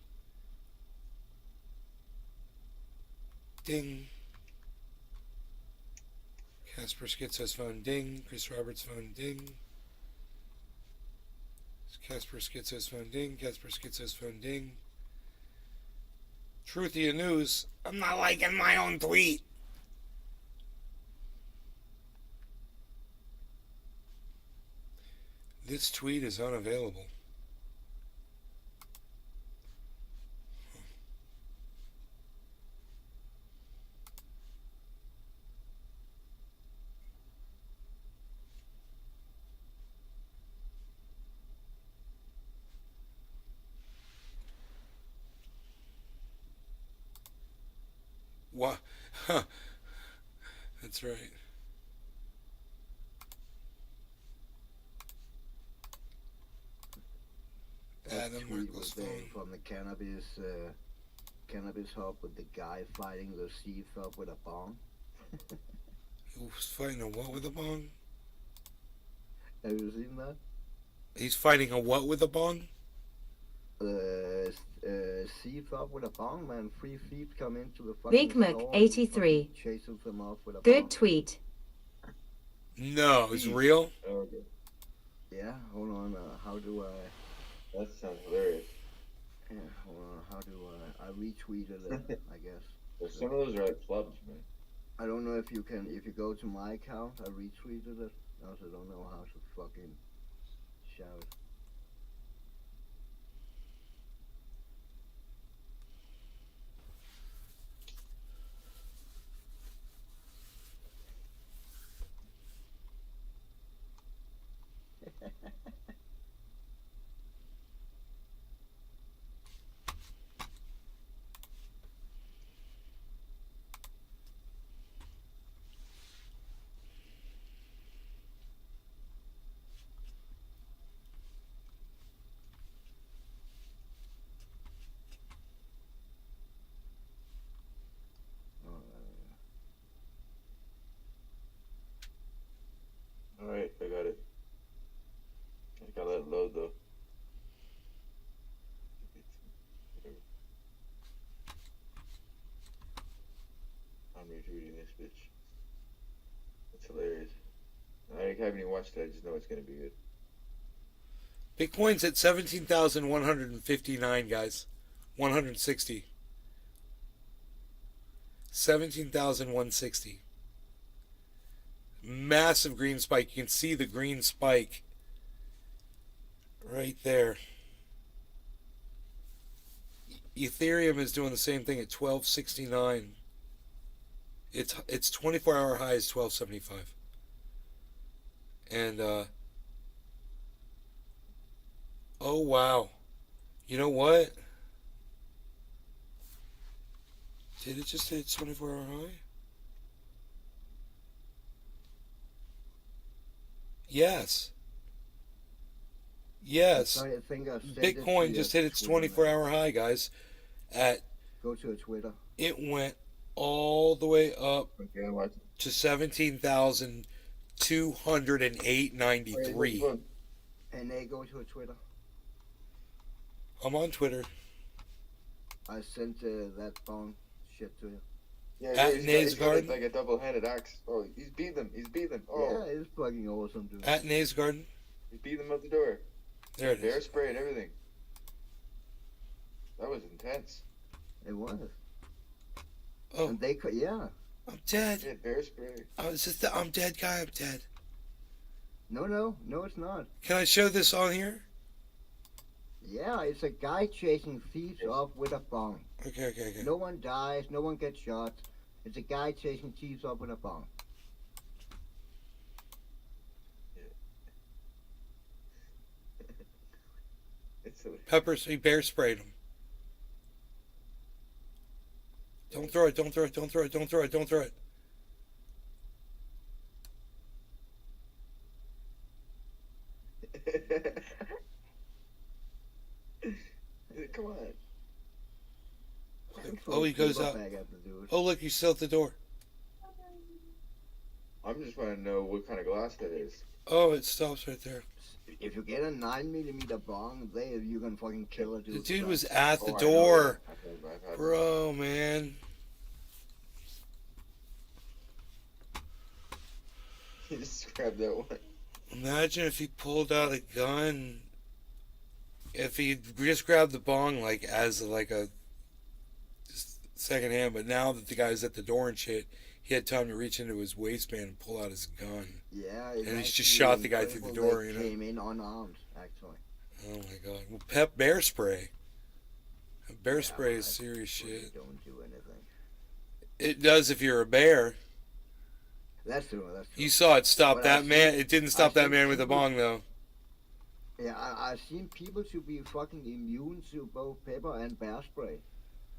Ding. Casper Schizo's phone, ding. Chris Roberts' phone, ding. Casper Schizo's phone, ding. Casper Schizo's phone, ding. Truthier News. I'm not liking my own tweet. This tweet is unavailable. What? Huh. That's right. Adam tweet was Merkel's there phone. from the cannabis hub with the guy fighting the thief up with a bong. Who's fighting a what with a bong? Have you seen that? He's fighting a what with a bong? Thief up with a bong, man. 3 thieves come into the fucking Big Mac store and 83. fucking chases them off with a Good bong. tweet. No, it's real? Okay. Yeah, hold on. How do I? That sounds hilarious. Yeah, hold on. How do I? I retweeted it, I guess. Well, some of those are like clubs, man. I don't know if you can. If you go to my account, I retweeted it. I also don't know how to fucking shout. Alright, I got it. I gotta let it load though. I'm retweeting this bitch. That's hilarious. I haven't even watched it, I just know it's gonna be good. Bitcoin's at 17,159, guys. 160. 17,160. Massive green spike. You can see the green spike right there. Ethereum is doing the same thing at 1269. Its 24-hour high is 1275. And oh wow. You know what? Did it just hit its 24-hour high? Yes. Yes. I think I sent it Bitcoin to just your hit its Twitter, 24-hour high, guys. Go to a Twitter. It went all the way up Okay, I'm watching. to 17,208.93. And they go to a Twitter. I'm on Twitter. I sent that bong shit to you. Yeah, At Nays he's got Garden? like a double-handed axe. Oh, he's beat them. Oh, Yeah, it's fucking awesome, dude. At Nays Garden. he's beat them out the door. There it Bear is. spray and everything. That was intense. It was. Oh, And they could, yeah. I'm dead. Yeah, bear spray. Oh, is this the I'm dead guy? I'm dead. No, it's not. Can I show this on here? Yeah, it's a guy chasing thieves off with a bong. Okay. No one dies, no one gets shot. It's a guy chasing thieves off with a bong. It's so He bear sprayed him. Don't throw it. Don't throw it. Don't throw it. Don't throw it. Don't throw it. Come on. Oh, he goes up. Oh, look, he's still at the door. I'm just want to know what kind of glass that is. Oh, it stops right there. If you get a 9mm bong, there you can fucking kill a dude. The dude with was that. at the Oh, I know, door. yeah. I've had Bro, man. Describe that one. Imagine if he pulled out a gun. If he just grabbed the bong like as like a second hand, but now that the guy's at the door and shit, he had time to reach into his waistband and pull out his gun. Yeah, and he just shot the guy through the door. You know, came in unarmed actually. Oh my god! Well, bear spray. Bear spray is serious shit. Don't do anything. It does if you're a bear. That's true. That's true. You saw it stop But that man. It didn't stop that man with a bong though. Yeah, I've seen people to be fucking immune to both pepper and bear spray.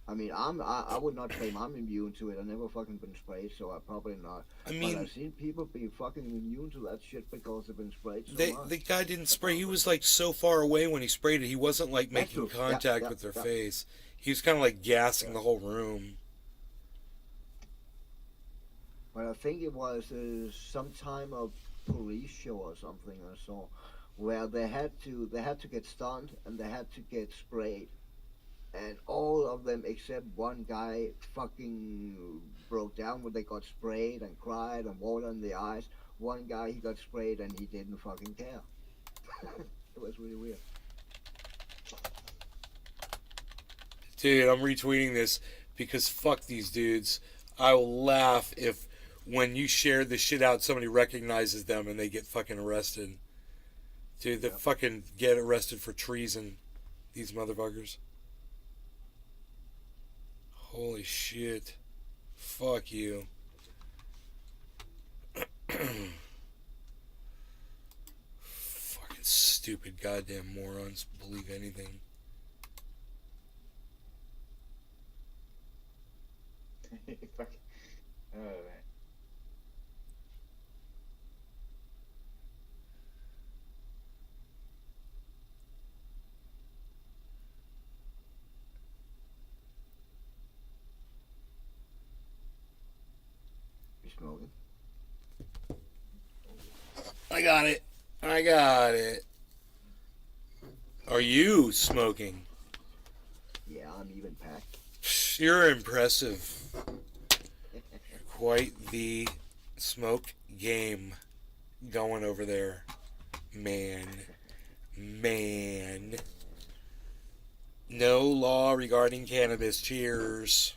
I mean, I would not claim I'm immune to it. I've never fucking been sprayed, so I probably not. I mean, but I've seen people be fucking immune to that shit because they've been sprayed so much. The guy didn't spray. He was like so far away when he sprayed it. He wasn't like making true. contact Yeah, with their yeah. face. He was kind of like gassing the whole room. But I think it was some time of police show or something I saw, where they had to get stunned and they had to get sprayed, and all of them except one guy fucking broke down when they got sprayed and cried and water in the eyes. One guy, he got sprayed and he didn't fucking care. It was really weird. Dude, I'm retweeting this because fuck these dudes. I will laugh if when you share this shit out, somebody recognizes them and they get fucking arrested. Dude, they fucking get arrested for treason. These motherfuckers. Holy shit. Fuck you. Fucking stupid goddamn morons believe anything. Fuck. Oh man. You smoking? I got it. I got it. Are you smoking? Yeah, I'm even packed. You're impressive. Quite the smoke game going over there. Man. No law regarding cannabis. Cheers.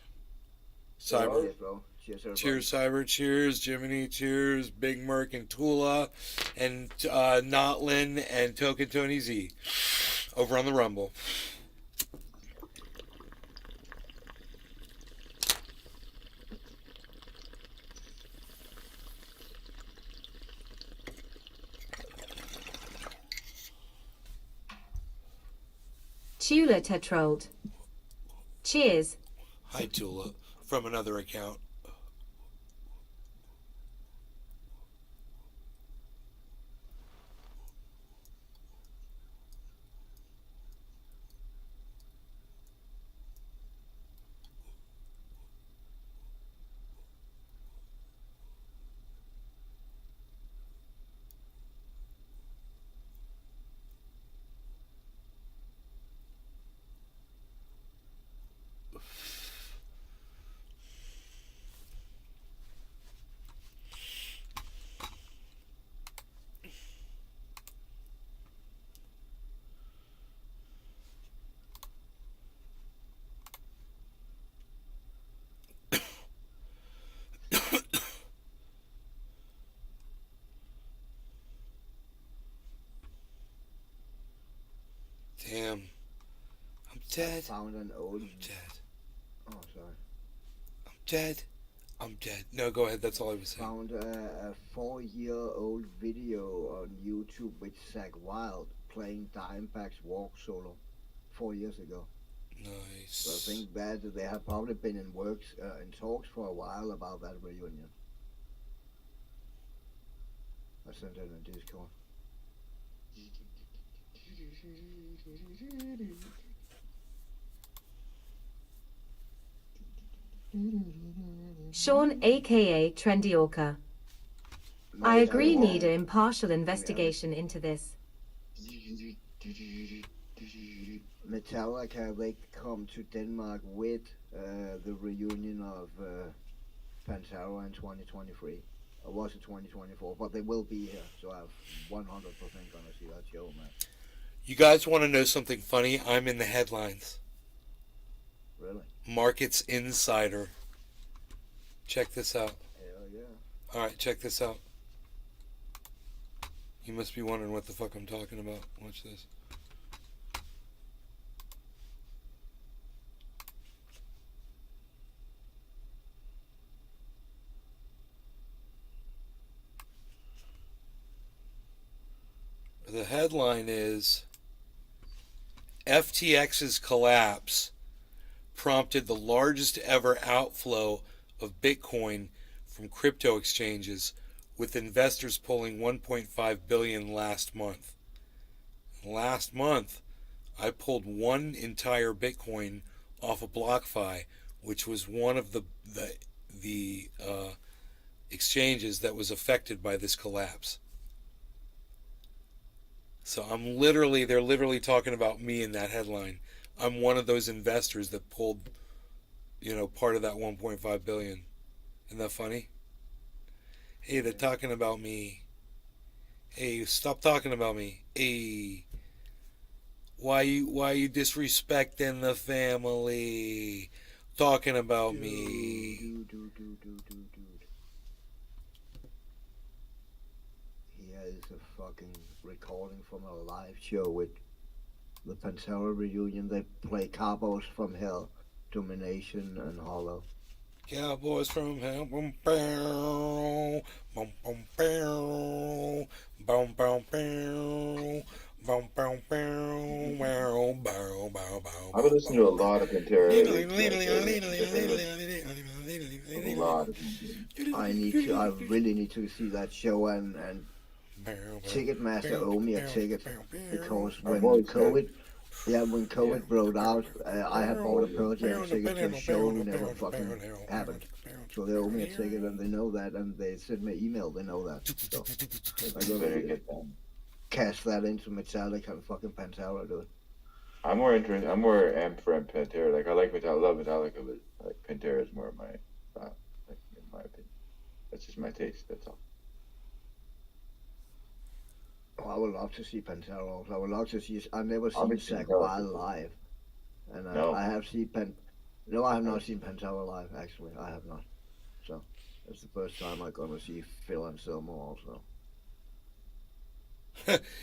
Cyber. Cheers, bro. Cheers, everybody. Cheers, Cyber. Cheers, Jiminy. Cheers, Big Merc and Tula and Notlin and Token Tony Z over on the Rumble. Tula tetrolled. Cheers. Hi, Tula. From another account. Damn. I'm dead. Found an old. I'm dead. Oh, sorry. I'm dead. I'm dead. No, go ahead. That's all I was saying. Found a 4-year-old video on YouTube with Zach Wild playing Dimebag's Walk solo 4 years ago. Nice. So I think that they have probably been in works, in talks for a while about that reunion. I sent it in Discord. Sean aka Trendy Orca. I agree, need an impartial investigation into this. Metallica, they come to Denmark with the reunion of Pantera in 2023. Or was it 2024? But they will be here, so I'm 100% gonna see that show, man. You guys want to know something funny? I'm in the headlines. Really? Markets Insider. Check this out. Hell yeah. Alright, check this out. You must be wondering what the fuck I'm talking about. Watch this. The headline is FTX's collapse prompted the largest ever outflow of Bitcoin from crypto exchanges, with investors pulling 1.5 billion last month. Last month, I pulled one entire Bitcoin off of BlockFi, which was one of the exchanges that was affected by this collapse. So they're literally talking about me in that headline. I'm one of those investors that pulled, part of that 1.5 billion. Isn't that funny? Hey, they're talking about me. Hey, stop talking about me. Hey, why you disrespecting the family? Talking about me. Dude. Here is a fucking recording from a live show with the Pantera reunion. They play Cowboys from Hell, Domination, and Hollow. Cowboys from Hell, boom, boom, boom, boom, boom, boom, boom, boom, boom, boom, boom, boom, boom, boom. I would listen to a lot of Pantera. A lot. I really need to see that show, and Ticketmaster owe me a ticket because when COVID broke out, I had bought a Pearl Jam ticket to the show, never fucking happened. So they owe me a ticket, and they know that, and they sent me an email. They know that. So I'm gonna cast that into Metallica and fucking Pantera, dude. I'm more amped for Pantera. Like I like Metallica, I love Metallica, but like Pantera is more of my style, like in my opinion. That's just my taste. That's all. Oh, I would love to see Pantera also. I would love to see. I've never seen Zakk Wylde live, and I have seen No, I have not seen Pantera live. Actually, I have not. So that's the first time I'm gonna see Phil Anselmo also.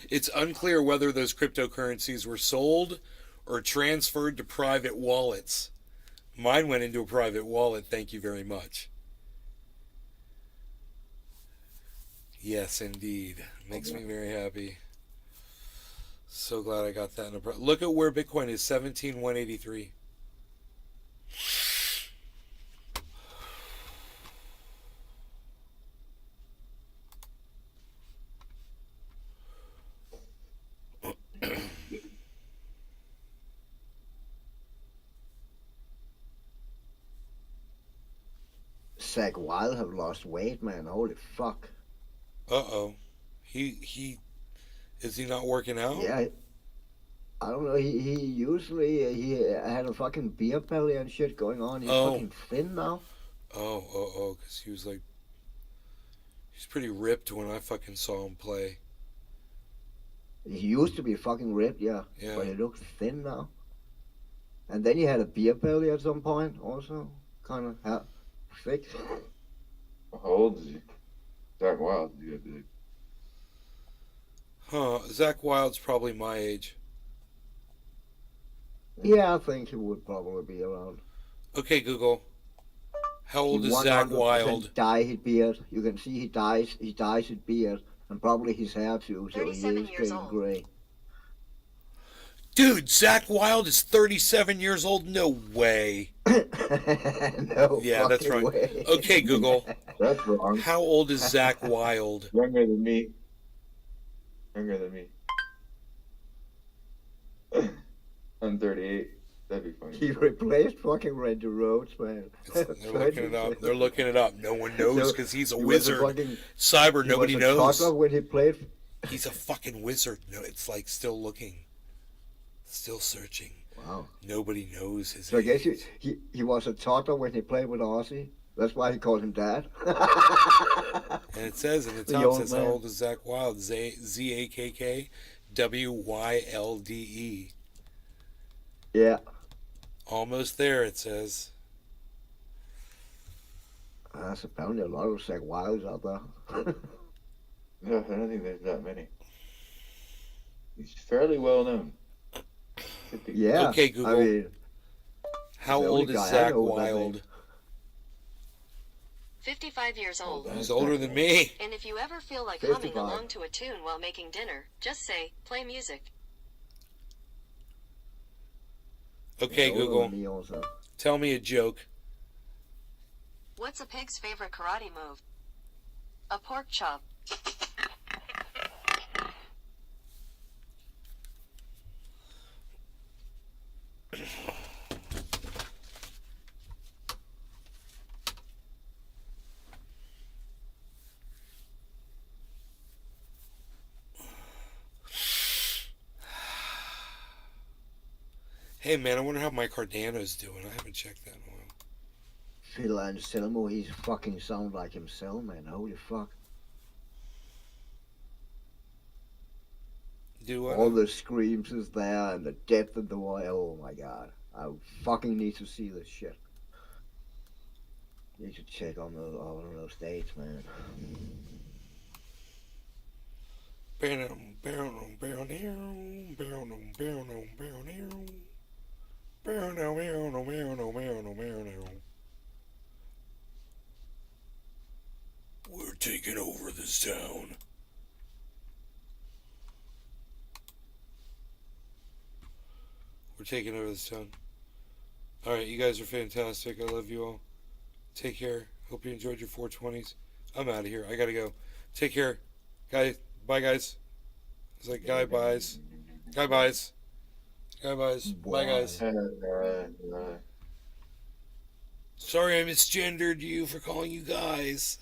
It's unclear whether those cryptocurrencies were sold or transferred to private wallets. Mine went into a private wallet, thank you very much. Yes, indeed. Makes me very happy. So glad I got that in a... Look at where Bitcoin is, 17,183. Zakk Wylde have lost weight, man. Holy fuck. Uh-oh. He is he not working out? Yeah. I don't know. He usually he had a fucking beer belly and shit going on. He's fucking thin now. Because he was like, he's pretty ripped when I fucking saw him play. He used to be fucking ripped, yeah. But he looks thin now. And then he had a beer belly at some point, also, kind of thick. How old is he? Zakk Wylde. Zakk Wylde's probably my age. Yeah, I think he would probably be around. Okay, Google. How old is Zakk Wylde? Dyed beard. You can see he dyes his beard and probably his hair too, so he is getting gray. Dude, Zakk Wylde is 37 years old? No way. No. Yeah, that's right. Way. Okay, Google. That's wrong. How old is Zakk Wylde? Younger than me. I'm 38. That'd be funny. He replaced fucking Randy Rhoads, man. They're looking it up. No one knows because he's a wizard. Cyber, nobody knows. When he played. He's a fucking wizard. No, it's like still looking. Still searching. Wow. Nobody knows his So age. I guess he was a toddler when he played with Ozzy. That's why he called him Dad. And it says in the The top, old says, how man. old is Zach Wilde? ZAKKWYLDE. Yeah. Almost there, it says. That's apparently a lot of Zach Wilds out there. No, I don't think there's that many. He's fairly well known. Yeah. Okay, Google. I mean, How the old only is guy I Zach know with that Wilde? name. 55 years old. He's older than me. And if you ever feel like humming 55. along to a tune while making dinner, just say, play music. Okay, Older than Google. me also. Tell me a joke. What's a pig's favorite karate move? A pork chop. Hey, man, I wonder how my Cardano's doing. I haven't checked that in a while. Phil Anselmo, he's fucking sound like himself, man. Holy fuck. Do what? All the screams is there and the depth of the voice. Oh my god. I fucking need to see this shit. Need to check on those dates, man. We're taking over this town. We're taking over this town. Alright, you guys are fantastic. I love you all. Take care. Hope you enjoyed your 420s. I'm out of here. I gotta go. Take care. Guy, bye, guys. It's like guy buys. Guy buys. Guy buys. Bye, guys. Sorry I misgendered you for calling you guys.